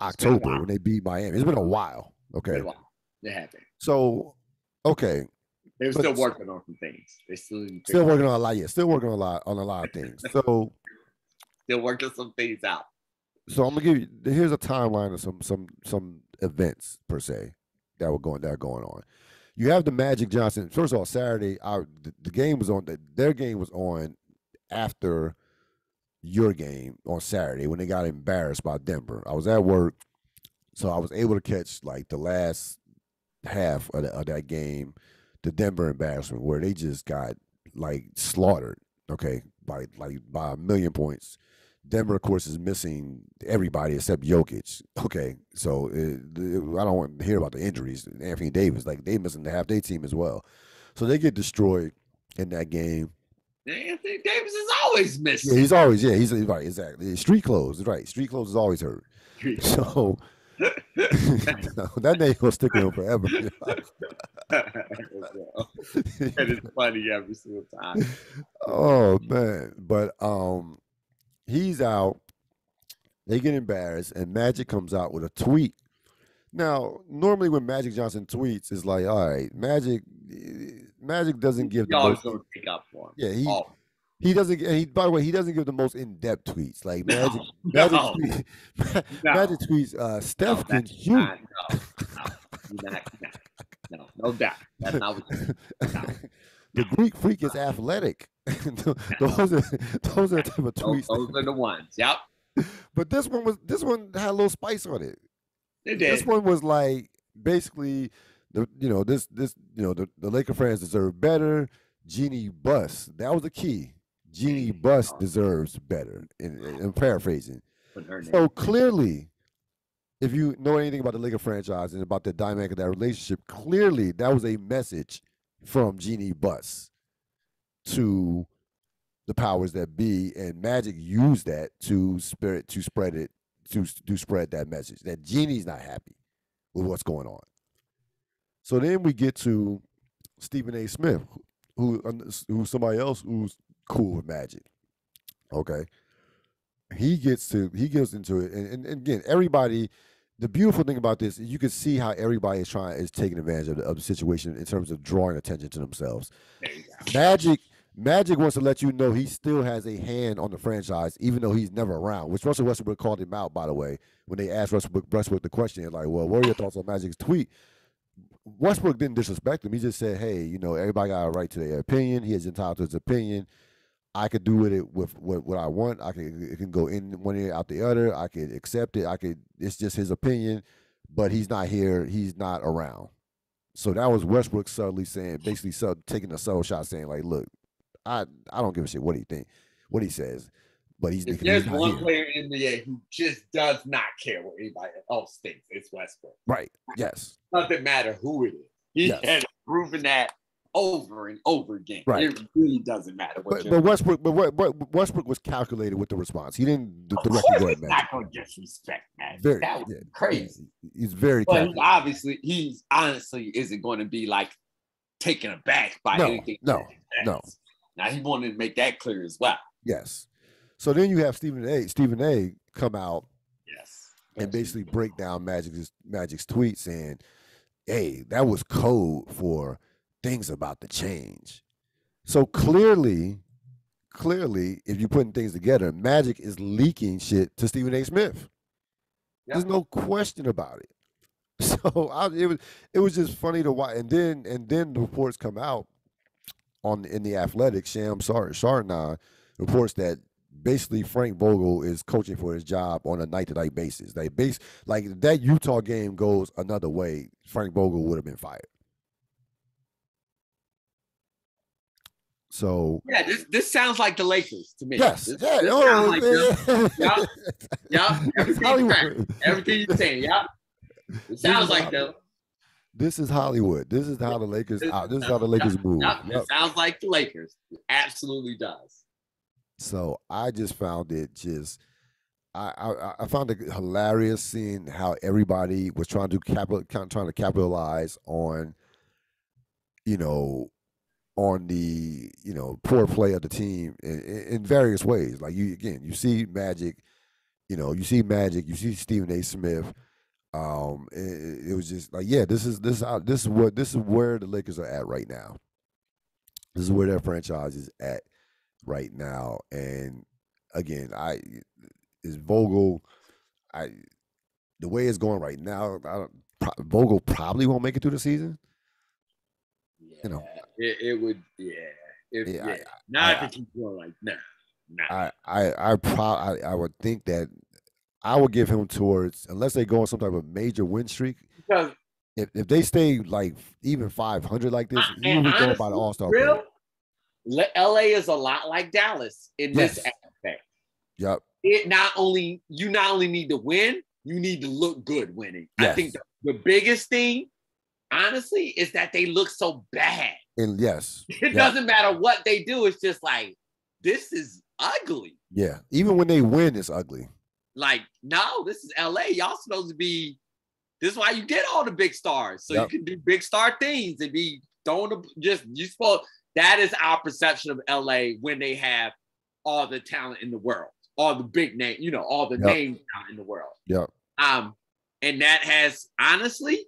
October when they beat Miami. It's been a while. Okay. It happened. So okay. They're still working on some things. They're still working on a lot. Yeah, still working on a lot of things. So still working some things out. So I'm gonna give you. Here's a timeline of some events per se that are going on. You have the Magic Johnson. First of all, Saturday, the game was on. Their game was on after your game on Saturday when they got embarrassed by Denver. I was at work, so I was able to catch like the last half of that game, the Denver embarrassment where they just got like slaughtered. Okay, by a million points. Denver, of course, is missing everybody except Jokic. Okay, so I don't want to hear about the injuries. Anthony Davis, like they missing half their team as well. So they get destroyed in that game. Anthony Davis is always missing. Yeah, he's right, exactly. Street clothes, right? Street clothes is always hurt. So that name will stick with him forever. It is funny every single time. Oh man, but he's out. They get embarrassed, and Magic comes out with a tweet. Now, normally when Magic Johnson tweets, it's like, all right, Magic doesn't give the most. Pick up for him. Yeah, he doesn't. By the way, he doesn't give the most in-depth tweets. Like Magic tweets. Steph can shoot. No doubt. That's not what you The Greek freak is athletic. those are the type of tweets. those are the ones. Yep. But this one had a little spice on it. It This did. one was like basically the Laker fans deserve better. Jeannie Buss, that was the key. Jeannie Buss deserves better. I'm paraphrasing. So clearly, if you know anything about the Laker franchise and about the dynamic of that relationship, clearly that was a message from Jeannie Buss to the powers that be, and Magic used that to spread that message that Jeannie's not happy with what's going on. So then we get to Stephen A. Smith, who's somebody else who's cool with Magic. Okay, he gets into it, and again, everybody. The beautiful thing about this is you can see how everybody is taking advantage of the situation in terms of drawing attention to themselves. Magic wants to let you know he still has a hand on the franchise, even though he's never around. Which Russell Westbrook called him out, by the way, when they asked Westbrook the question, like, "Well, what are your thoughts on Magic's tweet?" Westbrook didn't disrespect him. He just said, "Hey, everybody got a right to their opinion. He is entitled to his opinion. I could do with it with what I want. It can go in one ear out the other. I could accept it. It's just his opinion, but he's not here. He's not around." So that was Westbrook subtly saying, basically taking a subtle shot, saying like, "Look, I don't give a shit what he think, what he says, but he's." If there's one player in the NBA who just does not care what anybody else thinks, it's Westbrook. Right. Yes. Doesn't matter who it is. He has proven that over and over again. Right. It really doesn't matter. But Westbrook was calculated with the response. He didn't directly go at Magic. Not going to disrespect Magic. That was crazy. He's very. But he honestly isn't going to be like taken aback by anything. No. Now he wanted to make that clear as well. Yes. So then you have Stephen A. come out. Yes. And basically break down Magic's tweet saying, "Hey, that was code for things about to change." So clearly, if you're putting things together, Magic is leaking shit to Stephen A. Smith. Yep. There's no question about it. So it was just funny to watch. And then the reports come out in the Athletic. Chardonnay reports that basically Frank Vogel is coaching for his job on a night-to-night basis. Like if that Utah game goes another way, Frank Vogel would have been fired. So yeah, this sounds like the Lakers to me. Yes, this sounds like them. Yeah. Everything you're saying, yeah. It sounds like them. This is Hollywood. This is how the Lakers. This is how the Lakers move. Yep. It sounds like the Lakers. It absolutely does. So I just found it I found it hilarious seeing how everybody was trying to capitalize on, on the poor play of the team in various ways. Like you see Magic, you see Stephen A. Smith. It was just like, yeah, this is where the Lakers are at right now. This is where their franchise is at right now. And again, Vogel. The way it's going right now, Vogel probably won't make it through the season. Yeah, it would. Yeah, not if he's going like nah. I would think that I would give him towards, unless they go on some type of major win streak. Because if they stay like even 500 like this, he will be going by the All-Star break. LA is a lot like Dallas in this aspect. Yep. You not only need to win, you need to look good winning. Yes. I think the biggest thing, honestly, is that they look so bad. And it doesn't matter what they do. It's just like, this is ugly. Yeah. Even when they win, it's ugly. Like, no, this is LA. Y'all supposed to be. This is why you get all the big stars, so you can do big star things and be throwing that is our perception of LA when they have all the talent in the world, all the big name, all the names in the world. Yeah. And that has, honestly,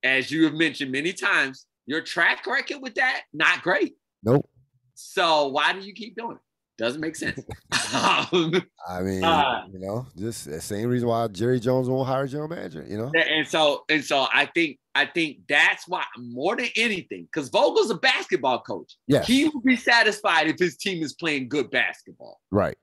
as you have mentioned many times, your track record with that, not great. Nope. So why do you keep doing it? Doesn't make sense. I mean, just the same reason why Jerry Jones won't hire a general manager, And so I think that's why more than anything, because Vogel's a basketball coach. Yes. He will be satisfied if his team is playing good basketball. Right.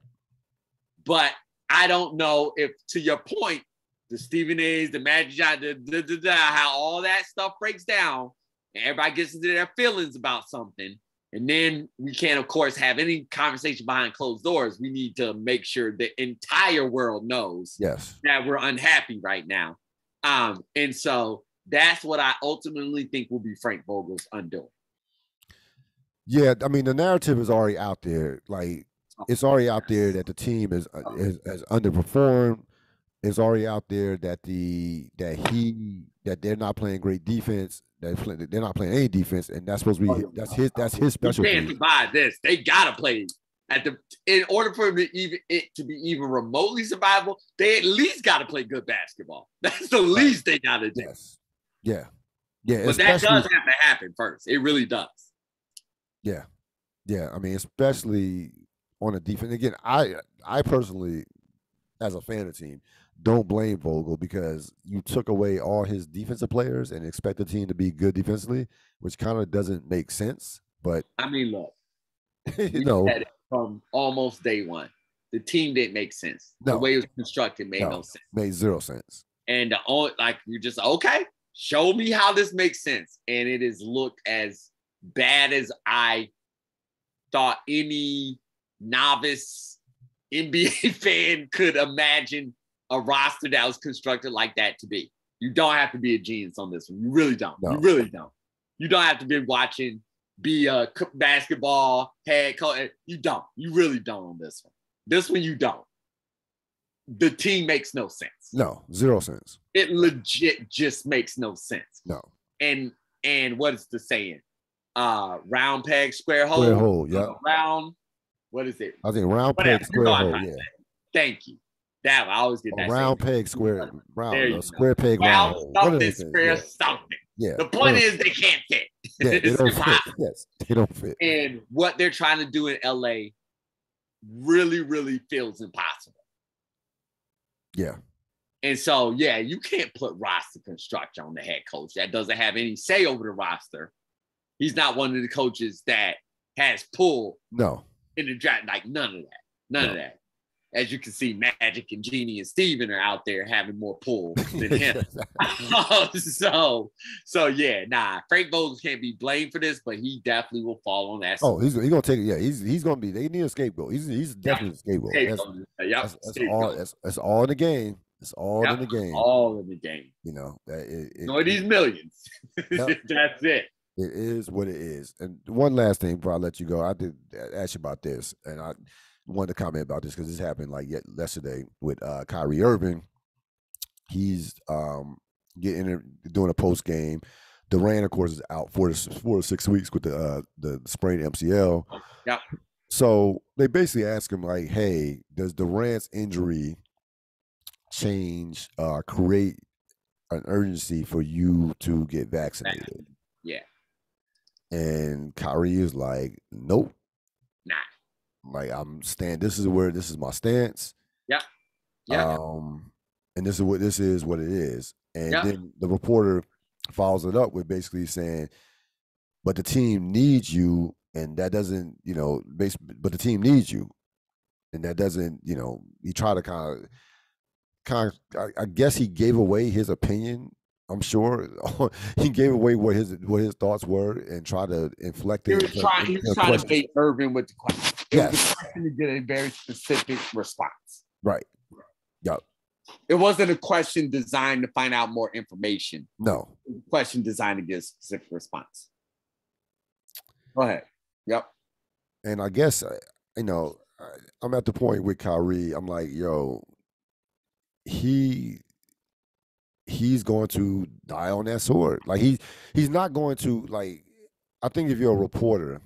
But I don't know if, to your point, the Stephen A's, the Magic Johnson, how all that stuff breaks down, and everybody gets into their feelings about something. And then we can't, of course, have any conversation behind closed doors. We need to make sure the entire world knows that we're unhappy right now. And so that's what I ultimately think will be Frank Vogel's undoing. Yeah, I mean, the narrative is already out there. Like, it's already out there that the team has underperformed. It's already out there that they're not playing great defense. They're not playing any defense, and that's supposed to be that's his specialty. You can't survive this. They gotta play in order for them to be even remotely survivable. They at least gotta play good basketball. That's the least they gotta do. Yes. Yeah. But that does have to happen first. It really does. Yeah. I mean, especially on the defense. Again, I personally, as a fan of the team, don't blame Vogel because you took away all his defensive players and expect the team to be good defensively, which kind of doesn't make sense. But I mean, look, had it from almost day one, the team didn't make sense. The way it was constructed made no sense. Made zero sense. And you're just okay. Show me how this makes sense, and it has looked as bad as I thought any novice NBA fan could imagine a roster that was constructed like that to be. You don't have to be a genius on this one. You really don't. No. You really don't. You don't have to be a basketball head coach. You don't. You really don't on this one. This one, you don't. The team makes no sense. No, zero sense. It legit just makes no sense. No. And what is the saying? Round peg, square hole. Square hole, yeah. Round, what is it? I think round peg, square hole, yeah. Thank you. That I always get that. Round peg, square, round, square peg, round hole. Something, square, something. Yeah. The point is they can't fit. Yeah, they don't fit. Yes, they don't fit. And what they're trying to do in LA really, really feels impossible. Yeah. And so, yeah, you can't put roster construction on the head coach that doesn't have any say over the roster. He's not one of the coaches that has pull in the draft. Like none of that. None of that. As you can see, Magic and Jeannie and Steven are out there having more pull than him. So yeah, Frank Vogel can't be blamed for this, but he definitely will fall on that. Oh, he's gonna take it. Yeah, he's gonna be. They need a scapegoat. He's definitely a scapegoat. That's all in the game. It's all in the game. All in the game. You know these millions. That's it. It is what it is. And one last thing before I let you go, I did ask you about this, and I wanted to comment about this because this happened yesterday with Kyrie Irving. He's doing a post game. Durant, of course, is out 4 to 6 weeks with the sprained MCL. Yeah. So they basically ask him like, "Hey, does Durant's injury create an urgency for you to get vaccinated?" Yeah. And Kyrie is like, "Nope. Nah. Like this is my stance. Yeah. And this is what it is." And then the reporter follows it up with basically saying, "But the team needs you, and that doesn't, but the team needs you, and that doesn't, he tried to kind of, I guess he gave away his opinion. I'm sure he gave away what his thoughts were and tried to inflect it. He was trying to bait Irving with the question. It was a question to get a very specific response. Right. Yep. It wasn't a question designed to find out more information. No. It was a question designed to get a specific response. Go ahead. Yep. And I guess, I'm at the point with Kyrie. I'm like, yo, he's going to die on that sword. Like he's not going to, like, I think if you're a reporter,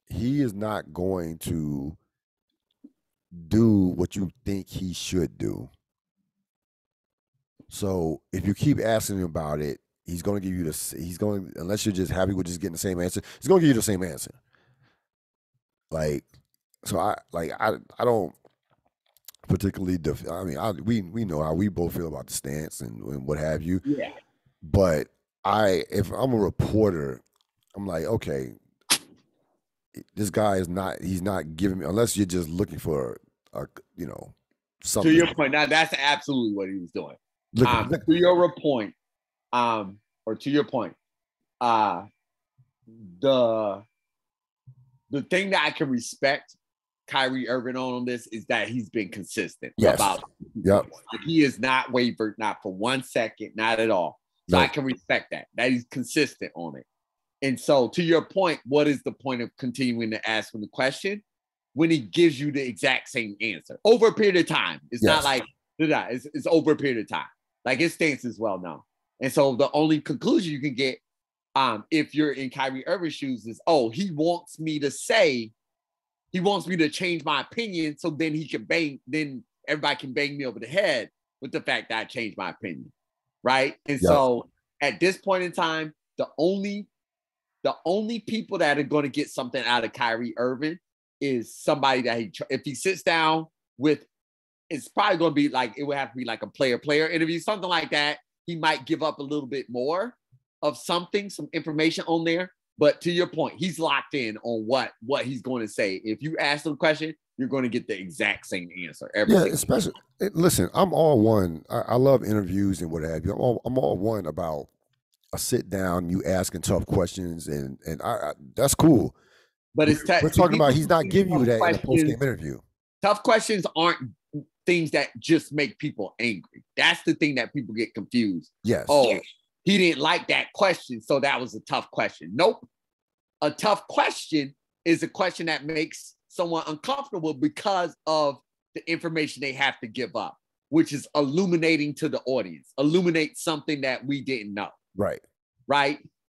he is not going to do what you think he should do. So if you keep asking him about it, he's going to give you unless you're just happy with just getting the same answer, he's going to give you the same answer. Like, so I don't particularly. I mean, we know how we both feel about the stance and what have you. Yeah. But if I'm a reporter, I'm like, okay, this guy is not. He's not giving me unless you're just looking for a, something. To your point, now that's absolutely what he was doing. Look, to your point, or to your point, the thing that I can respect Kyrie Irving on this is that he's been consistent about. Yep. Like, he is not wavered, not for 1 second, not at all. So I can respect that he's consistent on it. And so, to your point, what is the point of continuing to ask him the question when he gives you the exact same answer over a period of time? It's not like it's over a period of time. Like, his stance is well known. And so the only conclusion you can get, if you're in Kyrie Irving's shoes, is, oh, he wants me to change my opinion, so then then everybody can bang me over the head with the fact that I changed my opinion, right? And so at this point in time, the only people that are going to get something out of Kyrie Irving is somebody that if he sits down with, it's probably going to be like, it would have to be like a player interview, something like that. He might give up a little bit more of some information on there. But to your point, he's locked in on what he's going to say. If you ask him a question, you're going to get the exact same answer. Especially, listen, I'm all one. I love interviews and what have you. I'm all one about a sit down, you asking tough questions, and I that's cool. But we're talking about he's not giving you that in a post game interview. Tough questions aren't things that just make people angry. That's the thing that people get confused. Yes. Oh, he didn't like that question, so that was a tough question. Nope. A tough question is a question that makes someone uncomfortable because of the information they have to give up, which is illuminating to the audience, illuminate something that we didn't know. Right.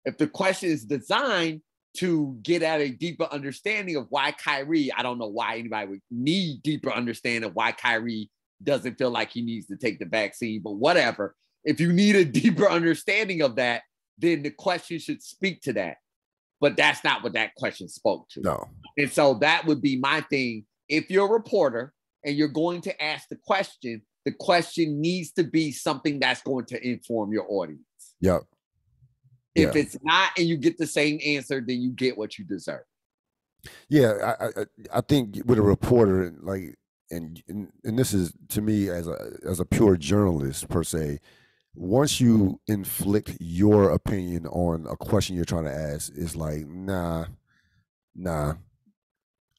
If the question is designed to get at a deeper understanding of why Kyrie, I don't know why anybody would need deeper understanding of why Kyrie doesn't feel like he needs to take the vaccine, but whatever. If you need a deeper understanding of that, then the question should speak to that. But that's not what that question spoke to. No. And so that would be my thing. If you're a reporter and you're going to ask the question needs to be something that's going to inform your audience. Yep. If it's not, and you get the same answer, then you get what you deserve. Yeah, I think with a reporter, like, and this is to me as a pure journalist per se, once you inflict your opinion on a question you're trying to ask, it's like nah.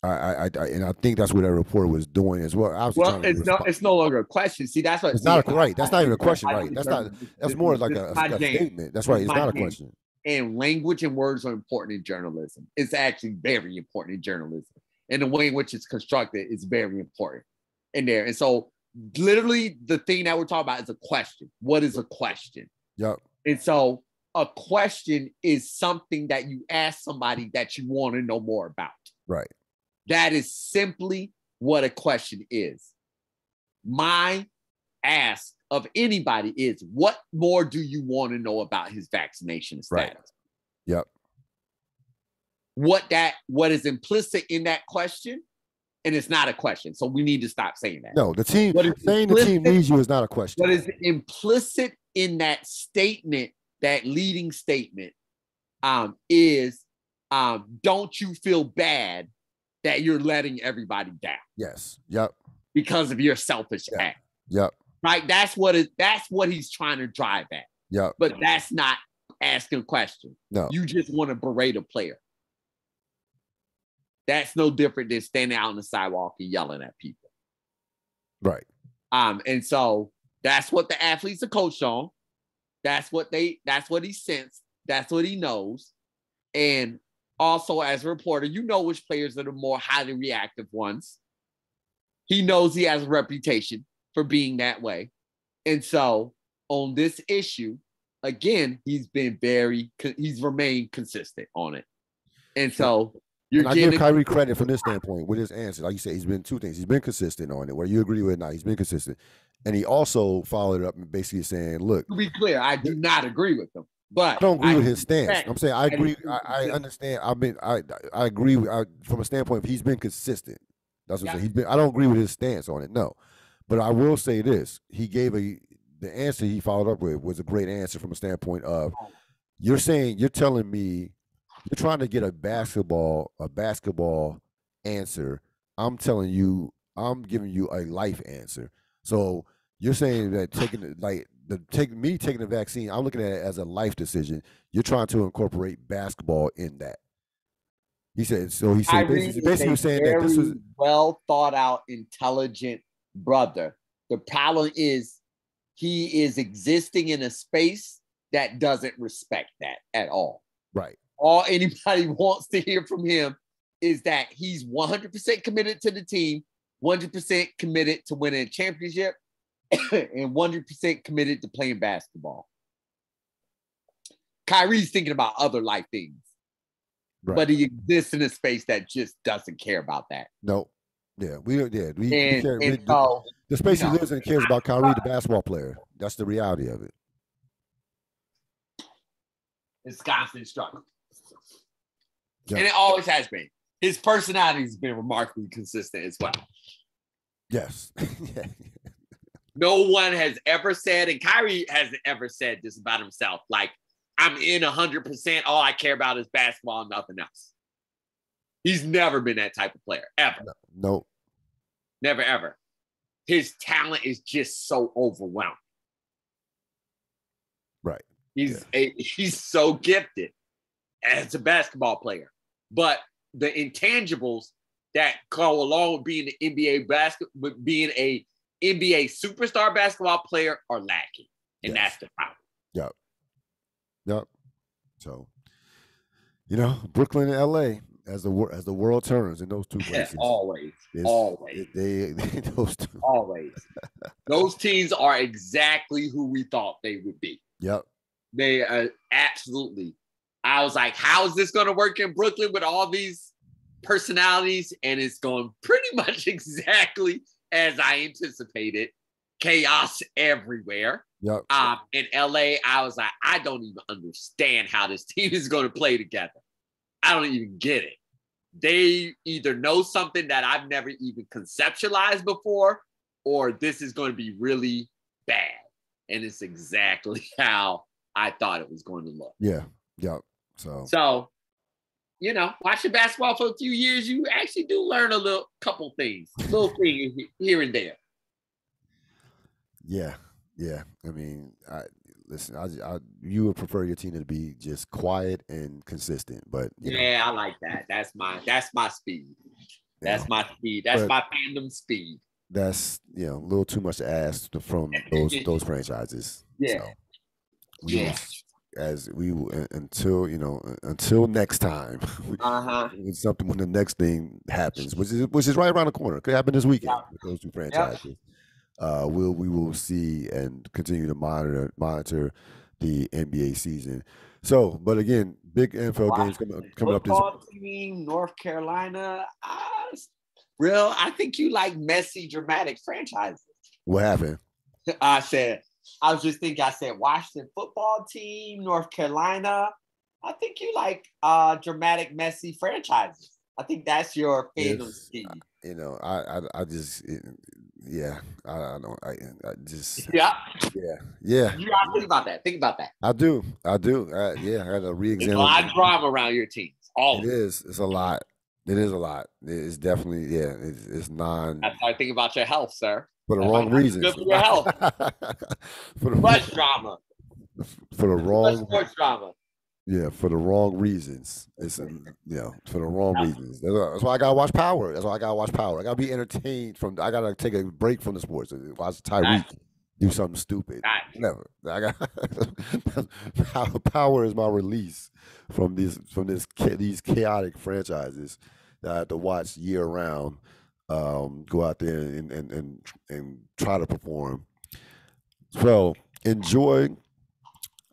And I think that's what that reporter was doing as well. It's no longer a question. See, that's what it's not right. That's not even a question, right? That's more like a statement. That's right. It's not a question. And language and words are important in journalism. It's actually very important in journalism. And the way in which it's constructed is very important in there. And so literally the thing that we're talking about is a question. What is a question? Yep. And so a question is something that you ask somebody that you want to know more about. Right. That is simply what a question is. My ask of anybody is, what more do you want to know about his vaccination status? Right. Yep. What is implicit in that question, and it's not a question. So we need to stop saying that. No, the team needs you is not a question. What is implicit in that statement, that leading statement, is don't you feel bad that you're letting everybody down? Yes. Yep. Because of your selfish act. Yep. Right. That's what he's trying to drive at. Yep. But that's not asking a question. No. You just want to berate a player. That's no different than standing out on the sidewalk and yelling at people. Right. And so that's what the athletes are coached on. That's what he sensed. That's what he knows. And also, as a reporter, you know which players are the more highly reactive ones. He knows he has a reputation for being that way. And so on this issue, again, he's remained consistent on it. And so I give Kyrie credit from this standpoint with his answer. Like you said, he's been two things. He's been consistent on it, whether you agree with it or not. He's been consistent. And he also followed it up and basically saying, look. To be clear, I do not agree with him. But I don't agree with his stance. respect I'm saying I that he's agree. been I consistent. understand. I agree from a standpoint. If he's been consistent, that's what I'm Yeah. saying. He's been. I don't agree with his stance on it. No, but I will say this: he gave the answer he followed up with was a great answer from a standpoint of you're telling me you're trying to get a basketball answer. I'm telling you, I'm giving you a life answer. So you're saying that taking taking the vaccine, I'm looking at it as a life decision. You're trying to incorporate basketball in that. He said so. He said Kyrie is basically he a was saying that this was very well thought out, intelligent brother. The problem is he is existing in a space that doesn't respect that at all. right. All anybody wants to hear from him is that he's 100% committed to the team, 100% committed to winning a championship, and 100% committed to playing basketball. Kyrie's thinking about other life things, Right. but he exists in a space that just doesn't care about that. No. Yeah, we care. So, The space he lives in cares about Kyrie, the basketball player. That's the reality of it. it's constant struggle. Yeah. And it always has been. His personality has been remarkably consistent as well. Yes. Yeah. No one has ever said, and Kyrie hasn't ever said this about himself, like, I'm in 100%. All I care about is basketball and nothing else. He's never been that type of player, ever. No. Never, ever. His talent is just so overwhelming. Right. He's so gifted as a basketball player. But the intangibles that go along with being an being a NBA superstar basketball player are lacking. And that's the problem. Yep. So, Brooklyn and LA as the world turns in those two places. Always. Those two. Always. Those teams are exactly who we thought they would be. Yep. They are absolutely. I was like, how is this going to work in Brooklyn with all these personalities? And it's going pretty much exactly as I anticipated. Chaos everywhere. Yep. In LA, I was like, I don't even understand how this team is going to play together. I don't even get it. They either know something that I've never even conceptualized before, or this is going to be really bad. And it's exactly how I thought it was going to look. Yeah. Yep. So, watching basketball for a few years, you actually do learn a couple things here and there. Yeah. I mean, you would prefer your team to be just quiet and consistent, but I like that. That's my speed. That's my speed. That's my fandom speed. That's a little too much to ask from those franchises. Yeah. Until next time. It's something when the next thing happens, which is right around the corner. Could happen this weekend with those two franchises. We will see and continue to monitor the NBA season. So, but again, big NFL games coming up this football team, North Carolina. I think you like messy, dramatic franchises. What happened? I was just thinking. I said Washington football team, North Carolina. I think you like dramatic, messy franchises. I think that's your fandom scheme. I just. I don't. I just. Yeah. You gotta think about that. I do. I had to re-examine. There's a lot of drama around your teams. It is. It's a lot. It's definitely. It's non. That's how I think about your health, sir. For the wrong reasons. Good for your health. Much drama. For the wrong. Sports drama. Yeah, for the wrong reasons. It's for the wrong reasons. That's why I gotta watch Power. I gotta be entertained I gotta take a break from the sports. Watch Tyreek do something stupid. Never. Power is my release from these chaotic franchises that I have to watch year round. Go out there and try to perform. So enjoy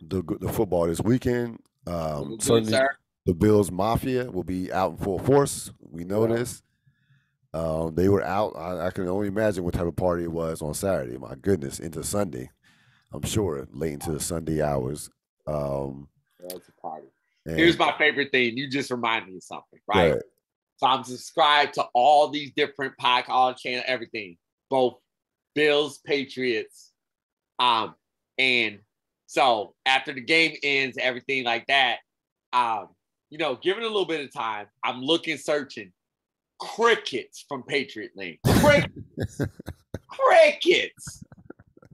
the football this weekend. Certainly, the Bills Mafia will be out in full force. We know this. They were out. I can only imagine what type of party it was on Saturday. My goodness, into Sunday. I'm sure late into the Sunday hours. That's a party. And Here's my favorite thing. You just reminded me of something, right? So I'm subscribed to all these different podcasts, channel, everything, both Bills, Patriots, and so after the game ends, everything like that, given a little bit of time, I'm searching crickets from Patriot Lane. Crickets.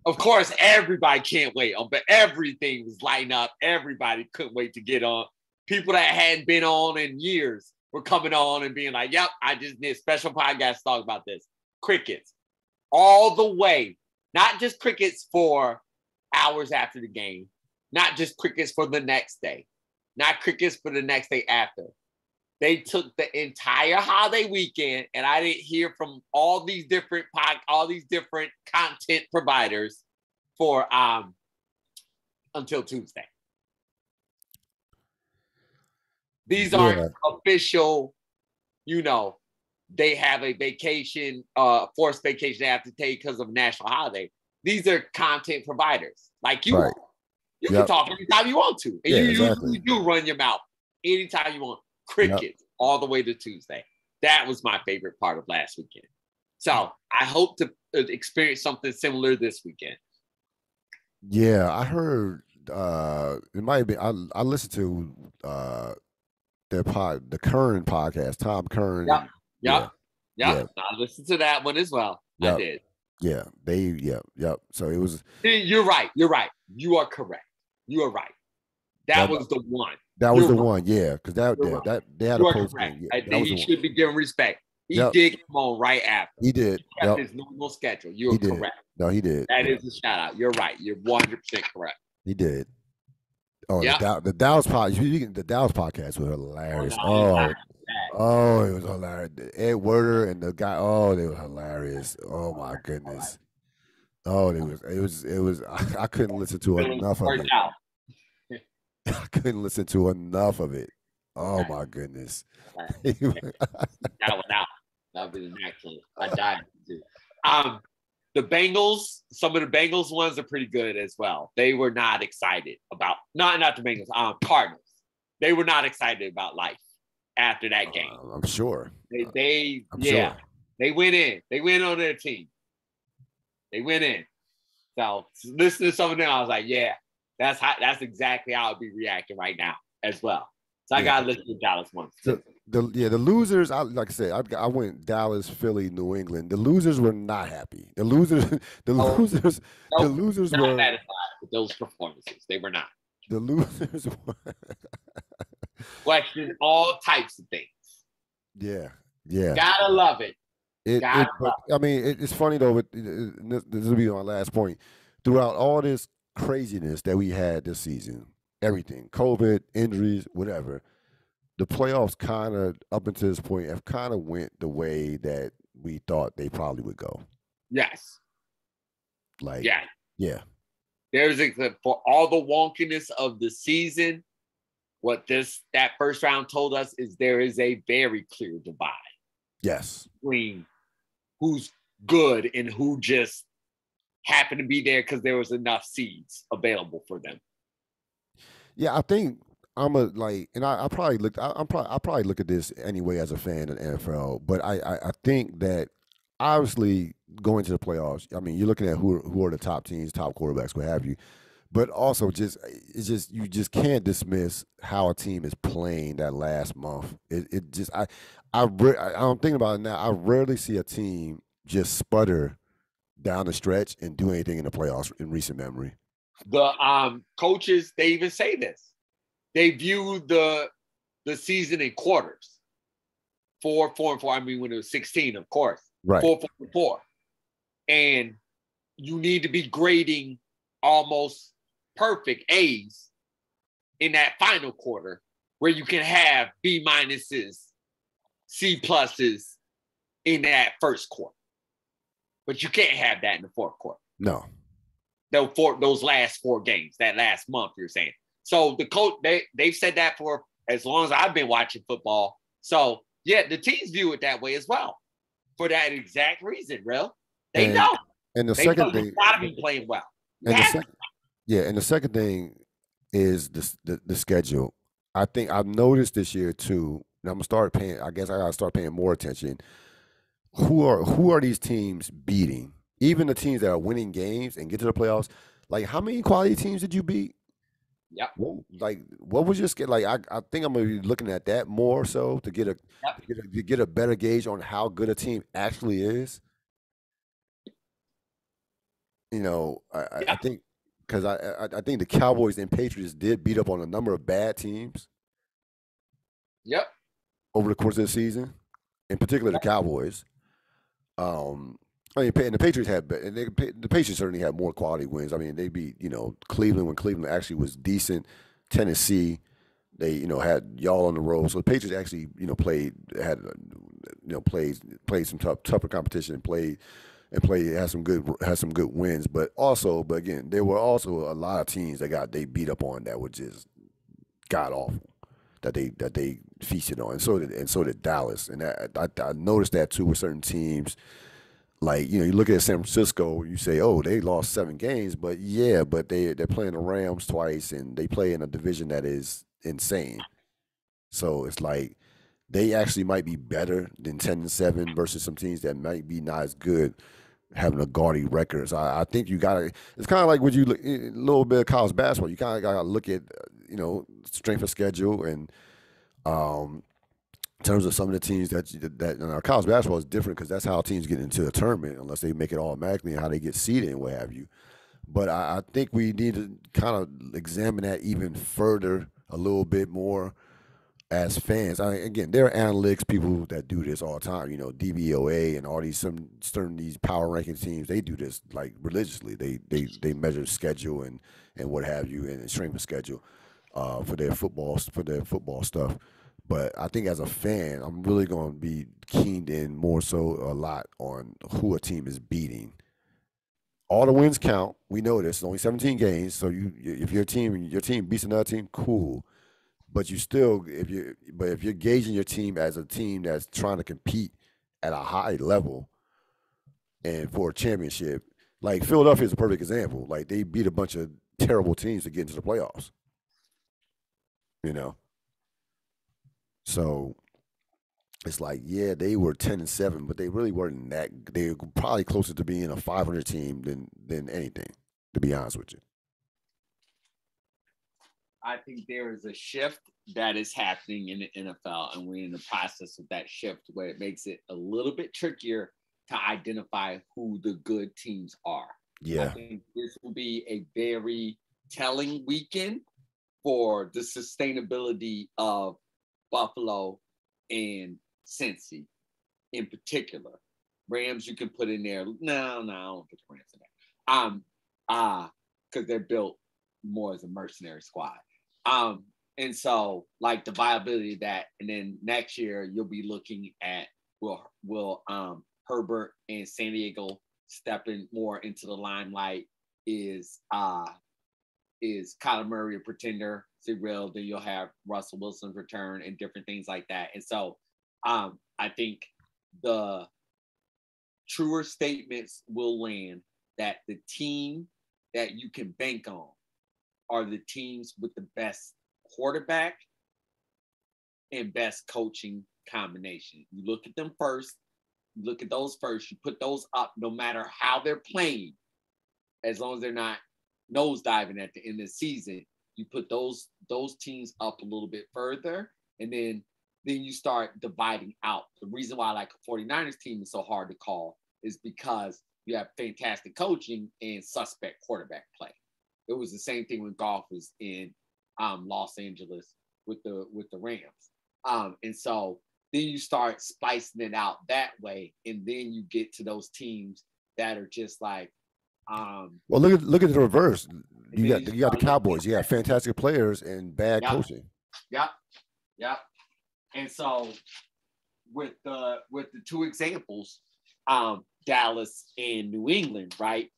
Of course, everybody can't wait on, but everything was lighting up. Everybody couldn't wait to get on. People that hadn't been on in years were coming on and being like, yep, I just did a special podcast to talk about this. Crickets. All the way. Not just crickets for hours after the game. Not just crickets for the next day. Not crickets for the next day after. They took the entire holiday weekend, and I didn't hear from all these different content providers for until Tuesday. These aren't official, they have a vacation, forced vacation they have to take because of national holiday. These are content providers like you. Right. You can talk anytime you want to. And you do run your mouth anytime you want. Crickets all the way to Tuesday. That was my favorite part of last weekend. So I hope to experience something similar this weekend. Yeah, I heard it might have been I listened to the Kern podcast, Tom Kern. Yeah. I listened to that one as well. I did. Yeah, So it was. You're right. You are correct. You are right. That was the one. That was the one, yeah, because that they had a post game. I think he should be given respect. He did come on right after. He did. He kept his normal schedule. You are correct. No, he did. That is a shout out. You're right. You're 100% correct. He did. Oh, the Dallas podcast. The Dallas podcast was hilarious. It was hilarious. Ed Werder and the guy. Oh, they were hilarious. Oh my goodness. Oh, it was. I couldn't listen to enough of it. I couldn't listen to enough of it. Oh my goodness. That one out. That was excellent. I died. The Bengals, some of the Bengals ones are pretty good as well. They were not excited about not the Bengals, Cardinals. They were not excited about life after that game. I'm sure. They went in. They went on their team. They went in. So listening to some of them, I was like, yeah. That's exactly how I'd be reacting right now as well. So I gotta listen to Dallas once. The losers. Like I said, I went Dallas, Philly, New England. The losers were not happy. The losers were not satisfied with those performances. They were not. The losers were questioning all types of things. Yeah. Gotta love it. It's funny though. This will be my last point. Throughout all this craziness that we had this season, everything, COVID, injuries, whatever, the playoffs kind of up until this point have kind of went the way that we thought they probably would go. Yes. Yeah. There's for all the wonkiness of the season, what that first round told us is there is a very clear divide. Yes. Between who's good and who just happened to be there because there was enough seeds available for them. Yeah, I think I probably look at this anyway as a fan of the NFL, but I think that obviously going to the playoffs, I mean, you're looking at who are the top teams, top quarterbacks, what have you, but also you just can't dismiss how a team is playing that last month. I'm thinking about it now. I rarely see a team just sputter down the stretch and do anything in the playoffs in recent memory. The coaches, they even say this. They view the season in quarters. 4, 4, and 4. I mean, when it was 16, of course. Right. 4, 4, and 4. And you need to be grading almost perfect A's in that final quarter where you can have B minuses, C pluses in that first quarter. But you can't have that in the fourth quarter. No. Those last 4 games, that last month, you're saying. So the coach, they've said that for as long as I've been watching football. So, yeah, the teams view it that way as well. For that exact reason, Ril. They know. And the second thing, got to be playing well. And the second thing, is the schedule. I think I've noticed this year too, and I'm gonna start paying. I guess I gotta start paying more attention. Who are these teams beating? Even the teams that are winning games and get to the playoffs. Like, how many quality teams did you beat? Yep. What was your schedule? Like, I think I'm gonna be looking at that more so to get a Yep. to get a better gauge on how good a team actually is. I Yep. think because I think the Cowboys and Patriots did beat up on a number of bad teams Yep. over the course of the season, in particular the Cowboys. Um, I mean, and the Patriots had, and the Patriots certainly had more quality wins. I mean, they beat Cleveland when Cleveland actually was decent. Tennessee, they had y'all on the road, so the Patriots actually played some tougher competition and had some good wins. But again, there were also a lot of teams they beat up on that were just god awful that they feasted on, and so did Dallas, and I noticed that too with certain teams. Like, you look at San Francisco, you say, oh, they lost 7 games, but yeah, but they're playing the Rams twice, and they play in a division that is insane. So it's like they actually might be better than 10-7 versus some teams that might be not as good, having a gaudy record. So I think you gotta. It's kind of like when you look a little bit of college basketball. You kind of gotta look at strength of schedule and um, in terms of some of the teams that college basketball is different because that's how teams get into a tournament unless they make it automatically and how they get seeded and what have you. But I think we need to kind of examine that even further a little bit more as fans. Again, there are analytics people that do this all the time. DVOA and all these power ranking teams. They do this like religiously. They measure schedule and what have you and strength of schedule for their football stuff. But I think as a fan, I'm really going to be keened in more so a lot on who a team is beating. All the wins count. We know this. It's only 17 games. So if your team beats another team, cool. But if you're gauging your team as a team that's trying to compete at a high level and for a championship, like Philadelphia is a perfect example. Like they beat a bunch of terrible teams to get into the playoffs. You know, so it's like, yeah, they were 10-7, but they really weren't that. They were probably closer to being a 500 team than anything. To be honest with you. I think there is a shift that is happening in the NFL, and we're in the process of that shift where it makes it a little bit trickier to identify who the good teams are. Yeah. I think this will be a very telling weekend for the sustainability of Buffalo and Cincy in particular. Rams you can put in there. No, I don't put the Rams in there. Because they're built more as a mercenary squad. And so like the viability of that, and then next year you'll be looking at will Herbert and San Diego stepping more into the limelight? Is Kyler Murray a pretender? Ril, then you'll have Russell Wilson's return and different things like that. And so I think the truer statements will land that the team that you can bank on are the teams with the best quarterback and best coaching combination. You look at them first, you look at those first, you put those up no matter how they're playing, as long as they're not nosediving at the end of the season. You put those teams up a little bit further, and then you start dividing out. The reason why like a 49ers team is so hard to call is because you have fantastic coaching and suspect quarterback play. It was the same thing when Goff was in Los Angeles with the Rams. And so then you start spicing it out that way, and then you get to those teams that are just like well, look at the reverse. You got the Cowboys. You got fantastic players and bad coaching. Yep. And so with the two examples, Dallas and New England, right?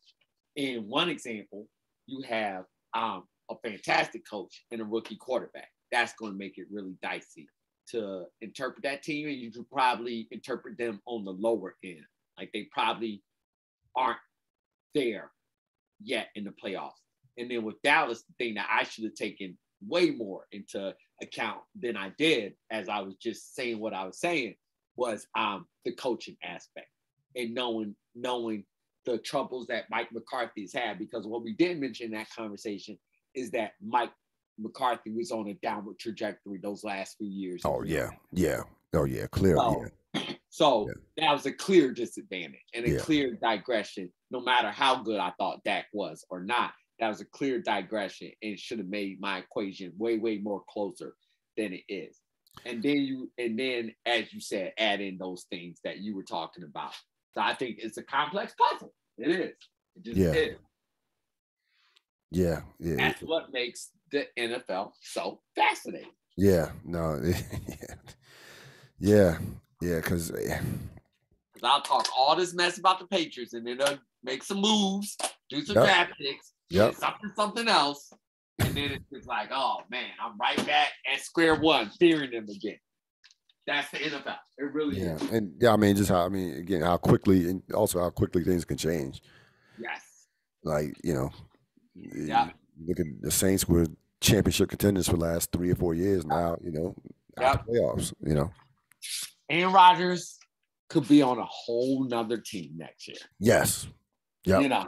In one example, you have a fantastic coach and a rookie quarterback. That's going to make it really dicey to interpret that team, and you could probably interpret them on the lower end. Like they probably aren't there yet in the playoffs. And then with Dallas, the thing that I should have taken way more into account than I did, as I was just saying what I was saying, was the coaching aspect and knowing the troubles that Mike McCarthy's had. Because what we did mention in that conversation is that Mike McCarthy was on a downward trajectory those last few years. Oh yeah, clearly. So that was a clear disadvantage and a clear digression. No matter how good I thought Dak was or not, that was a clear digression and should have made my equation way, way more closer than it is. And then as you said, add in those things that you were talking about. So I think it's a complex puzzle. It is. It just is. Yeah. That's what makes the NFL so fascinating. Yeah. No. Yeah. Because I'll talk all this mess about the Patriots and then make some moves, do some draft picks, something else. And then it's just like, oh man, I'm right back at square one, fearing them again. That's the NFL. It really is. And how quickly, and also how quickly things can change. Yes. Like, look at the Saints were championship contenders for the last 3 or 4 years now, out the playoffs, Aaron Rodgers could be on a whole nother team next year. Yes. Yeah.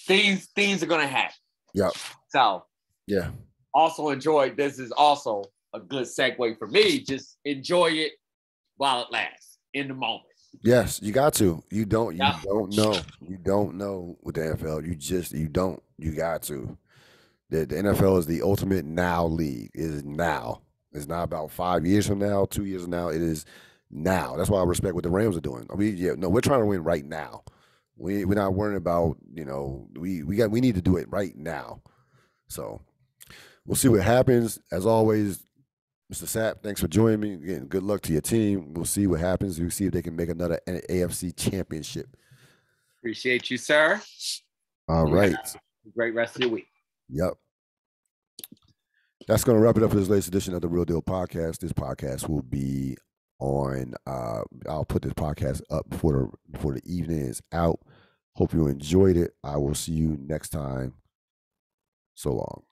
Things are gonna happen. Yep. So yeah. Also enjoy. This is also a good segue for me. Just enjoy it while it lasts in the moment. Yes, you got to. You don't know. You don't know with the NFL. You don't. You got to. The NFL is the ultimate now league. It is now. It's not about 5 years from now, 2 years from now. It is now. That's why I respect what the Rams are doing. We're trying to win right now. We're not worrying about, we need to do it right now. So we'll see what happens. As always, Mr. Sapp, thanks for joining me. Again, good luck to your team. We'll see what happens. We'll see if they can make another AFC championship. Appreciate you, sir. All right. Great rest of your week. Yep. That's going to wrap it up for this latest edition of the Ril Dil podcast. This podcast will be on, I'll put this podcast up before the evening is out. Hope you enjoyed it. I will see you next time. So long.